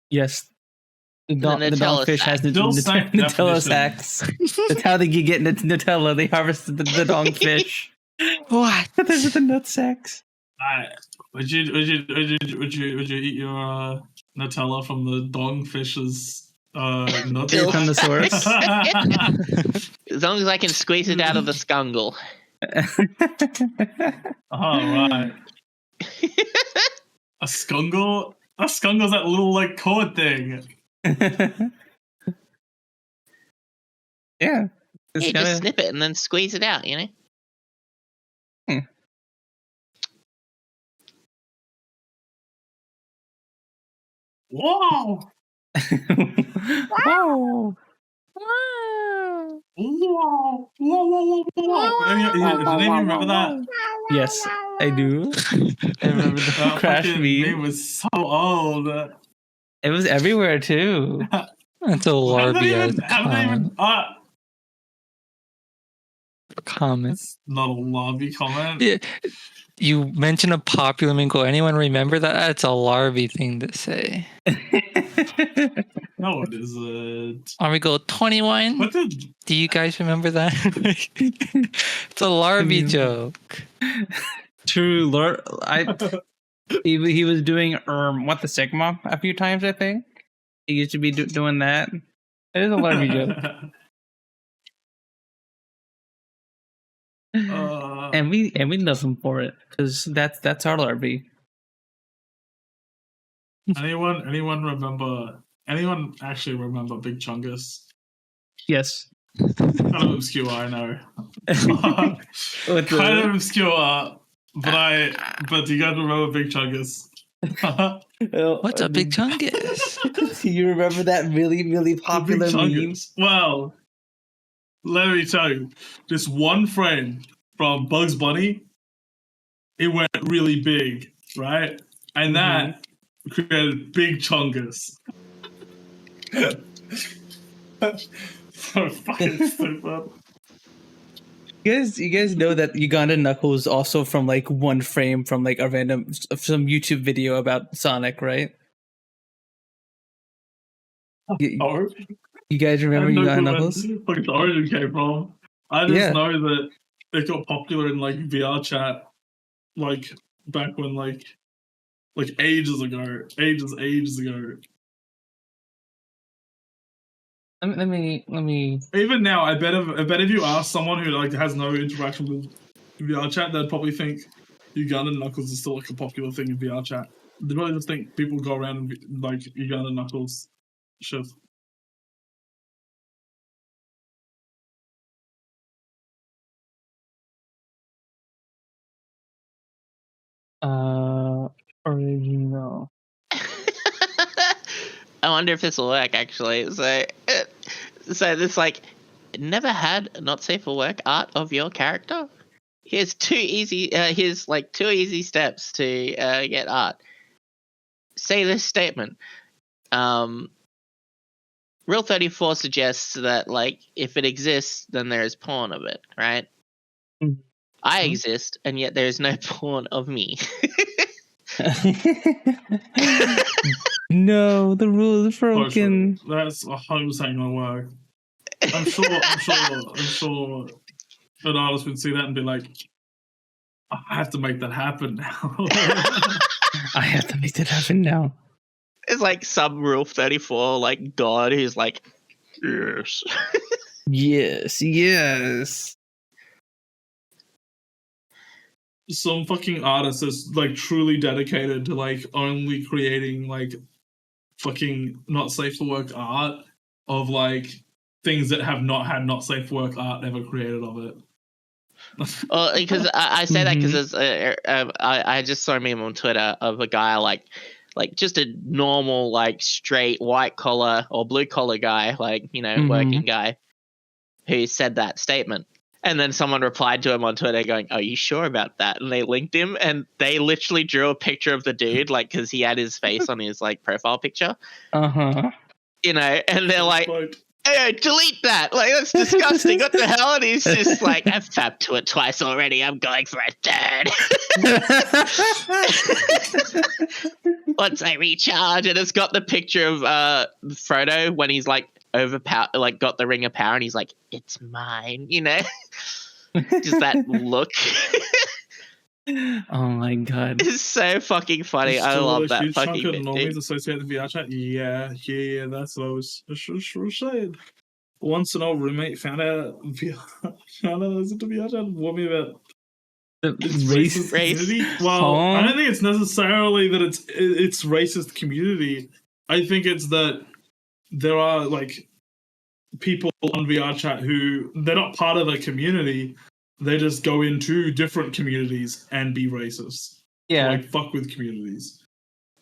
Yes. The dogfish has sack Nutella sacks. That's how they get Nutella. They harvest the dogfish. What? There's the nut sacks. Would you eat your Nutella from the dogfish's nuts? Your Connosaurus. As long as I can squeeze it out of the scungle. Oh, right. A scungle? A scungle's that little like cord thing. Yeah. Yeah, just snip it and then squeeze it out, you know? Whoa! Wow. Whoa! Whoa! Whoa! Did any of you remember that? Yes, I do. I remember the That crash fucking meme. meme was so old. It was everywhere too. That's a Larby comment. It's not a lobby comment. Yeah. You mentioned a popular meme. Anyone remember that? That's a Larby thing to say. No, it isn't. We go 21. What did? Do you guys remember that? It's a Larby joke. True, Lord. He was doing what the Sigma a few times. I think he used to be doing that. It is a Larby joke. And we love him for it because that's our Larby. Anyone remember? Anyone actually remember Big Chungus? Yes. Kind of obscure, I know. Kind of obscure, but do you guys remember Big Chungus? What's a Big Chungus? Do you remember that really popular meme? Well, let me tell you, this one frame from Bugs Bunny, it went really big, right? And that created Big Chungus. So fucking stupid. You guys know that Uganda Knuckles also from like one frame from like a random some YouTube video about Sonic, right? Oh, you guys remember Uganda Knuckles? Like the origin came from. I just know that it got popular in like VR chat, like back when like ages ago. Let me. Even now, I bet if you ask someone who like has no interaction with VR chat, they'd probably think Uganda Knuckles is still like a popular thing in VR chat. They probably just think people go around and like Uganda Knuckles shit. Original. I wonder if this will work actually. So this like never had not safe for work art of your character. Here's two easy steps to get art. Say this statement. Real 34 suggests that like if it exists, then there is porn of it, right? Mm-hmm. I exist, and yet there is no porn of me. No, the rule is broken. That's 100% gonna work. I'm sure an artist would see that and be like, I have to make that happen now. I have to make that happen now. It's like some Rule 34 like god who's like, yes. Yes. Some fucking artist is like truly dedicated to like only creating like fucking not safe for work art of like things that have not had not safe for work art ever created of it. Well, because I say that because I just saw a meme on Twitter of a guy like just a normal like straight white collar or blue collar guy, like, you know, working guy who said that statement. And then someone replied to him on Twitter going, "Are you sure about that?" And they linked him, and they literally drew a picture of the dude, like, because he had his face on his like profile picture. You know, and they're like, "Hey, delete that! Like, that's disgusting. What the hell?" And he's just like, "I've fapped to it twice already. I'm going for a third." Once I recharge, and it's got the picture of Frodo when he's like got the ring of power, and he's like, "It's mine," you know. Just that look. Oh my god. It's so fucking funny. There's I still love a that huge chunk fucking of bit, normies dude. associated with VR chat. Yeah, that's what I was saying. Once an old roommate found out I was into VR chat, warned me about its racist community. Well, I don't think it's necessarily that it's racist community. I think it's that there are like people on VR chat who they're not part of a community. They just go into different communities and be racist. Yeah. Like fuck with communities.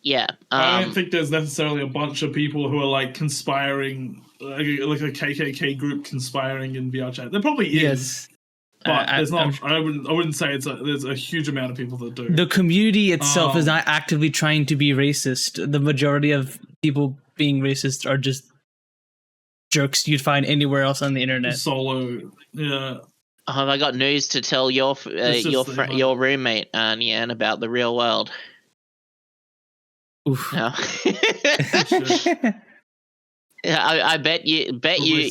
Yeah. I don't think there's necessarily a bunch of people who are like conspiring, like a KKK group conspiring in VR chat. There probably is. Yes. But there's not. I wouldn't say there's a huge amount of people that do. The community itself is not actively trying to be racist. The majority of people being racist are just jerks you'd find anywhere else on the internet. Solo, yeah. I got news to tell your roommate, Nian, about the real world. Oof. No. Yeah, I bet you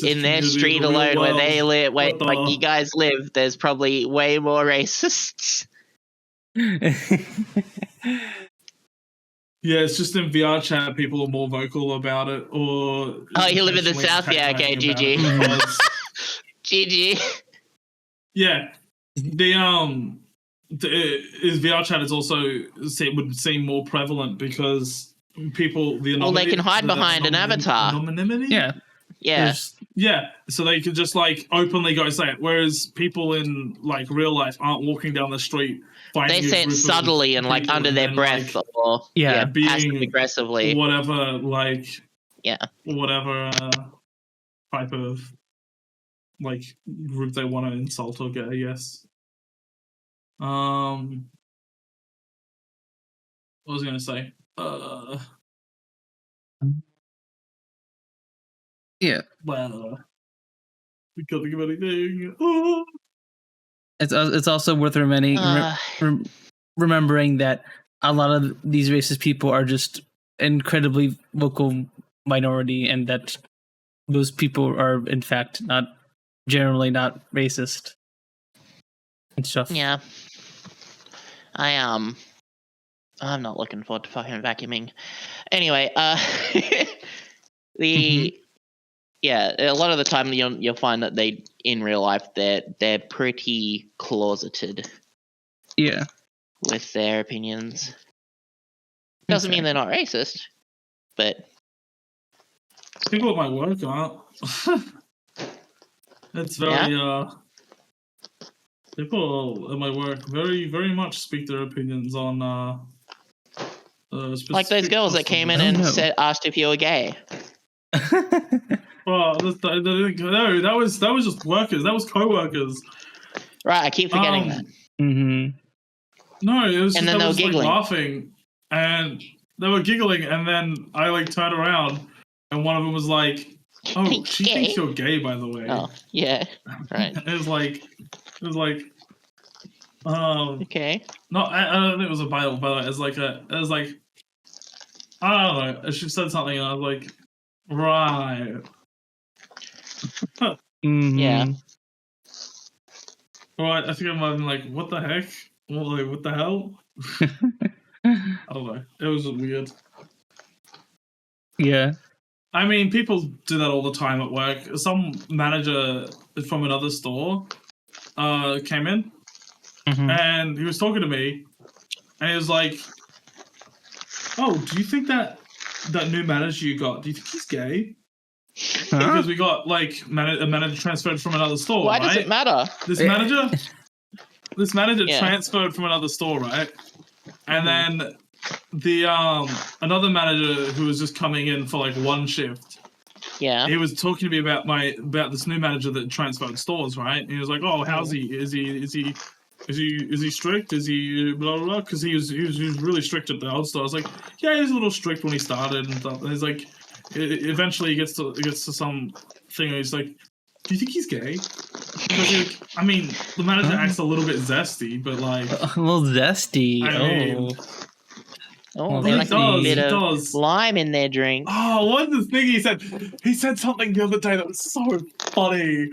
in their street alone where they live, like you guys live, there's probably way more racists. Yeah, it's just in VR chat people are more vocal about it. Or you live in the South, yeah? Okay, GG. GG. Yeah, the VR chat is also would seem more prevalent because people they can hide behind an avatar. Anonymity. Yeah. So they could just like openly go say it, whereas people in like real life aren't walking down the street. They say it subtly and like under their breath, like, or being passive aggressively, whatever type of like group they want to insult or get. Yes. What was I gonna say? Yeah. Well, we can't think of anything. It's also worth remembering that a lot of these racist people are just incredibly vocal minority, and that those people are in fact generally not racist and stuff. Yeah. I'm not looking forward to fucking vacuuming. Anyway, a lot of the time you'll find that in real life they're pretty closeted. Yeah. With their opinions. Doesn't mean they're not racist, but people at my work aren't. It's very people at my work very, very much speak their opinions on like those girls that came in and asked if you were gay. Well, no, that was just workers. That was co-workers. Right, I keep forgetting that. Mm-hmm. No, it was just, and then they were giggling, like, laughing, and they were giggling, and then I like turned around, and one of them was like, "Oh, she thinks you're gay, by the way." Oh, yeah, right. It was like, okay. No, I don't think it was a Bible, by the way. It was like, I don't know. She said something, and I was like, right. Mm-hmm. Yeah. Right, I think I might have been like, what the heck? What the hell? I don't know. It was weird. Yeah. I mean, people do that all the time at work. Some manager from another store came in, and he was talking to me, and he was like, "Oh, do you think that new manager you got, do you think he's gay?" Huh? Because we got like a manager transferred from another store. Why does it matter? This manager transferred from another store, right? And then the another manager who was just coming in for like one shift. Yeah. He was talking to me about this new manager that transferred stores, right? And he was like, "Oh, how's he? Is he strict? Is he blah blah blah?" Because he was really strict at the old store. I was like, "Yeah, he was a little strict when he started and stuff." And he's like, eventually he gets to some thing and he's like, "Do you think he's gay?" Because I mean, the manager acts a little bit zesty, but like a little zesty. They like a bit of lime in their drink. Oh, what's the thing he said? He said something the other day that was so funny.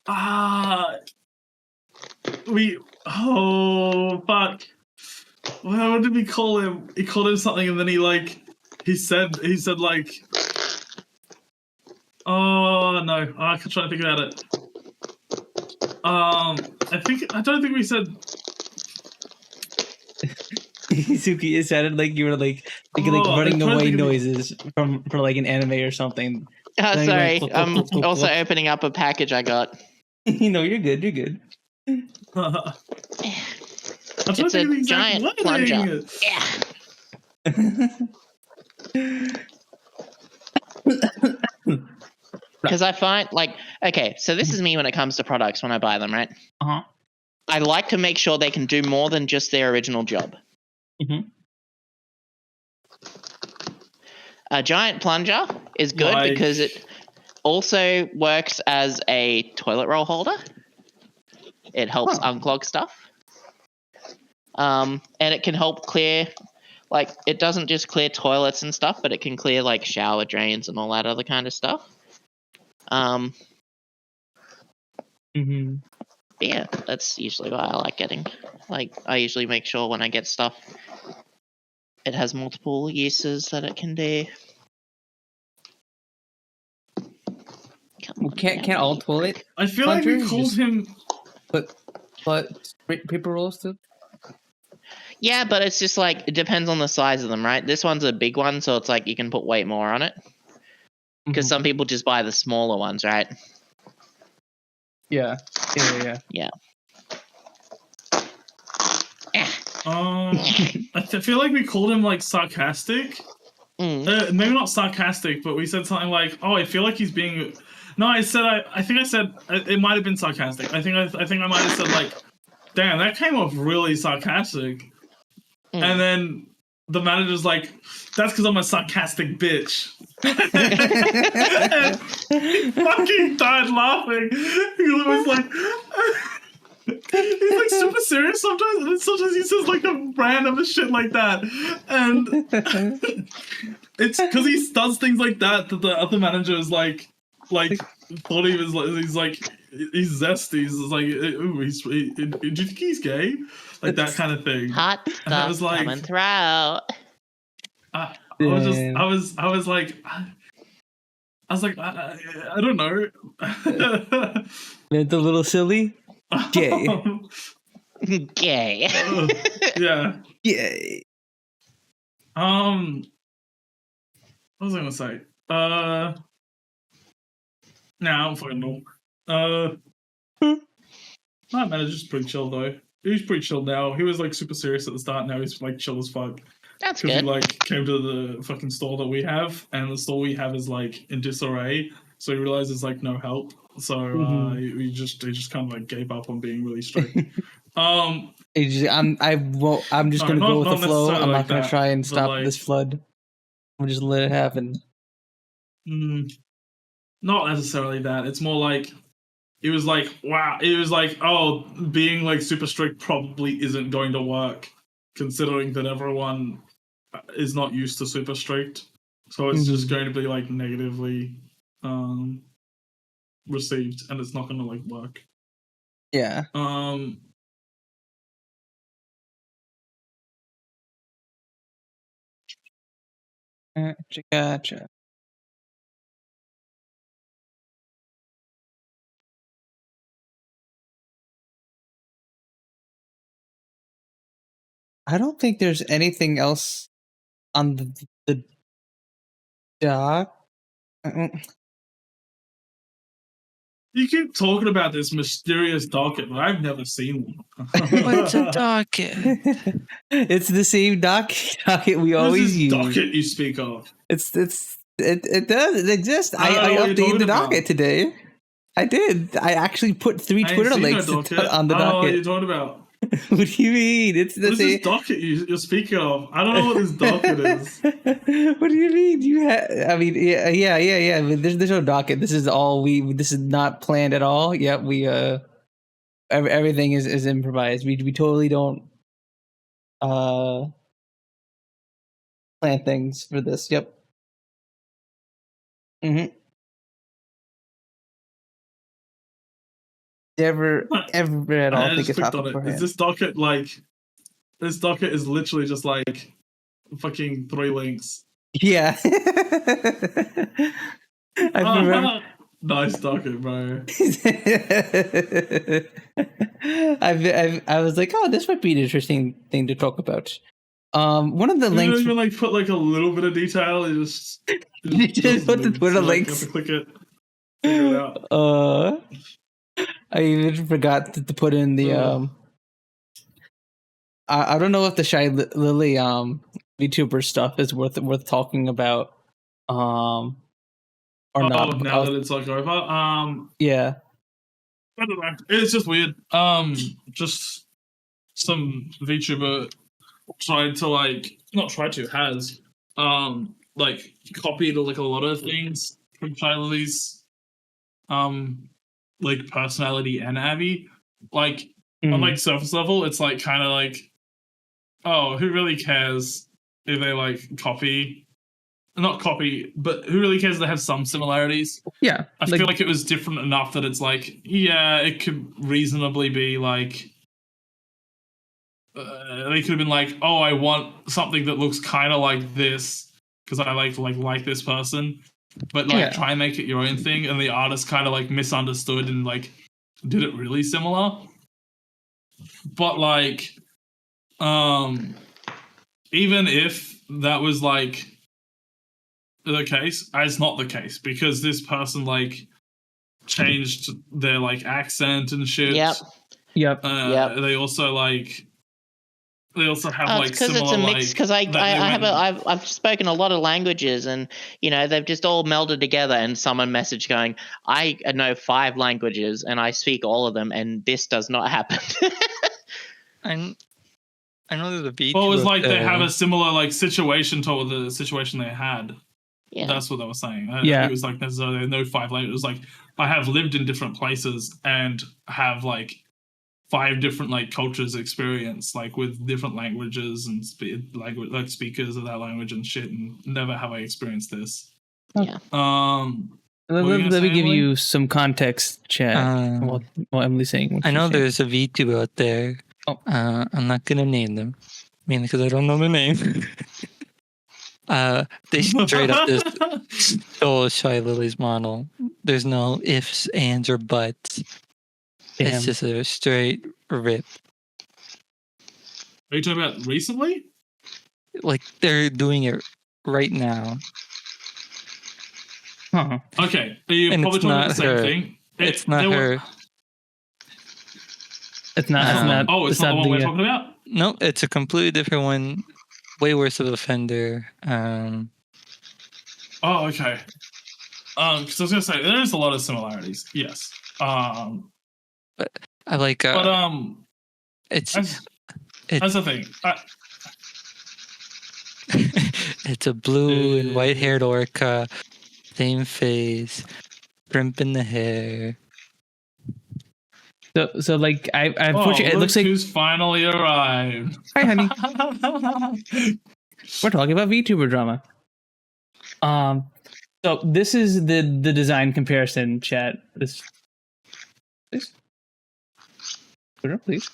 Fuck. What did we call him? He called him something, and then he said like, oh no, I can try to think about it. I don't think we said. Sooky, it sounded like you were like running away noises from like an anime or something. Sorry, I'm also opening up a package I got. You're good. You're good. It's a giant plunger. Yeah. Because I find okay, so this is me when it comes to products when I buy them, right? I like to make sure they can do more than just their original job. A giant plunger is good because it also works as a toilet roll holder. It helps unclog stuff. And it can help clear, it doesn't just clear toilets and stuff, but it can clear shower drains and all that other kind of stuff. Yeah, that's usually what I like getting. I usually make sure when I get stuff, it has multiple uses that it can do. Can't all toilet? I feel like we called him. But paper rolls too. Yeah, but it's just it depends on the size of them, right? This one's a big one, so it's you can put weight more on it. Because some people just buy the smaller ones, right? Yeah. I feel like we called him sarcastic. Maybe not sarcastic, but we said something like, "Oh, I feel like he's being." No, I think I said it might have been sarcastic. I think I might have said "Damn, that came off really sarcastic," and then the manager's like, "That's because I'm a sarcastic bitch." He fucking died laughing. He was he's super serious sometimes, and then sometimes he says a random shit like that, and it's because he does things like that the other manager is thought he was he's zesty. He's ooh, do you think he's gay? That kind of thing. Hot stuff coming through. I don't know. It's a little silly. Gay. Gay. Yeah. Gay. What was I gonna say? Nah, I don't fucking know. My manager's pretty chill though. He's pretty chill now. He was super serious at the start. Now he's chill as fuck. That's good. Because he came to the fucking store that we have, and the store we have is in disarray. So he realized there's no help. So he just kind of gave up on being really strict. I'm just gonna go with the flow. I'm not gonna try and stop this flood. We'll just let it happen. Not necessarily that. It's more it was wow. It was oh, being super strict probably isn't going to work, considering that everyone is not used to super strict. So it's just going to be negatively received, and it's not going to work. Yeah. Gotcha. I don't think there's anything else on the dock. You keep talking about this mysterious docket, but I've never seen one. What's a docket? It's the same docket we always use. Docket you speak of? It does. It exists. I updated the docket today. I did. I actually put 3 Twitter links on the docket. What are you talking about? What do you mean? It's the same docket you're speaking of. I don't know what this docket is. What do you mean? I mean, yeah. I mean, there's no docket. This is all this is not planned at all. Yeah, everything is improvised. We totally don't plan things for this. Yep. Never, ever at all I think just it's clicked on happened it. for Is him. this docket like? This docket is literally just like fucking 3 links. Yeah. I remember. Nice docket, bro. I was like, oh, this might be an interesting thing to talk about. One of the You links. don't even like put like a little bit of detail. You just Put the Twitter like, links. You have to click it. Figure it out. I even forgot to put in the I don't know if the Shy Lily VTuber stuff is worth talking about or not. Now that it's like over. Yeah. I don't know. It's just weird. Just some VTuber tried to has like copied like a lot of things from Shy Lily's like personality and Abby. Like on like surface level, it's like kind of like, oh, who really cares if they like not copy, but who really cares if they have some similarities? Yeah. I feel like it was different enough that it's like, yeah, it could reasonably be like, they could have been like, oh, I want something that looks kind of like this because I like this person, but like try and make it your own thing, and the artist kind of like misunderstood and like did it really similar. But like, even if that was like the case, it's not the case because this person like changed their like accent and shit. Yep. They also have like because similar, it's a mix. Because I've spoken a lot of languages, and you know they've just all melded together. And someone messaged going, "I know 5 languages, and I speak all of them, and this does not happen." I know there's a beach. Well, it was like they have a similar like situation to the situation they had. Yeah, that's what they were saying. Yeah, it was like necessarily no 5 languages. It was like I have lived in different places and have like 5 different like cultures experience, like with different languages and like speakers of that language and shit, and never have I experienced this. Yeah. Let me give you some context, chat. While Emily's saying, I know there's a VTuber out there. I'm not gonna name them, mainly because I don't know the name. They straight up just stole Shy Lily's model. There's no ifs, ands, or buts. Damn. It's just a straight rip. Are you talking about recently? Like they're doing it right now. Huh. Okay, you're probably talking about the same thing. It's not her. It's not. Oh, it's not the one we're talking about? No, it's a completely different one. Way worse of an offender. Oh, okay. Because I was gonna say there's a lot of similarities. Yes. But I like. It's that's the thing. It's a blue and white-haired orca, same face, crimp in the hair. So like I unfortunately it looks like who's finally arrived. Hi, honey. We're talking about VTuber drama. So this is the design comparison, chat. Please. Please.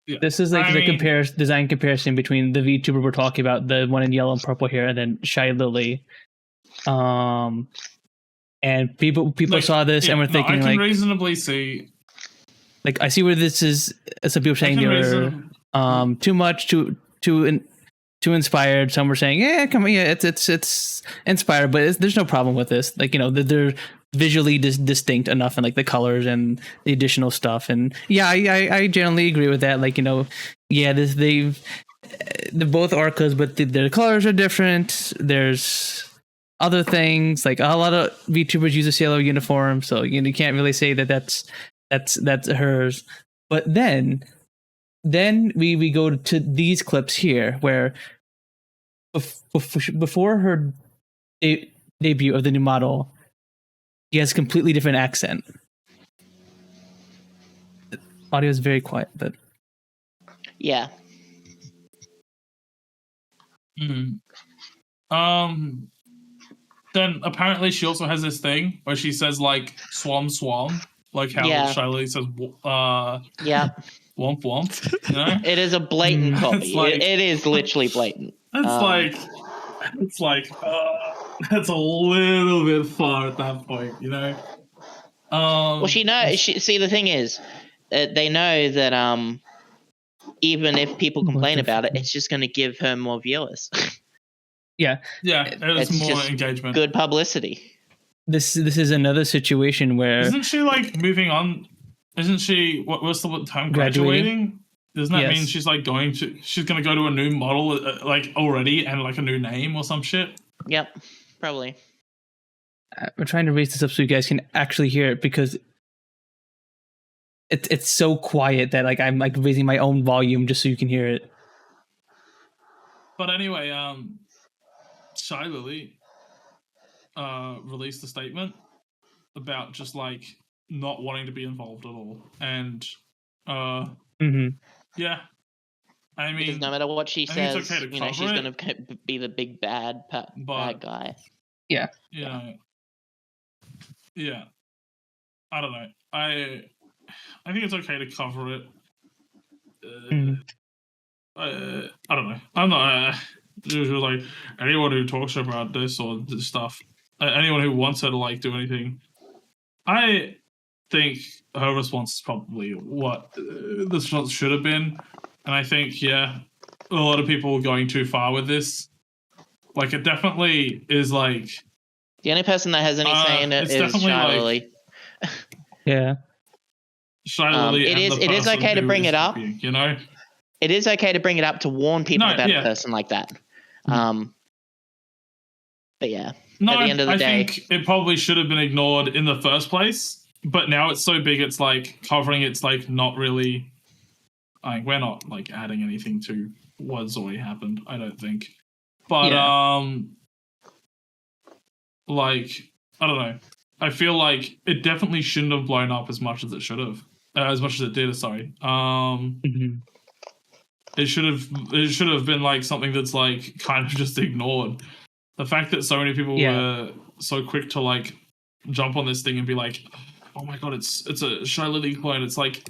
Yeah. This is like design comparison between the VTuber we're talking about, the one in yellow and purple here, and then Shy Lily. And people like, saw this and were thinking I can like reasonably see. Like I see where this is. Some people saying they were too much, too inspired. Some were saying, yeah, come on, yeah, it's inspired, but there's no problem with this. Like, you know, they're visually distinct enough, and like the colors and the additional stuff. And yeah, I generally agree with that. Like, you know, yeah, they're both orcas, but their colors are different. There's other things, like a lot of VTubers use a Sailor uniform, so you can't really say that's hers. But then we go to these clips here where before her debut of the new model, he has a completely different accent. The audio is very quiet, but yeah. Then apparently she also has this thing where she says like swam, like how Yeah. Shiley says, Yeah, womp womp. You know, it is a blatant Mm. copy. It's like- it is literally blatant. it's like that's a little bit far at that point, you know. Well, see, the thing is, they know that even if people complain about it, it's just going to give her more viewers. Yeah, yeah, it's It's more just engagement. Good publicity. this is another situation where Isn't she like moving on? Isn't she what's the term? Graduating? Graduating? Doesn't that mean Yes. she's like she's gonna go to a new model like already and like a new name or some shit? Yep, probably. I'm trying to raise this up so you guys can actually hear it because it's so quiet that like I'm like raising my own volume just so you can hear it. But anyway, Shy Lily released a statement about just like not wanting to be involved at all, and Mm-hmm. yeah, I Because mean, no matter what she I think says, it's okay to you know, she's cover going to be the big bad But- guy. you know, yeah, I don't know. I think it's okay to cover it. I don't know. I'm not usually like anyone who talks about this or this stuff. Anyone who wants her to like do anything. I think her response is probably what the response should have been, and I think a lot of people are going too far with this. Like it definitely is like. The only person that has any say in it it's is definitely Shy like- Lily. Yeah. Shy Lily it and is- the it is person okay to who bring is it up. copying, you know. It is okay to bring it up to warn people No, about yeah. a person like that. But yeah, No, at the end of the I day, think it probably should have been ignored in the first place. But now it's so big, it's like covering. It's like not really. Like we're not like adding anything to what's already happened. I don't think. But like I don't know. I feel like it definitely shouldn't have blown up as much as it should have. As much as it did. Sorry. Mm-hmm. It should have been like something that's like kind of just ignored. The fact that so many people were so quick to like jump on this thing and be like, "Oh my god, it's a Shy Lily clone." It's like,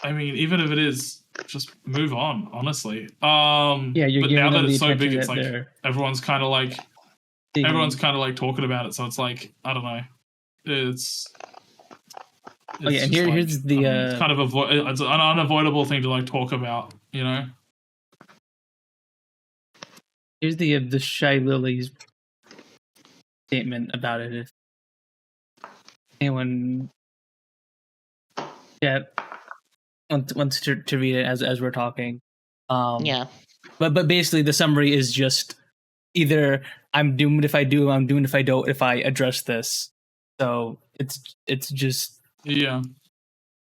I mean, even if it is, just move on. Honestly, Yeah, you're but giving now them that the it's so big, attention it's that like they're everyone's kind of like digging. talking about it. So it's like I don't know. It's Oh yeah, and just here's the it's kind of it's an unavoidable thing to like talk about, you know. here's the Shy Lily's statement about it. If anyone wants to read it as we're talking. yeah, But basically the summary is just either I'm doomed if I do, I'm doomed if I don't if I address this. So it's just Yeah.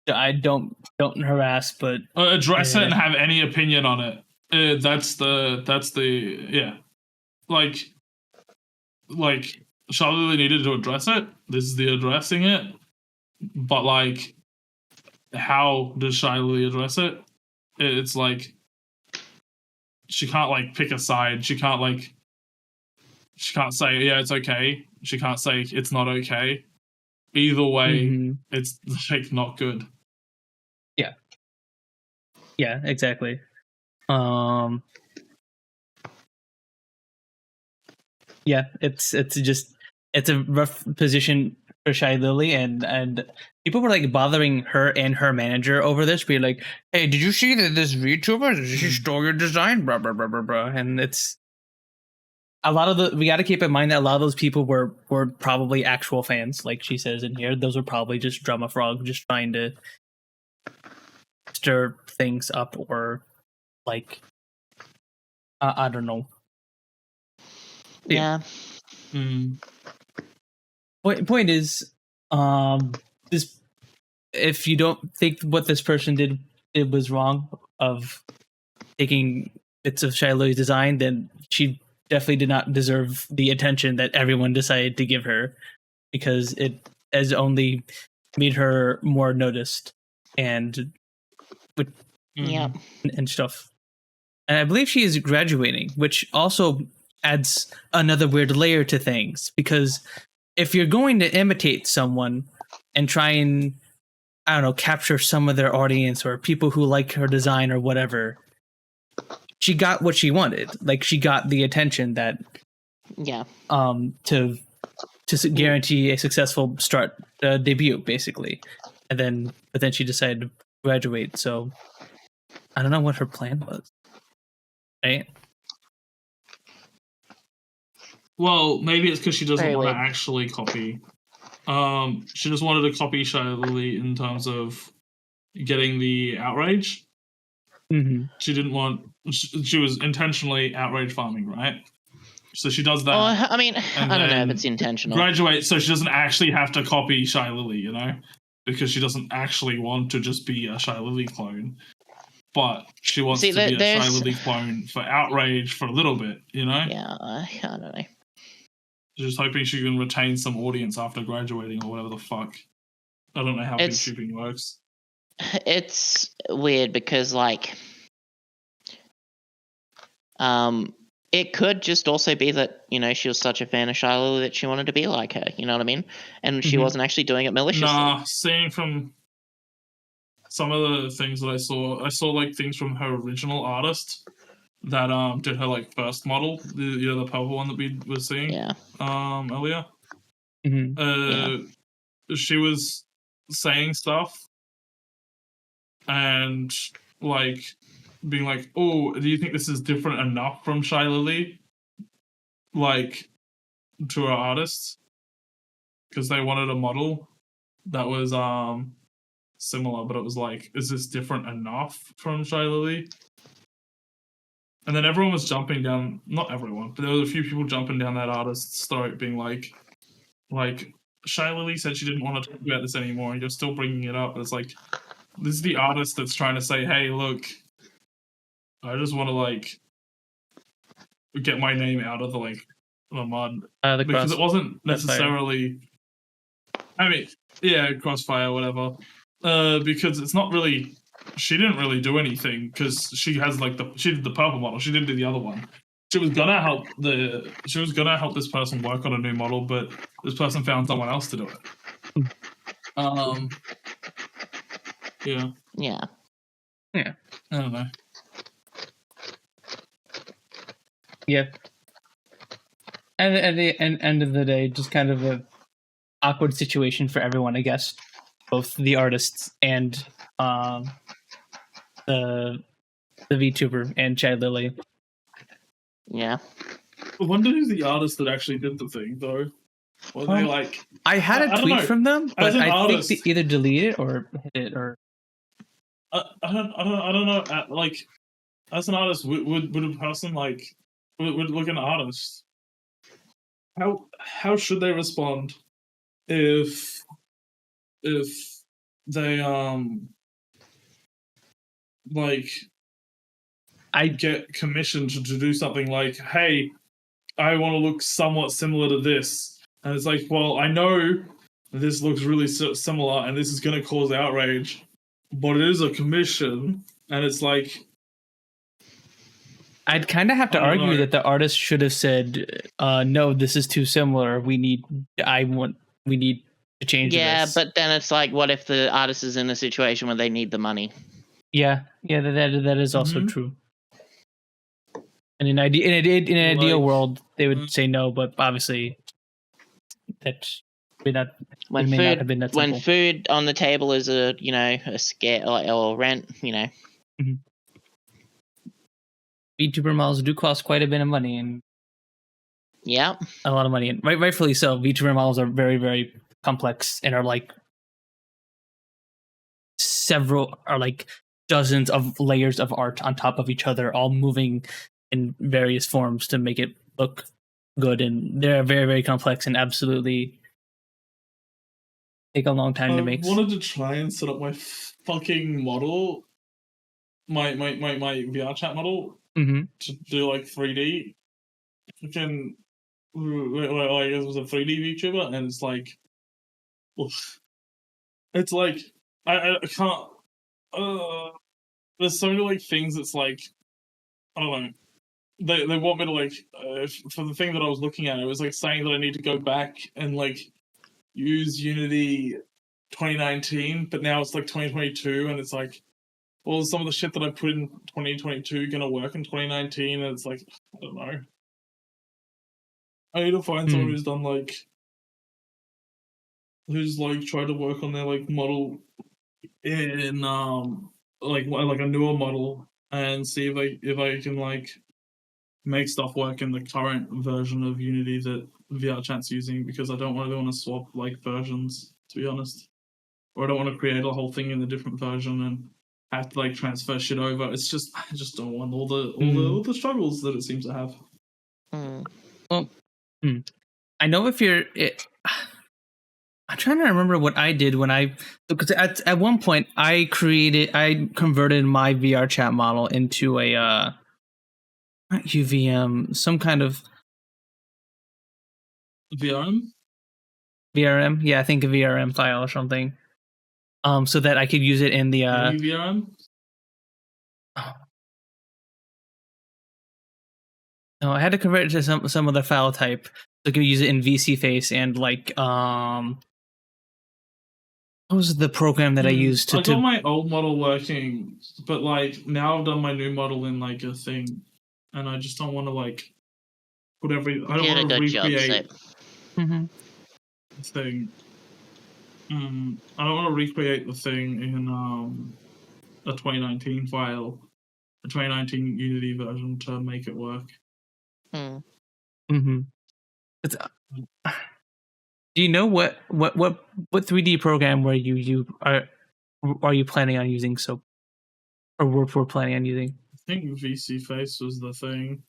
I don't harass, but Address it and have any opinion on it. That's the yeah. Like Charlotte needed to address it. This is the addressing it. But like, how does Shy Lily address it? It's like she can't like pick a side. She can't say it's okay. She can't say it's not okay. Either way, it's like not good. Yeah, exactly. Yeah, it's a rough position for Shy Lily, and people were like bothering her and her manager over this. Being like, "Hey, did you see that this VTuber she stole your design?" Blah blah blah blah blah. And it's a lot of we got to keep in mind that a lot of those people were probably actual fans, like she says in here. Those were probably just drama frog, just trying to stir things up, or like I don't know. yeah. Point is, this if you don't think what this person did it was wrong of taking bits of Shy Lily's design, then she definitely did not deserve the attention that everyone decided to give her, because it has only made her more noticed and Yeah. and stuff. And I believe she is graduating, which also adds another weird layer to things, because if you're going to imitate someone and try and I don't know, capture some of their audience or people who like her design or whatever, she got what she wanted. Like she got the attention that Yeah. to guarantee a successful start debut, basically. But then she decided to graduate. So I don't know what her plan was. Right? Well, maybe it's because she doesn't Very want to weird. actually copy. She just wanted to copy Shiley in terms of getting the outrage. Mm-hmm. She didn't want. She was intentionally outrage farming, right? So she does that. Oh, I mean, and I don't know if then it's intentional. Graduate, so she doesn't actually have to copy Shiley, because she doesn't actually want to just be a Shiley clone, but she wants to be a Shiley clone for outrage for a little bit, Yeah, I don't know. Just hoping she can retain some audience after graduating or whatever the fuck. I don't know how VTubing works. It's weird because, like, it could just also be that, she was such a fan of Shiloh that she wanted to be like her, you know what I mean? And she wasn't actually doing it maliciously. Nah, seeing from some of the things that I saw like things from her original artist that did her like first model, the purple one that we were seeing earlier. Mm-hmm. She was saying stuff and like being like, "Oh, do you think this is different enough from Shiley?" Like to her artists, because they wanted a model that was similar, but it was like, is this different enough from Shiley? And then everyone was jumping down, not everyone, but there was a few people jumping down that artist's throat, being like Shiley said she didn't want to talk about this anymore, and you're still bringing it up. It's like, this is the artist that's trying to say, hey, look, I just want to like get my name out of the mud, because it wasn't necessarily. I mean, yeah, crossfire, whatever. Because it's not really. She didn't really do anything because she has she did the purple model. She didn't do the other one. She was gonna help this person work on a new model, but this person found someone else to do it. Yeah. Yeah. Yeah. I don't know. Yeah. And at the end of the day, just kind of a awkward situation for everyone, I guess. Both the artists and the VTuber and Chad Lily. Yeah. I wonder who's the artist that actually did the thing, though. Were they like? I had a tweet from them, but I think they either deleted it or hit it, or I don't know. Like, as an artist, would a person would look an artist? How should they respond if they I get commissioned to do something like, hey, I want to look somewhat similar to this, and it's like, well, I know this looks really similar and this is going to cause outrage, but it is a commission, and it's like, I'd kind of have to argue that the artist should have said, no, this is too similar, we need to change this. Yeah, but then it's like, what if the artist is in a situation where they need the money? Yeah, that is also true. And in an ideal world, they would say no, but obviously, that may not have been that simple. When food on the table is a scare or rent, Mm-hmm. VTuber models do cost quite a bit of money, and yeah, a lot of money, and rightfully so. VTuber models are very, very complex and are like dozens of layers of art on top of each other, all moving in various forms to make it look good, and they're very, very complex and absolutely take a long time to make. I wanted to try and set up my fucking model, my VR chat model, to do 3D. Fucking, it was a 3D VTuber, and it's like, oof. It's like I can't. There's so many things. It's like, I don't know. They want me to for the thing that I was looking at, it was saying that I need to go back and use Unity 2019, but now it's like 2022, and it's like, well, some of the shit that I put in 2022 gonna work in 2019, and it's like, I don't know. I need to find someone who's done like, who's like tried to work on their like model in like a newer model, and see if I can like make stuff work in the current version of Unity that VRChat's using, because I don't want to swap like versions, to be honest, or I don't want to create a whole thing in a different version and have to like transfer shit over. It's just, I just don't want all the struggles that it seems to have. Well, I know if you're. I'm trying to remember what I did when because at one point I converted my VR chat model into a not UVM, some kind of VRM. VRM, yeah, I think a VRM file or something, so that I could use it in the VRM. No, I had to convert it to some other file type so I could use it in VC Face and like what was the program that I used to? I got my old model working, but like now I've done my new model in like a thing, and I just don't want to like put I don't want to recreate the thing. I don't want to recreate the thing in a 2019 file, a 2019 Unity version to make it work. Do you know what 3D program are you planning on using? So, or we're planning on using? I think VC Face was the thing.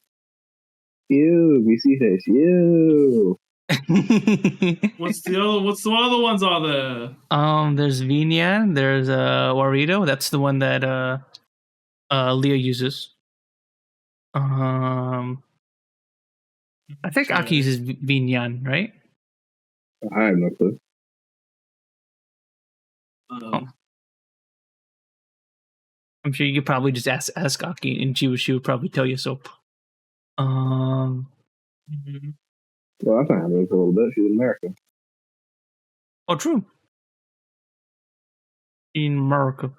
Ew, VC Face. Ew. What's the other ones are there? There's Vinian, there's Warito. That's the one that Leo uses. I think Aki uses Vinian, right? I have no clue. I'm sure you could probably just ask Aki, and she would probably tell you so. Well, that's not happening for a little bit. She's in America. Oh, true. In America.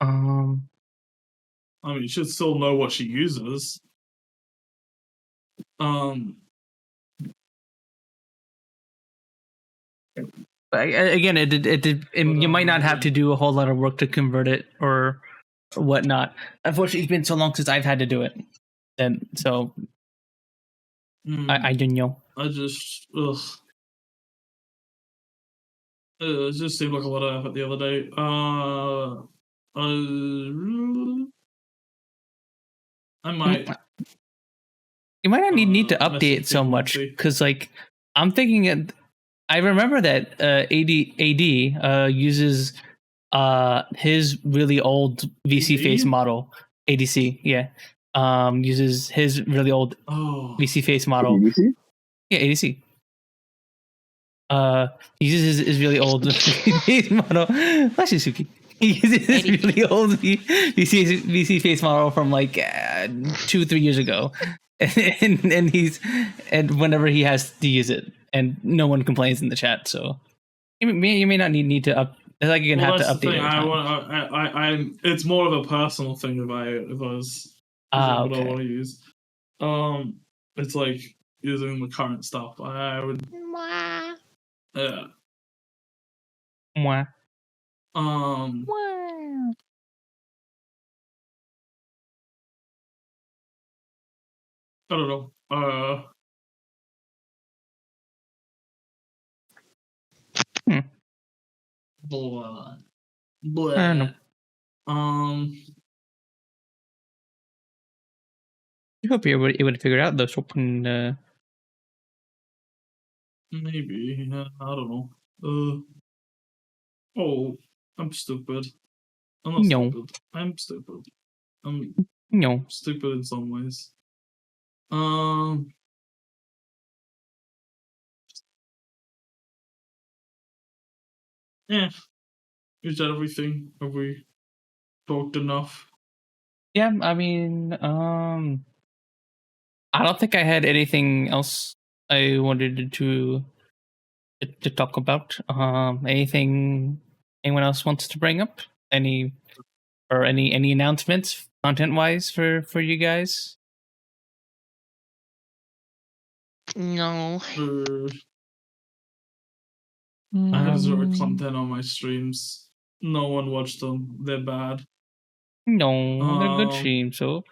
I mean, you should still know what she uses. Again, and you might not have to do a whole lot of work to convert it or whatnot. Unfortunately, it's been so long since I've had to do it, and so I don't know. It just seemed like a lot of effort the other day. I might. You might not need to update so much, because like I'm thinking I remember that AD uses his really old VC Face model. ADC, yeah. Uses his really old VC Face model. ADC? Yeah, ADC. He uses his really old VC Face model. Bless you, Sooky. He uses his really old VC Face model from like 2-3 years ago. and whenever he has to use it, and no one complains in the chat, so you may not need to up. Like you can have to update it. It's more of a personal thing if I was what I want to use. It's like using the current stuff. I would. Yeah. Mwah. I don't know. Blah. Blah. I don't know. I hope you're able to figure it out though. So maybe. I don't know. I'm stupid. I'm not stupid. I'm stupid. I'm stupid in some ways. Yeah. Is that everything? Have we talked enough? Yeah, I mean, I don't think I had anything else I wanted to to talk about. Anything anyone else wants to bring up? Any announcements content wise for you guys? No. I have zero content on my streams. No one watched them. They're bad. No, they're good streams. So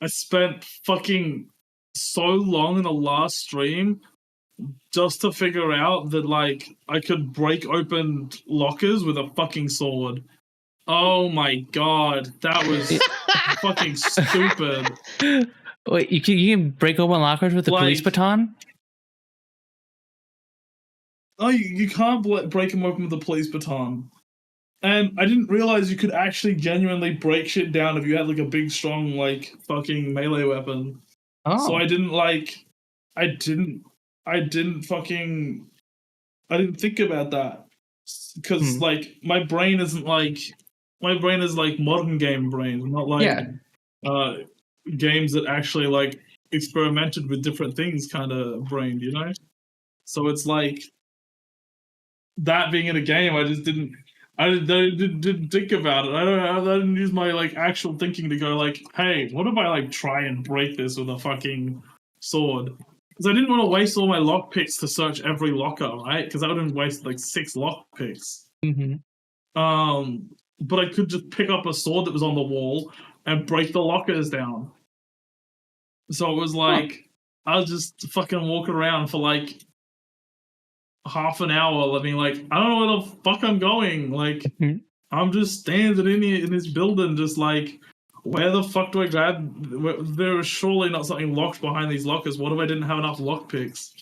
I spent fucking so long in the last stream just to figure out that like I could break open lockers with a fucking sword. Oh my god, that was fucking stupid. wait, you can break open lockers with a police Like- baton? Oh, you can't break them open with a police baton. And I didn't realize you could actually genuinely break shit down if you had like a big, strong, like fucking melee weapon. Oh, So I didn't think about that because like my brain is like modern game brain, not like games that actually like experimented with different things kind of brain, you know? So it's like that being in a game, I didn't think about it. I didn't use my like actual thinking to go like, hey, what if I like try and break this with a fucking sword? Because I didn't want to waste all my lock picks to search every locker, right? Because I would have wasted like 6 lock picks. But I could just pick up a sword that was on the wall and break the lockers down. So it was like I was just fucking walking around for like half an hour, living like I don't know where the fuck I'm going. Like I'm just standing in this building, just like where the fuck do I grab? There is surely not something locked behind these lockers. What if I didn't have enough lock picks?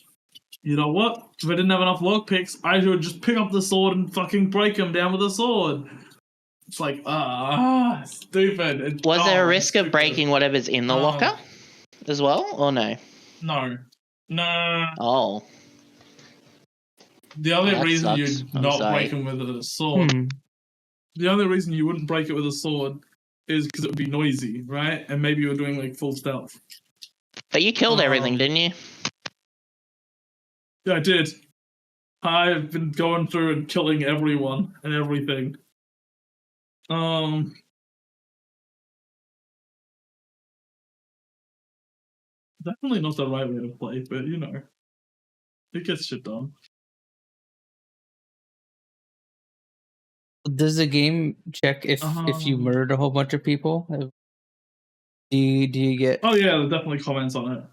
You know what? If I didn't have enough lock picks, I should just pick up the sword and fucking break them down with a sword. It's like stupid. Was there a risk of breaking whatever's in the locker as well, or no? No. Oh. The only That reason sucks. you'd I'm not sorry. break them with a sword, the only reason you wouldn't break it with a sword is because it would be noisy, right? And maybe you were doing like full stealth. But you killed everything, didn't you? Yeah, I did. I've been going through and killing everyone and everything. Definitely not the right way to play, but you know, it gets shit done. does the game check if you murdered a whole bunch of people? Do you get? Oh yeah, there's definitely comments on it.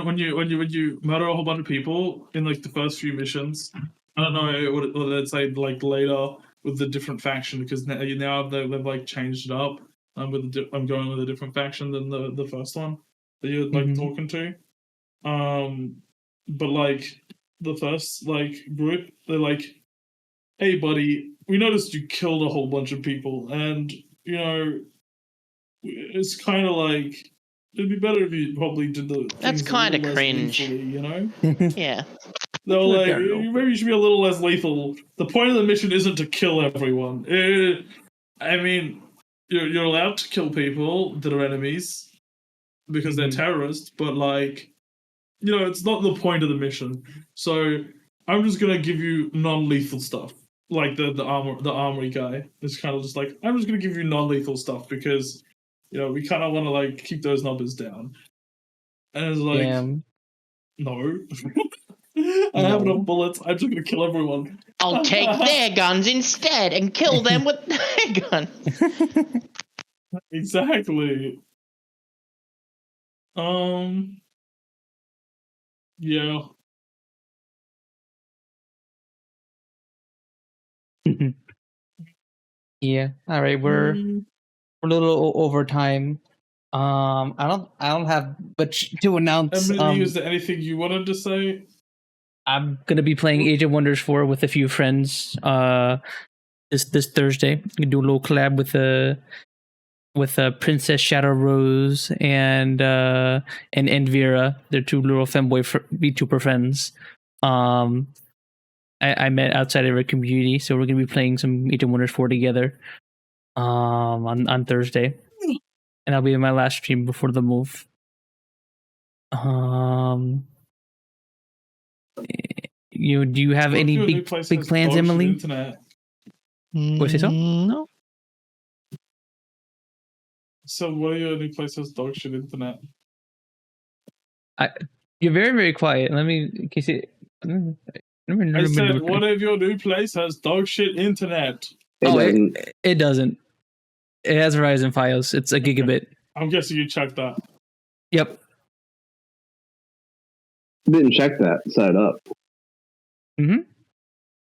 When you murder a whole bunch of people in like the first few missions, I don't know what let's say like later with the different faction, because now they've like changed it up. I'm going with a different faction than the first one that you're like talking to. But like the first like group, they're like, hey buddy, we noticed you killed a whole bunch of people, and you know, it's kind of like it'd be better if you probably did the. That's kind of cringe. Lethally, you know. Yeah. They're like, maybe you should be a little less lethal. The point of the mission isn't to kill everyone. I mean, you're allowed to kill people that are enemies because they're terrorists, but like, you know, it's not the point of the mission. So I'm just gonna give you non-lethal stuff. Like the armory guy is kind of just like, I'm just gonna give you non-lethal stuff because, you know, we kind of want to like keep those numbers down. And it's like, no. I have enough bullets. I'm just gonna kill everyone. I'll take their guns instead and kill them with their guns. Exactly. Yeah. Yeah. All right. We're a little over time. I don't have much to announce. Emily, is there anything you wanted to say? I'm gonna be playing Age of Wonders 4 with a few friends. This Thursday, we can do a little collab with Princess Shadow Rose and Vera. They're 2 little femboy VTuber friends. I met outside of our community, so we're gonna be playing some Age of Wonders 4 together. On Thursday, and I'll be in my last stream before the move. Do you have What if any your new big place big has plans, dog shit Emily? internet? What, say so? No. So what if your new place has dog shit internet? You're very, very quiet. Let me, in case it. I said, what if your new place has dog shit internet? It doesn't. It has Verizon Fios. It's a gigabit. I'm guessing you checked that. Yep. Didn't check that. Set it up. Mm-hmm.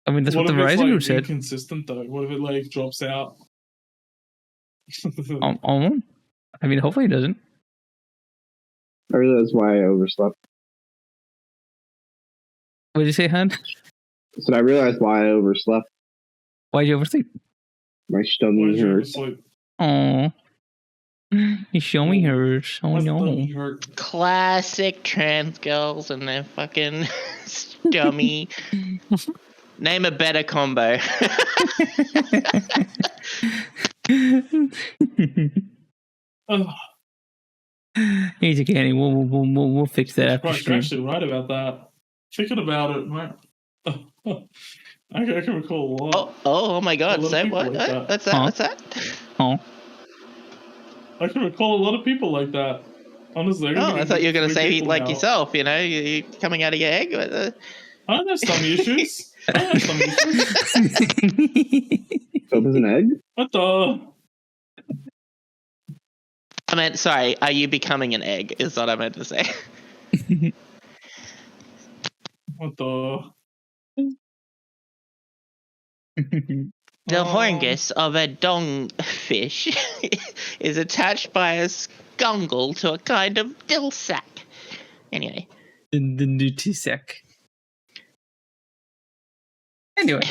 I mean, that's what the if it's, Verizon like, group said. Inconsistent though. What if it like drops out? I mean, hopefully it doesn't. I realize that's why I overslept. What did you say, hun? So I realized why I overslept. Why'd you oversleep? My stomach hurts. Oh, you show me hers. Oh no. Classic trans girls and their fucking stummy. Name a better combo. Easy, Kenny. We'll fix that after You're stream. actually right about that. Thinking about it, man. I can recall a lot. Oh my god, say what? Like that. What's that? Huh? What's that? Oh. I can recall a lot of people like that. Honestly. I thought you were going to say like now. yourself, you know, you coming out of your egg. I don't have stomach issues. Soap is an egg? What the? I meant, sorry, are you becoming an egg is what I meant to say. What the? The horngus of a dongfish is attached by a skungle to a kind of dill sack. Anyway. The nutty sack. Anyway.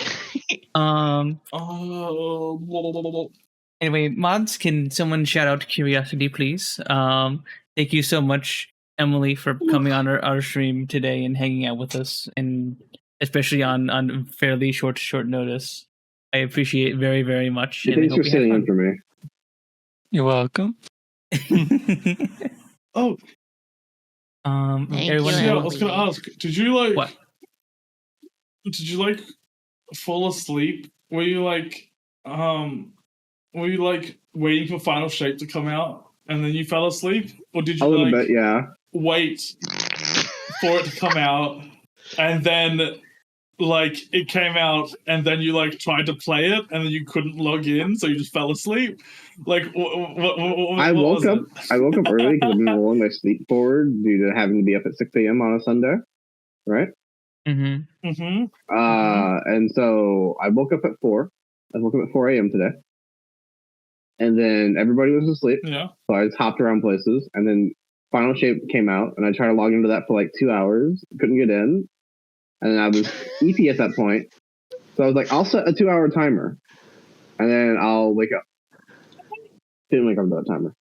Anyway, mods, can someone shout out Curiosity, please? Thank you so much, Emily, for coming on our stream today and hanging out with us, and especially on fairly short notice. I appreciate it very, very much. Thanks for sitting in for me. You're welcome. Oh. Thank I you, was gonna ask, did you like what? Did you like fall asleep? Were you like waiting for Final Shape to come out and then you fell asleep? Or did you a little bit, yeah. Wait for it to come out and then like it came out and then you like tried to play it and then you couldn't log in, so you just fell asleep? Like I woke up early because I've been rolling my sleep forward due to having to be up at 6 a.m. on a Sunday, right? Mm-hmm. Mm-hmm. And so I woke up at 4. I woke up at 4 a.m. today. And then everybody was asleep. Yeah. So I just hopped around places. And then Final Shape came out and I tried to log into that for like 2 hours. Couldn't get in. And then I was EP at that point. So I was like, I'll set a 2-hour timer. And then I'll wake up. Didn't wake up to that timer.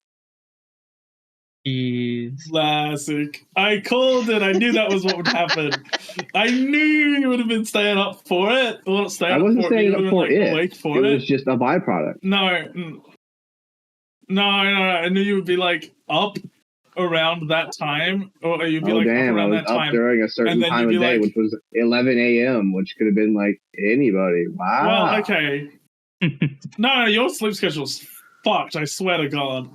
Classic. I called it. I knew that was what would happen. I knew you would have been staying up for it. Well, not staying I up wasn't for staying it. up for it. Awake for It was just a byproduct. No. I knew you would be like up around that time, or you'd be like up around that time during a certain time of day, which was 11 a.m., which could have been like anybody. Wow. Well, okay. No, your sleep schedule's fucked. I swear to God.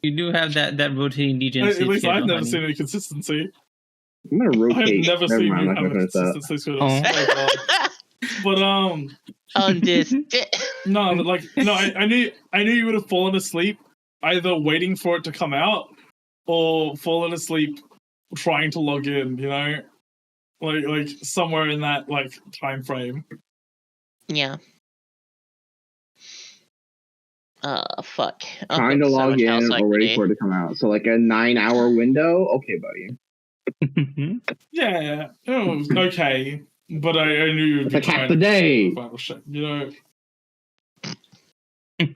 You do have that rotating DJ. At least I've never seen any consistency. I'm gonna rotate. I've never seen you have a consistent sleep schedule. But no, but like I knew you would have fallen asleep either waiting for it to come out or fallen asleep trying to log in, you know? Like somewhere in that like time frame. Yeah. Fuck. Trying to log in or waiting for it to come out. So like a 9-hour window? Okay, buddy. Yeah. Oh, okay. But I knew you would be like trying half the day. You know.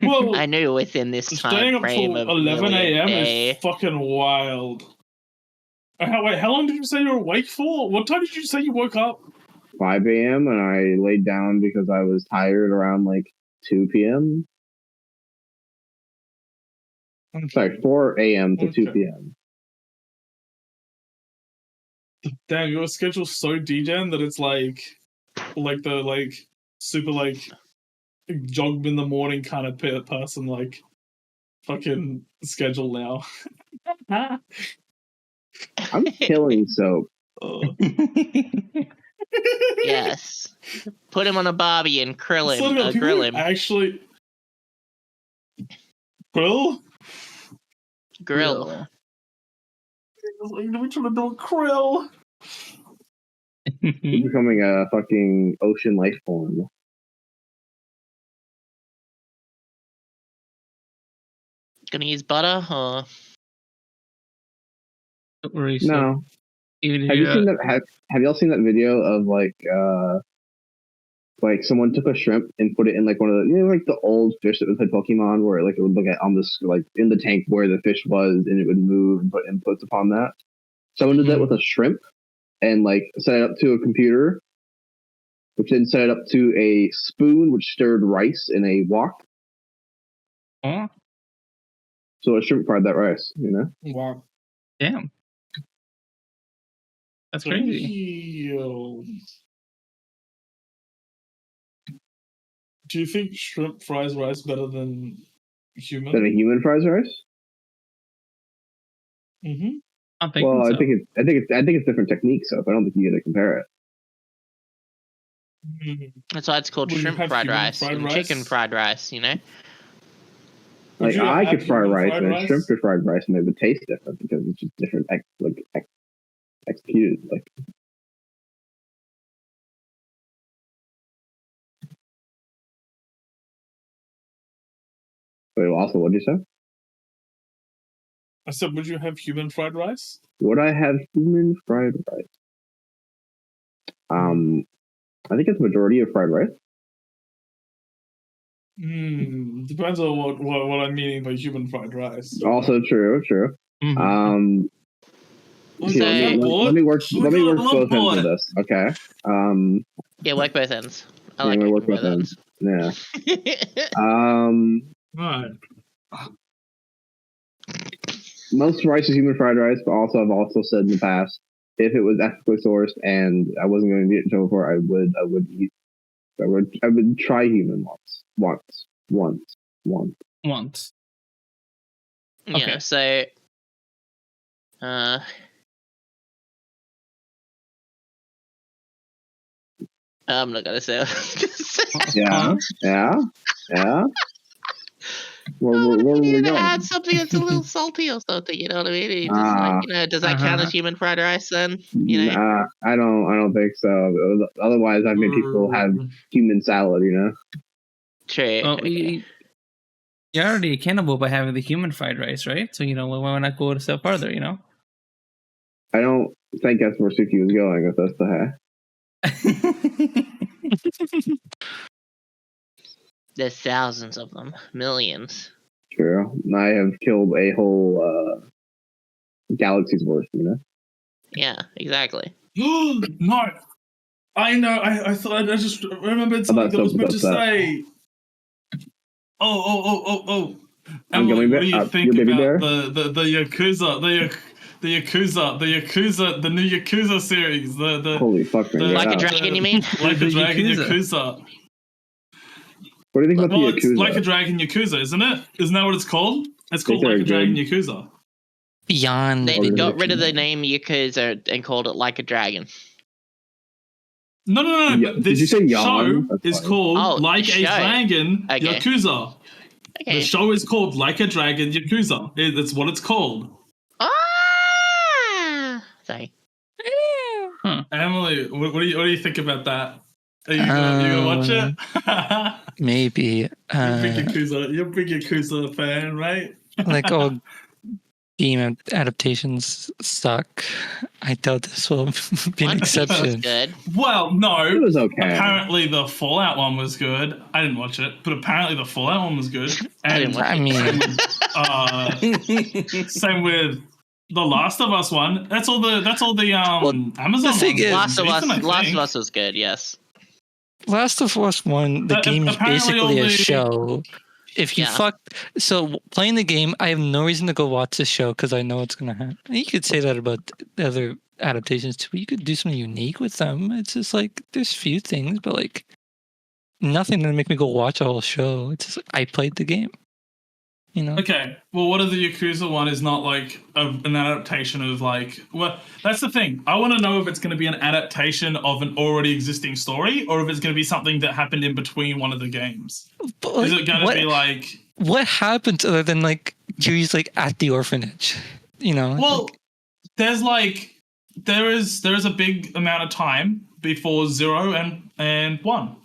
Well, I knew within this staying time up frame till of 11 a.m. day. is fucking wild. Wait, how long did you say you were awake for? What time did you say you woke up? 5 a.m. and I laid down because I was tired around like 2 p.m. Okay. Sorry, 4 a.m. to 2 p.m. Damn, your schedule's so degen that it's like the super jog in the morning kind of person like fucking schedule now. I'm killing soap. Oh. Yes. Put him on a barbie and grill So, him. people Grill him. actually grill. Grill. We're trying to do a grill. He's becoming a fucking ocean life form. Gonna use butter or Don't worry. No. Even if Have you seen that? Have y'all seen that video of like someone took a shrimp and put it in like one of the like the old fish that was like Pokemon, where like it would look at on this like in the tank where the fish was, and it would move and put inputs upon that. Someone did that with a shrimp and like set it up to a computer, which then set it up to a spoon which stirred rice in a wok. Huh? So a shrimp fried that rice, you know. Wow. Damn. That's crazy. Do you think shrimp fries rice better than human? Than a human fries rice? Mm-hmm. I'm thinking Well, so. I think it's different techniques. So I don't think you get to compare it. that's why it's called Will you shrimp have fried human rice fried and rice? chicken fried rice, you know? Would Like you I have could fry human rice fried and a rice? shrimp could fried rice, and it would taste different because it's just different, executed. Like but also, what did you say? I said, would you have human fried rice? Would I have human fried rice? I think it's majority of fried rice. Depends on what I'm meaning by human fried rice. Also true. Mhm. See, let me work both ends of this. Okay. Yeah, work both ends. I Yeah, like we working work both both ends. Yeah. Right. Most rice is human fried rice, but also I've also said in the past, if it was ethically sourced and I wasn't going to get in trouble for it, I would try human once. Once. Yeah, Okay. so I'm not gonna say. Yeah. Where You were we need to going? add something that's a little salty or something. You know what I mean? You just like, does that count as human fried rice? Then you know. I don't think so. Otherwise, I've made people have human salad. You know. True. Well, Okay. you're already a cannibal by having the human fried rice, right? So why not go a step further? You know. I don't think that's where Sooky was going with this. There's thousands of them, millions. True. I have killed a whole galaxy's worth. You know. Yeah, exactly. No. I know. I thought I just remembered something that I was meant to say. Oh. Emily, what do you think about the Yakuza, the new Yakuza series? Holy fuck, man! Like a dragon, you mean? Like a The dragon Yakuza. Yakuza. What do you think about Well, the it's Yakuza? like a dragon Yakuza, isn't it? Isn't that what it's called? It's called they're like a dragon good. Yakuza. Beyond. They got rid of the name Yakuza and called it Like a Dragon. No. Yeah, But did you this say show yawn? That's is funny. called Like the a show. Dragon Okay. Yakuza. Okay. The show is called Like a Dragon Yakuza. That's what it's called. Ah! Sorry. Emily, what do you think about that? Are you gonna watch it? Maybe. You're a big Yakuza fan, right? Like all game adaptations suck. I doubt this will be an One Piece was exception. good. Well, no. It was okay. Apparently the Fallout one was good. I didn't watch it, but apparently the Fallout one was good. And I didn't watch I mean, same with the Last of Us one. That's all the Amazon the thing ones. is- Last of Decent, I Us think. was good. Yes. Last of Us 1, the game is apparently all basically a the- show. If you Yeah. playing the game, I have no reason to go watch the show because I know what's gonna happen. You could say that about the other adaptations too. But you could do something unique with them. It's just like there's few things, but like nothing to make me go watch a whole show. It's just like, I played the game. You know? Okay, well, what if the Yakuza one is not like an adaptation of like? Well, that's the thing. I want to know if it's going to be an adaptation of an already existing story, or if it's going to be something that happened in between one of the games. But, like, Is it going to be like? What happens other than like Yuri's like at the orphanage? You know? Well, like, there is a big amount of time before 0 and 1.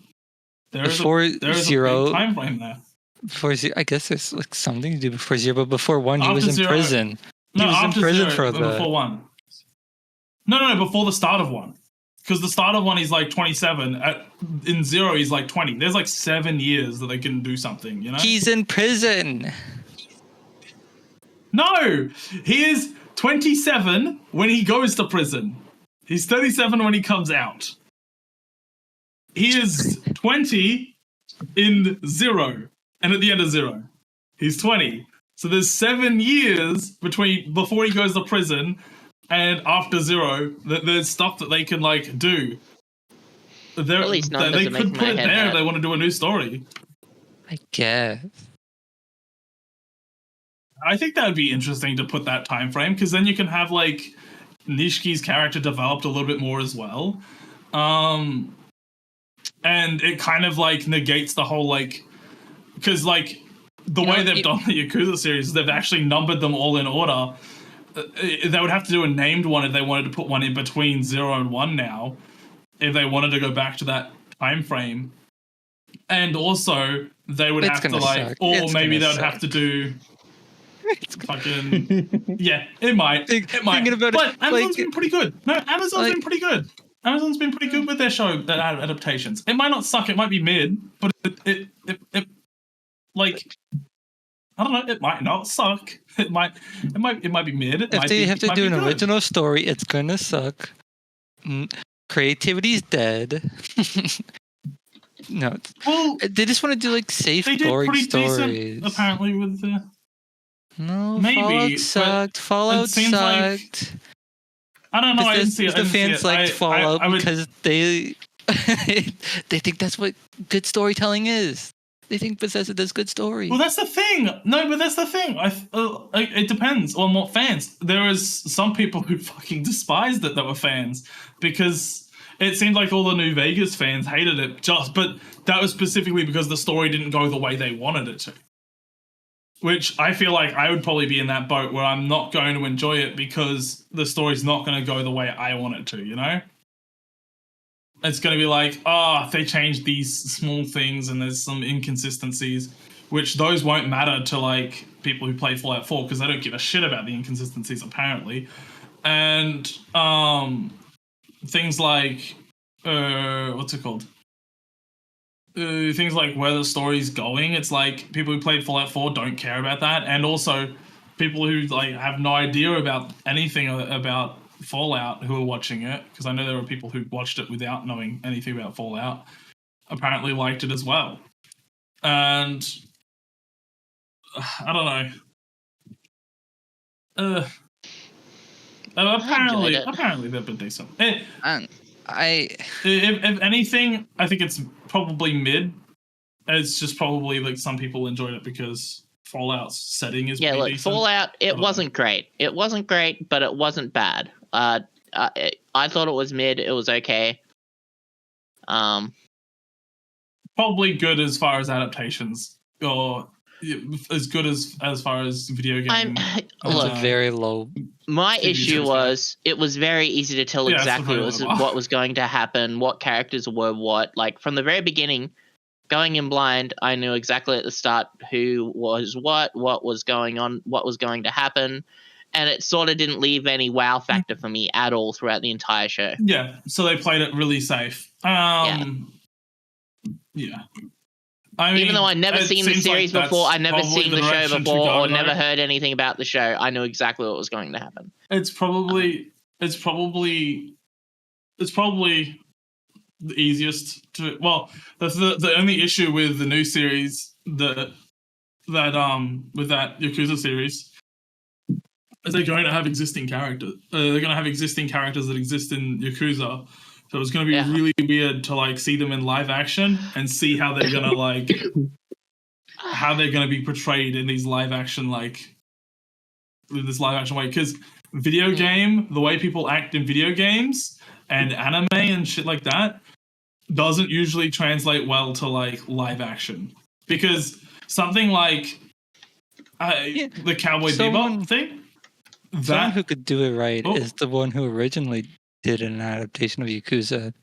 There is before a big 0 time frame there. Before 0, I guess there's like something to do before 0, but before 1, he After was in 0 prison. No, He was in after prison 0, for but the. before 1. No, before the start of 1. Because the start of 1 he's like 27. In 0 he's like 20. There's like 7 years that they can do something, you know? He's in prison. No! He is 27 when he goes to prison. He's 37 when he comes out. He is 20 in 0. And at the end of 0. He's 20. So there's 7 years before he goes to prison and after 0 that there's stuff that they can like do. At least none they doesn't make could my put it head there if hurt. they want to do a new story. I guess. I think that would be interesting to put that time frame because then you can have like Nishiki's character developed a little bit more as well. And it kind of like negates the whole like because like the way they've done the Yakuza series, they've actually numbered them all in order. They would have to do a named one if they wanted to put one in between 0 and 1 now, if they wanted to go back to that time frame. And also, they would have to like, suck. or It's maybe they gonna would have suck. to do fucking yeah, it might. It might. Thinking about it, But Amazon's like- been pretty good. No, Amazon's like- been pretty good. Amazon's been pretty good with their show adaptations. It might not suck. It might be mid, but it like I don't know. It might not suck. It might be mid. If they have to do an original story, it's gonna suck. Creativity's dead. No, Well, they just want to do like safe, they did boring pretty stories. decent, apparently, with the. No, Maybe, Fallout but sucked. Fallout seems like- sucked. I don't know. I didn't Because see it. I the didn't see fans it. liked Fallout I would, because they they think that's what good storytelling is. They think Bethesda does good story. Well, that's the thing. No, but that's the thing. It depends on what fans. There is some people who fucking despised it that were fans because it seemed like all the New Vegas fans hated it. But that was specifically because the story didn't go the way they wanted it to. Which I feel like I would probably be in that boat where I'm not going to enjoy it because the story's not going to go the way I want it to. You know. It's going to be like, they changed these small things and there's some inconsistencies, which those won't matter to like people who play Fallout 4 because they don't give a shit about the inconsistencies apparently. And things like, what's it called? Things like where the story's going. It's like people who played Fallout 4 don't care about that. And also people who like have no idea about anything about Fallout who are watching it, because I know there were people who watched it without knowing anything about Fallout, apparently liked it as well. And I don't know. Apparently they've been decent. And If anything, I think it's probably mid. It's just probably like some people enjoyed it because Fallout's setting is pretty look, decent. Fallout, it wasn't great. It wasn't great, but it wasn't bad. I thought it was mid. It was okay. Probably good as far as adaptations, or as good as far as video game. Look, it's a very low. My TV issue shows was it was very easy to tell Yeah, it's exactly very low. what was going to happen, what characters were what. Like from the very beginning, going in blind, I knew exactly at the start who was what was going on, what was going to happen. And it sort of didn't leave any wow factor for me at all throughout the entire show. Yeah, so they played it really safe. Yeah. I mean, even though I'd never it seen the seems like series that's before, I'd never probably seen the show direction to before, go, or never though. heard anything about the show, I knew exactly what was going to happen. It's probably the easiest to. Well, the only issue with the new series with that Yakuza series they're going to have existing characters. They're going to have existing characters that exist in Yakuza. So it's going to be really weird to like see them in live action and see how they're going to like how they're going to be portrayed in these live action like in this live action way. Because video game, the way people act in video games and anime and shit like that doesn't usually translate well to like live action. Because something like the Cowboy Bebop thing. Someone who could do it right is the one who originally did an adaptation of Yakuza,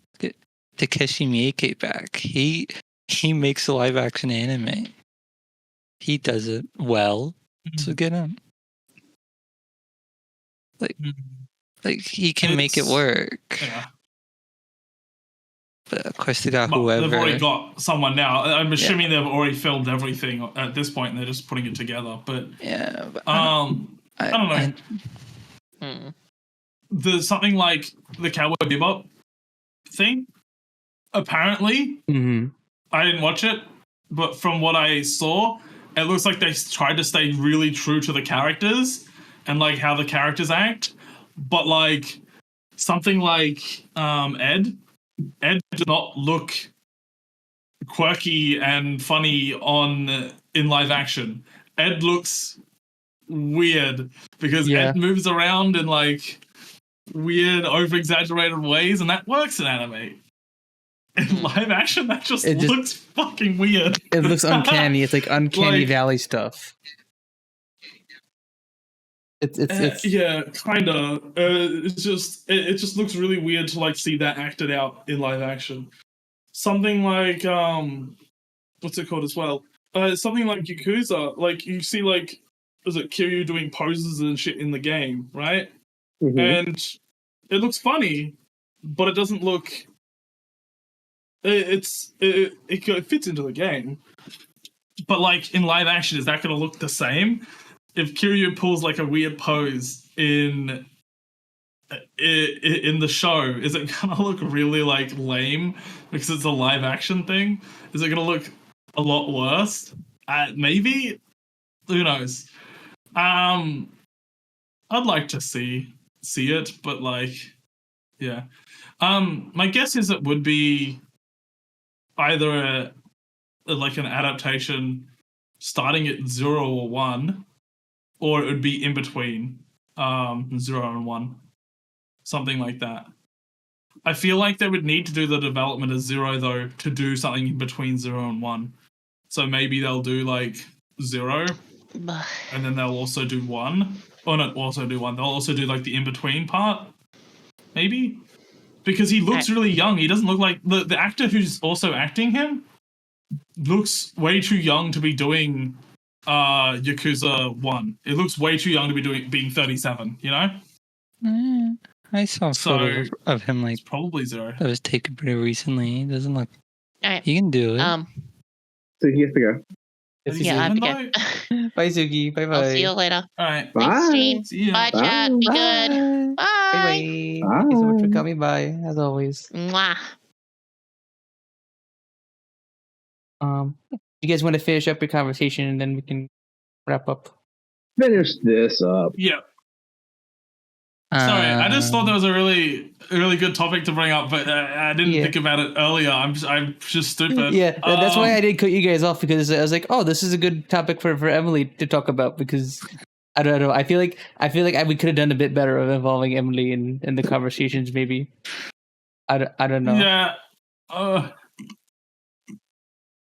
Takeshi Miike back. He makes a live action anime. He does it well, so get him. Like he can make it work. Yeah. But of course they got whoever. They've already got someone now. I'm assuming they've already filmed everything at this point and they're just putting it together. But I don't know. There's something like the Cowboy Bebop thing. Apparently, I didn't watch it, but from what I saw, it looks like they tried to stay really true to the characters and like how the characters act. But like something like Ed does not look quirky and funny in live action. Ed looks weird because Ed moves around in like weird, over-exaggerated ways, and that works in anime. In live action, that just looks fucking weird. It looks uncanny. It's like uncanny valley stuff. It's yeah, kinda. It just looks really weird to like see that acted out in live action. Something like what's it called as well? Something like Yakuza. Like you see, like is it Kiryu doing poses and shit in the game, right? And it looks funny, but it doesn't look. It fits into the game, but like in live action, is that going to look the same? If Kiryu pulls like a weird pose in the show, is it going to look really like lame because it's a live action thing? Is it going to look a lot worse? Maybe. Who knows? I'd like to see it, but like, yeah. My guess is it would be either like an adaptation starting at 0 or 1, or it would be in between 0 and 1, something like that. I feel like they would need to do the development as 0 though to do something in between 0 and 1. So maybe they'll do like 0, and then they'll also do 1. Or not also do 1. They'll also do like the in between part, maybe. Because he looks really young. He doesn't look like the actor who's also acting him looks way too young to be doing Yakuza 1. It looks way too young to be being 37, you know? I saw a photo of him like probably 0. That was taken pretty recently. He doesn't look he can do it. So he has to go. Yeah, I have to go. Bye, Sooky. Bye bye. I'll see you later. All right. Bye. Thanks, Gene. See ya. Bye, chat. Be good. Bye. Bye. Thank you so much for coming by, as always. Mwah. You guys want to finish up your conversation and then we can wrap up? Finish this up. Yeah. Sorry, I just thought that was a really good topic to bring up, but I didn't think about it earlier. I'm just stupid. Yeah, that's why I didn't cut you guys off, because I was like, oh, this is a good topic for Emily to talk about, because I don't know. I feel like we could have done a bit better of involving Emily in the conversations. Maybe I don't know. Yeah.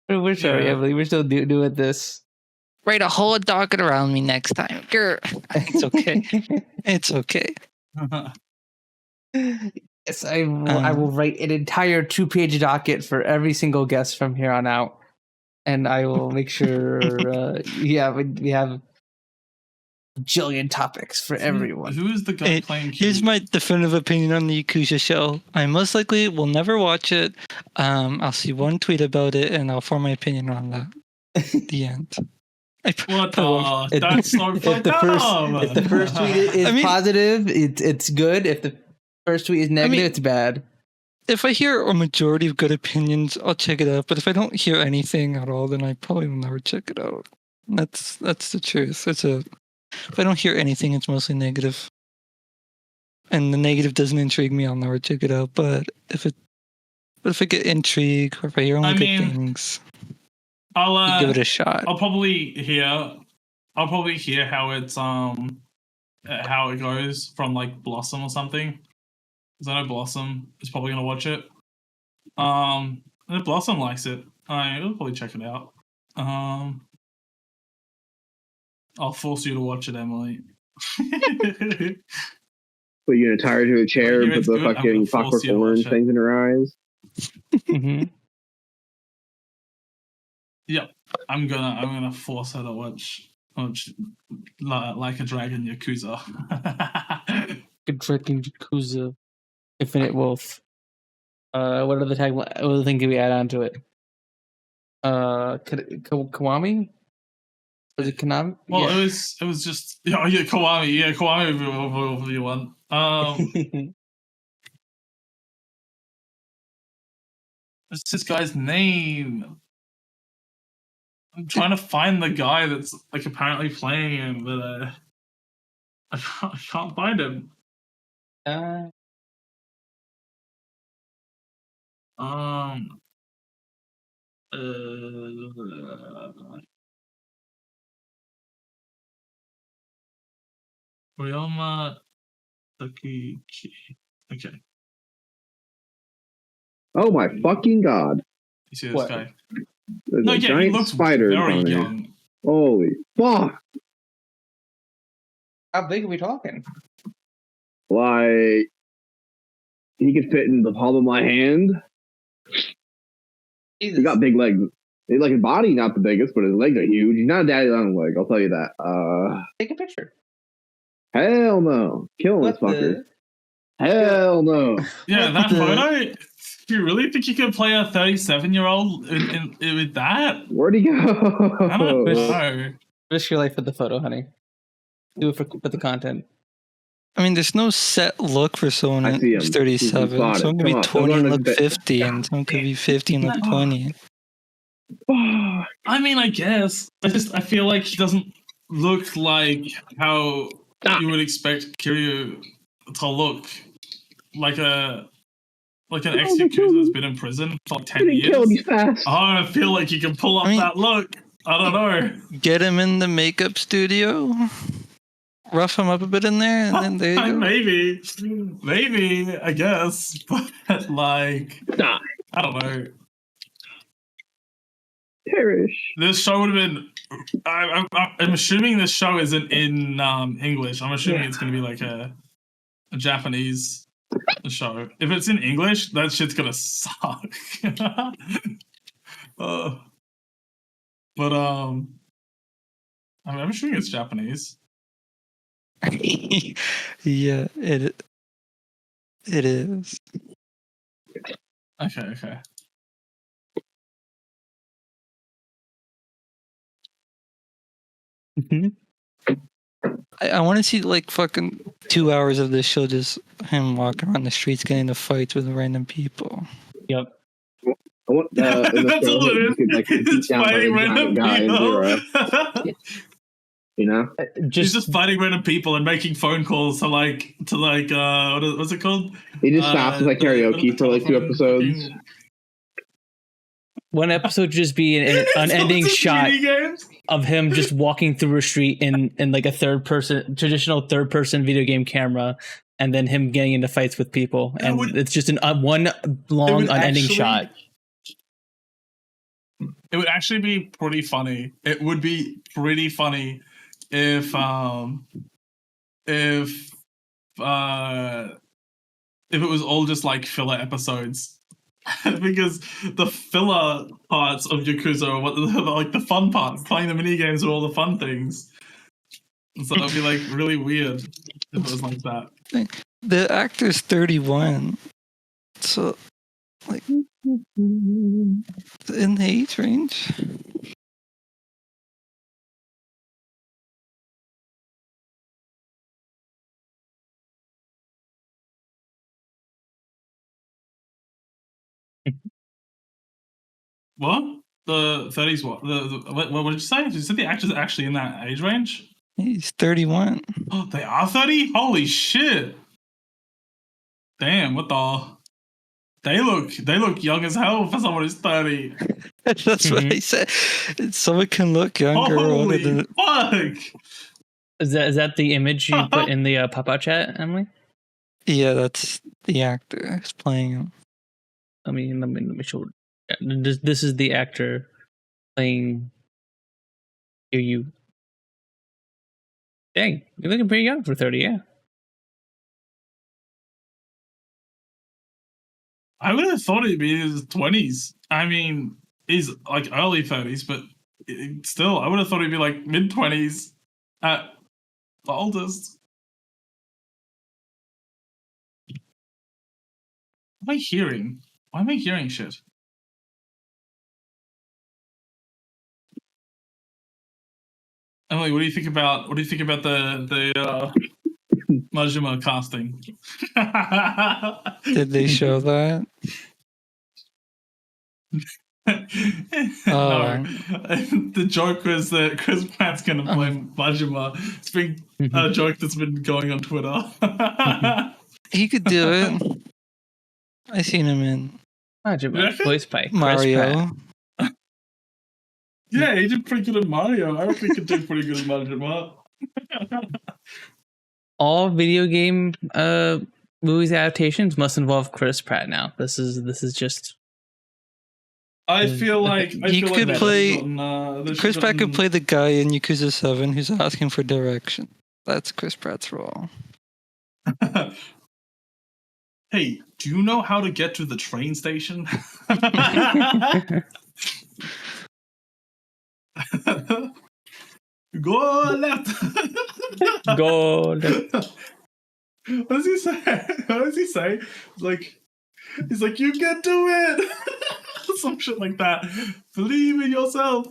We're sorry, Emily. We're still doing this. Write a whole docket around me next time. Grr. It's okay. It's okay. Yes, I will write an entire 2-page docket for every single guest from here on out, and I will make sure. We have a jillion topics for everyone. Who is the guy playing? Here's my definitive opinion on the Yakuza show. I most likely will never watch it. I'll see one tweet about it, and I'll form my opinion on that. The end. What? That's not if the first tweet is positive, it's good. If the first tweet is negative, it's bad. If I hear a majority of good opinions, I'll check it out. But if I don't hear anything at all, then I probably will never check it out. That's the truth. If I don't hear anything, it's mostly negative. And the negative doesn't intrigue me, I'll never check it out. But if I get intrigued or if I hear only good things, I'll give it a shot. I'll probably hear how it's how it goes from like Blossom or something. Because I know Blossom is probably gonna watch it. And if Blossom likes it, I'll probably check it out. I'll force you to watch it, Emily. Put you in a tire to a chair and put the fucking Clockwork Orange things in her eyes. Mm-hmm. Yep, I'm gonna force her to watch Like a Dragon Yakuza. Good Dragon Yakuza, Infinite Wolf. What other thing can we add on to it? Kiwami? Was it Konami? Well, it was just Kiwami. Yeah, Kiwami would be one. What's this guy's name? I'm trying to find the guy that's like apparently playing him, but I can't find him. Ryoma Sooky. Okay. Oh my fucking god! You see this guy? There's No, a yeah, he giant looks spider very on it. young. Holy fuck! How big are we talking? Like he could fit in the palm of my hand. Jesus. He got big legs. He's like his body not the biggest, but his legs are huge. He's not a daddy long leg, I'll tell you that. Take a picture. Hell no. Killing this fucker. Hell no. Yeah, that photo. Do you really think you can play a 37-year-old with that? Where'd he go? I don't know. Risk your life for the photo, honey. Do it for the content. I mean, there's no set look for someone who's 37. Someone could be 20 and look 50, and someone could be 50 and look 20. I mean, I guess. I feel like he doesn't look like how you would expect Kiryu to look. Like an ex-Yakuza that's been in prison for like 10 years. I feel like you can pull off that look. I don't know. Get him in the makeup studio, rough him up a bit in there, and then there you go. Maybe, I guess. But like, I don't know. Perish. This show would have been. I'm assuming this show isn't in English. I'm assuming it's going to be like a Japanese show. If it's in English, that shit's gonna suck. But I'm assuming it's Japanese. Yeah, it is. Okay. Mm-hmm. I want to see like fucking 2 hours of this show, just him walking around the streets getting into fights with random people. Yep. I want That's all it is. It's fighting random people. You know, he's just fighting random people and making phone calls to like what's it called? He just stops with like karaoke for like 2 episodes. One episode just be an unending shot of him just walking through a street in like a traditional third person video game camera, and then him getting into fights with people, and it's just one long unending shot. It would actually be pretty funny. It would be pretty funny if it was all just like filler episodes. Because the filler parts of Yakuza are like the fun parts. Playing the mini games are all the fun things. So that'd be like really weird if it was like that. The actor's 31, so like in the age range. What? The 30s? What? What did you say? You said the actor's actually in that age range? He's 31. Oh, they are 30? Holy shit. Damn, what the? They look young as hell for someone who's 30. That's what I said. Someone can look younger or older Holy than. fuck! Is that the image you put in the pop-out chat, Emily? Yeah, that's the actor who's playing him. Let me show. This is the actor playing. Here you. Dang, you're looking pretty young for 30. Yeah. I would have thought it'd be in his 20s. I mean, he's like early 30s, but still, I would have thought he'd be like mid 20s at the oldest. What am I hearing? Why am I hearing shit? Emily, what do you think about the Majima casting? Did they show that? No, the joke was that Chris Pratt's gonna play Majima. It's been a joke that's been going on Twitter. He could do it. I seen him in Majima, voiced by Chris Mario. Pratt. Yeah, he did pretty good at Mario. I reckon he could do pretty good at Majima. All video game movies adaptations must involve Chris Pratt now. This is just. I feel like He could play. Chris Pratt could play the guy in Yakuza 7 who's asking for direction. That's Chris Pratt's role. Hey, do you know how to get to the train station? Go left. Go left. What does he say? What does he say? He's like, you can do it. Some shit like that. Believe in yourself.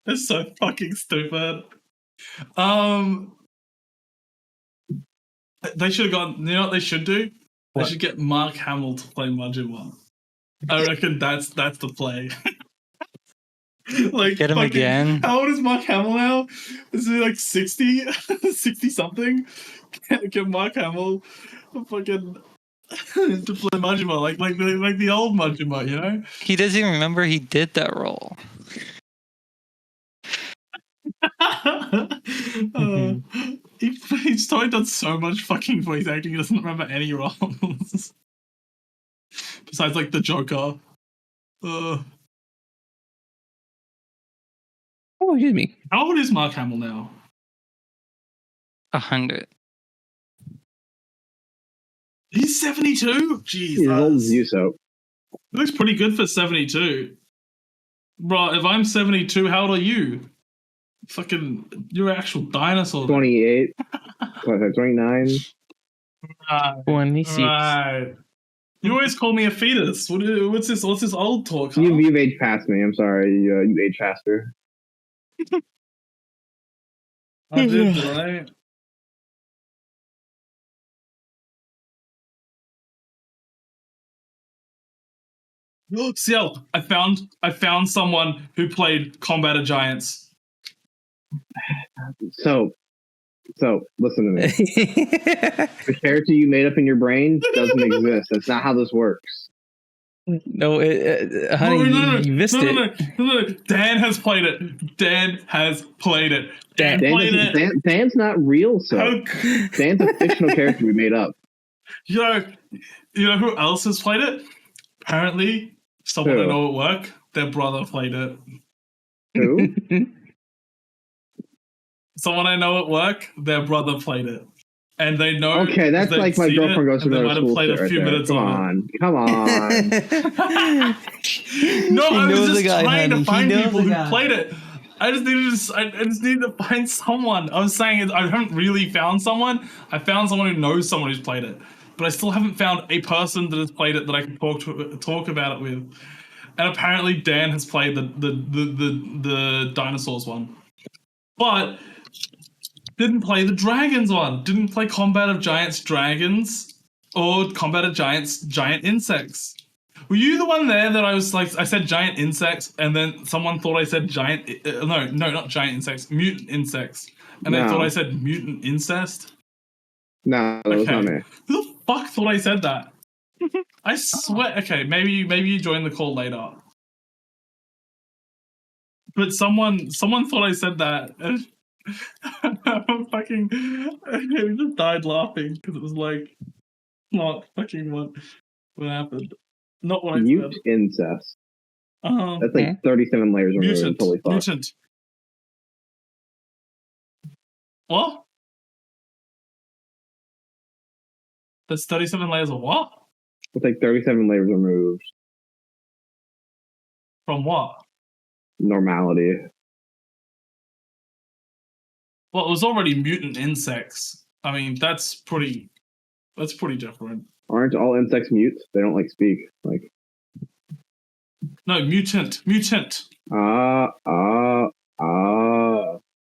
That's so fucking stupid. They should have gone. You know what they should do? What? They should get Mark Hamill to play Majima. I reckon that's the play. Like, Get him again. How old is Mark Hamill now? Is he like 60? 60 something? Get Mark Hamill fucking to play Majima, like the old Majima, you know? He doesn't even remember he did that role. He's totally done so much fucking voice acting, he doesn't remember any roles. Besides, like, the Joker. Oh, excuse me. How old is Mark Hamill now? 100. He's 72? Jesus. He's as old as you, so. He looks pretty good for 72. Bro, if I'm 72, how old are you? Fucking, you're an actual dinosaur. 28. 29. 26. Right. You always call me a fetus. What's this old talk? Huh? You've aged past me. I'm sorry. You age faster. I did, right? Siel, I found someone who played Combat of Giants. So listen to me. The character you made up in your brain doesn't exist. That's not how this works. No, honey, you missed it. No. Dan has played it. Dan played it. Dan's not real, so Dan's a fictional character we made up. You know who else has played it? Apparently, someone I know at work, their brother played it. Who? Someone I know at work, their brother played it. And they know. Okay, that's like my girlfriend goes to another school. Played a few minutes Come on. No, I was just guy, trying to honey. find He knows people the who guy. played it. I just needed to find someone. I was saying I haven't really found someone. I found someone who knows someone who's played it, but I still haven't found a person that has played it that I can talk about it with. And apparently, Dan has played the dinosaurs one, but didn't play the dragons one. Didn't play Combat of Giants Dragons or Combat of Giants Giant Insects. Were you the one there that I was like, I said giant insects, and then someone thought I said giant? No, not giant insects, mutant insects, and they thought I said mutant incest. No, that was not me. Who the fuck thought I said that? I swear. Okay, maybe you joined the call later. But someone thought I said that. Fucking, we just died laughing because it was like, not fucking what happened. Not what I Mute said. incest. That's like 37 layers of mutant. Holy fuck. Mutant. What? That's 37 layers of what? It's like 37 layers removed. From what? Normality. Well, it was already mutant insects. I mean, that's pretty different. Aren't all insects mute? They don't like speak. Like. No, mutant. Yeah, that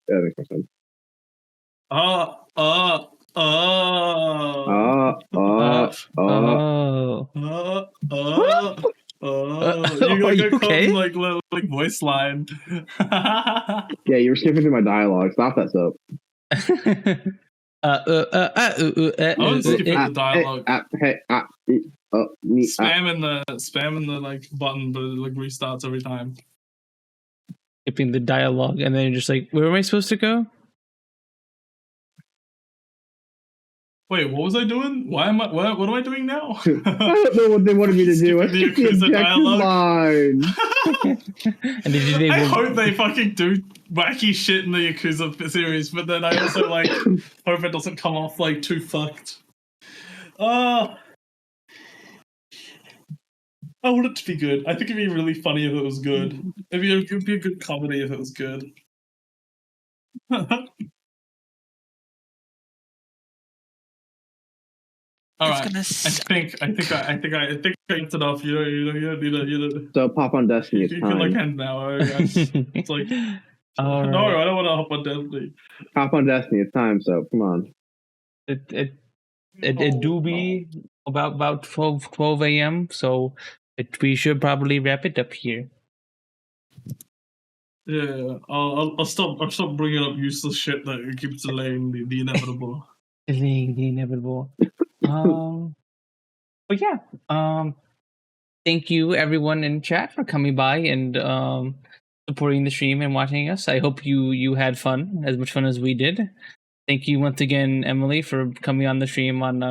makes more sense. You got okay? like voice line. Yeah, you were skipping through my dialogue. Stop that, Soap. I was skipping the dialogue. Spamming the like button, but it like restarts every time. Skipping the dialogue, and then you're just like, where am I supposed to go? Wait, what was I doing? What am I doing now? I don't know what they wanted me to do. I skipped the objective line. And did I hope they fucking do wacky shit in the Yakuza series, but then I also like hope it doesn't come off like too fucked. I want it to be good. I think it'd be really funny if it was good. It'd be a good comedy if it was good. All right. I think it's enough. You know. So pop on Destiny. It's You time. can like end now. It's like All no, right. I don't want to hop on Destiny. Hop on Destiny. It's time. So come on. It do be about 12 a.m. So we should probably wrap it up here. Yeah, I'll stop bringing up useless shit that keeps delaying the inevitable. The inevitable. But yeah. Thank you everyone in chat for coming by and supporting the stream and watching us. I hope you had fun, as much fun as we did. Thank you once again, Emily, for coming on the stream on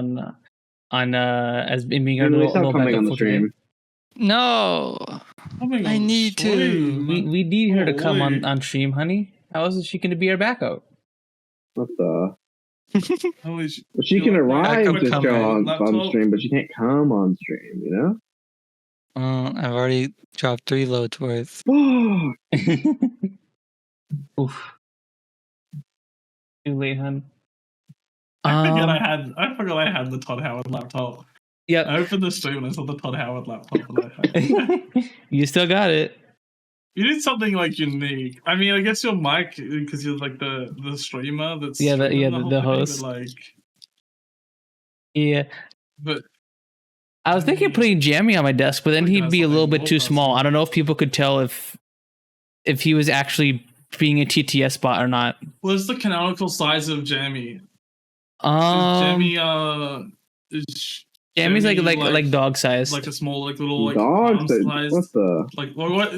as being our little coming on the backup stream. No, I need to. We need her to come on stream, honey. How is she going to be our backup? What the? She can arrive to show on stream, but she can't come on stream, you know? I've already dropped 3 loads worth. Oof. Too late, hun. I forgot I had the Todd Howard laptop. Yeah. I opened the stream and I saw the Todd Howard laptop. And You still got it. You did something like unique. I mean, I guess your mic, because you're like the streamer that's the host. But like, yeah. But I was thinking of putting Jammy on my desk, but then he'd be a little bit too small. I don't know if people could tell if he was actually being a TTS bot or not. What's the canonical size of Jammy? Jammy's like dog size, like a small, like little like dog size. What the? Like what?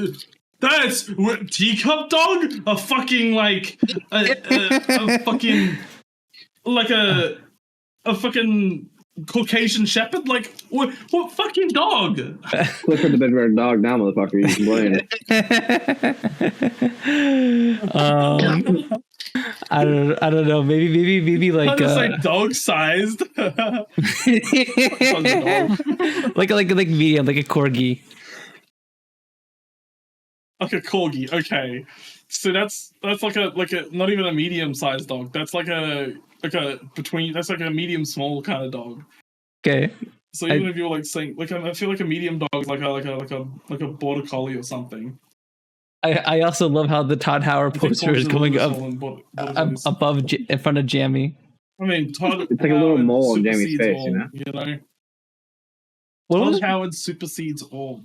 That's what, teacup dog? A fucking like a fucking like a fucking Caucasian shepherd? Like what fucking dog? Clifford the Big Red Dog now, motherfucker. You can blame. I don't know. Maybe like dog sized. like medium, like a corgi. Like a corgi. Okay, so that's like a not even a medium sized dog. That's like a between. That's like a medium small kind of dog. Okay. So even if you're like saying like I feel like a medium dog is like a border collie or something. I also love how the Todd Howard poster is going up above in front of Jammy. I mean, Todd. It's like a little mole on Jammy's face, you know. What was, Todd Howard supersedes all.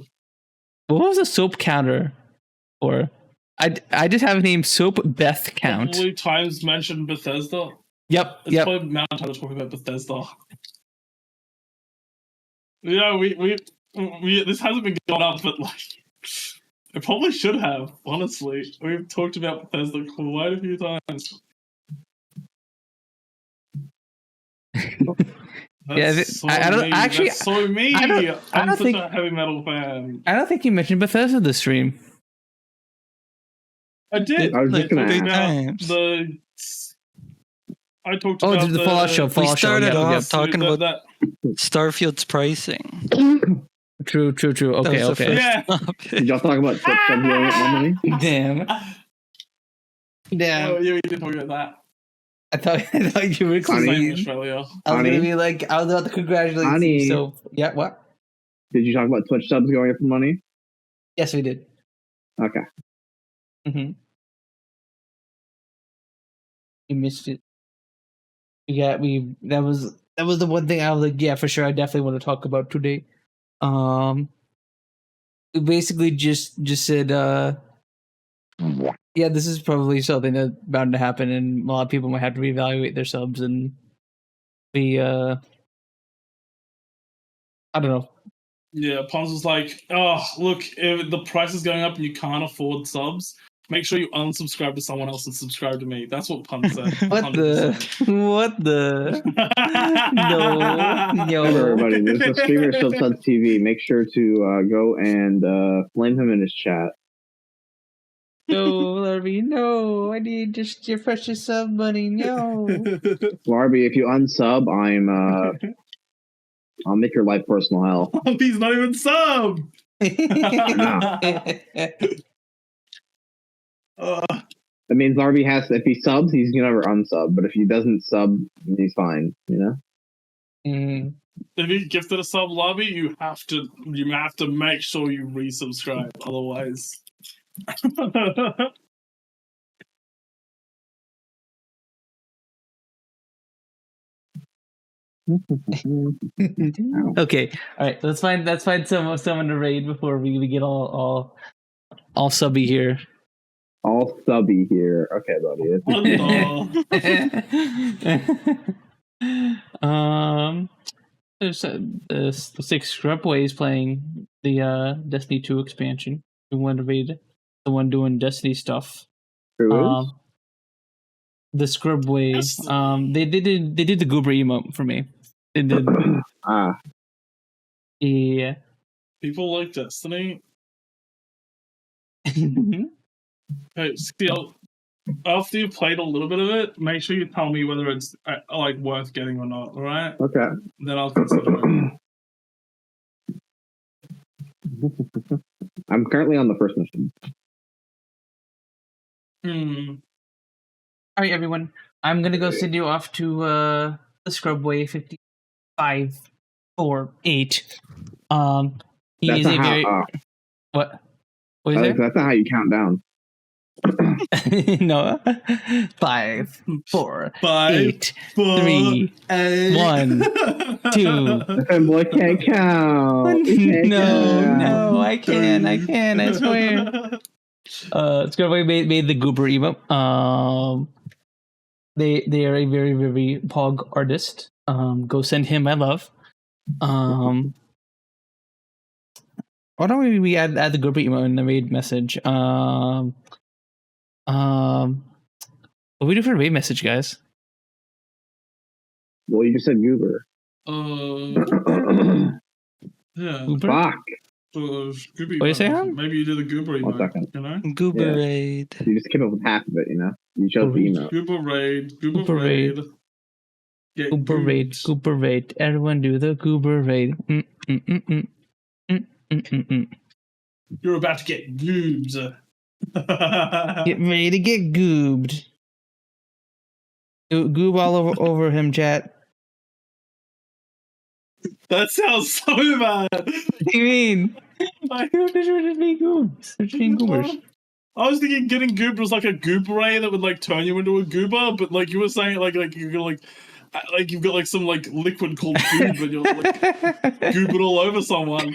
what was the soap counter for? I just have a name Soap Beth count. Probably times mentioned Bethesda. Yep. It's Yep. probably amount of time talking about Bethesda. Yeah, we this hasn't been going up, but like it probably should have. Honestly, we've talked about Bethesda quite a few times. Yeah, That's so I don't me. actually. That's so me. I don't I'm such think- a heavy metal fan. I don't think you mentioned Bethesda this stream. I did. I was just gonna Big ask. times. I talked Oh, about the Fallout show. We Fallout show. started Yeah, off yeah. talking that- about that. Starfield's pricing. True. That Okay. was the Okay. first Yeah. topic. Did y'all talk about Twitch subs going up more money? Damn. Damn. Oh, yeah, we did talk about that. I thought you were It's the same in clean. Australia. I was Honey. gonna be like, I was about to congratulate Honey. you. So yeah, what? Did you talk about Twitch subs going up for money? Yes, we did. Okay. Mm-hmm. You missed it. Yeah, that was the one thing I was like, yeah, for sure, I definitely want to talk about today. We basically just said, yeah, this is probably something that's bound to happen, and a lot of people might have to reevaluate their subs, and we, I don't know. Yeah, Punz was like, oh, look, if the price is going up and you can't afford subs, make sure you unsubscribe to someone else and subscribe to me. That's what Punz said. What the? 100%. What the? No. Remember, everybody, there's a streamer still subs TV. Make sure to go and flame him in his chat. No, Larry, no. I need just your precious sub money. No. Larby, if you unsub, I'll make your life personal hell. He's not even sub. That means Larby has to, if he subs, he's gonna never unsub. But if he doesn't sub, he's fine. You know. Mm. If you gifted a sub lobby, you have to make sure you resubscribe. Otherwise. Okay, all right. Let's find someone to raid before we get all subby here. All subby here. Okay, buddy. What the? There's the Six Scrubways playing the Destiny 2 expansion. We want to raid the one doing Destiny stuff. Who is? The Scrubway. Yes. They did the Goober emote for me. They did. Yeah. People like Destiny. Hey, Siel, after you've played a little bit of it, make sure you tell me whether it's like worth getting or not. All right? Okay. Then I'll consider it. I'm currently on the first mission. All right, everyone. I'm gonna go send you off to the Scrubway 5548. He That's is a not very how, what? What is Alex, it? that's not how you count down. No. 5, 4, 5, 8, 4, 3, 8. 1, 2. And boy can't count. He can't count. No, I can, I swear. Scrubway made the Goober emote. They are a very, very pog artist. Go send him my love. Why don't we add the Goober emote in the raid message? What do we do for a raid message, guys? Well, you just said goober. Yeah. Goober? Fuck. Scooby What do you say, Ham? Maybe you did a goober One emote, second. you know? Goober raid. You just came up with half of it, you know? You chose the emote. Goober raid. Goober raid. Get Goober raid, goobs. Goober raid. Everyone do the Goober raid. You're about to get goobs. Get ready to get goobed. Goob all over him, chat. That sounds so bad. What do you mean? Like, They're just being goobs. They're just being goobers. I was thinking getting goobed was like a goober ray that would like turn you into a goober, but like you were saying like you're gonna like like you've got like some like liquid called food, but you're like goop it all over someone.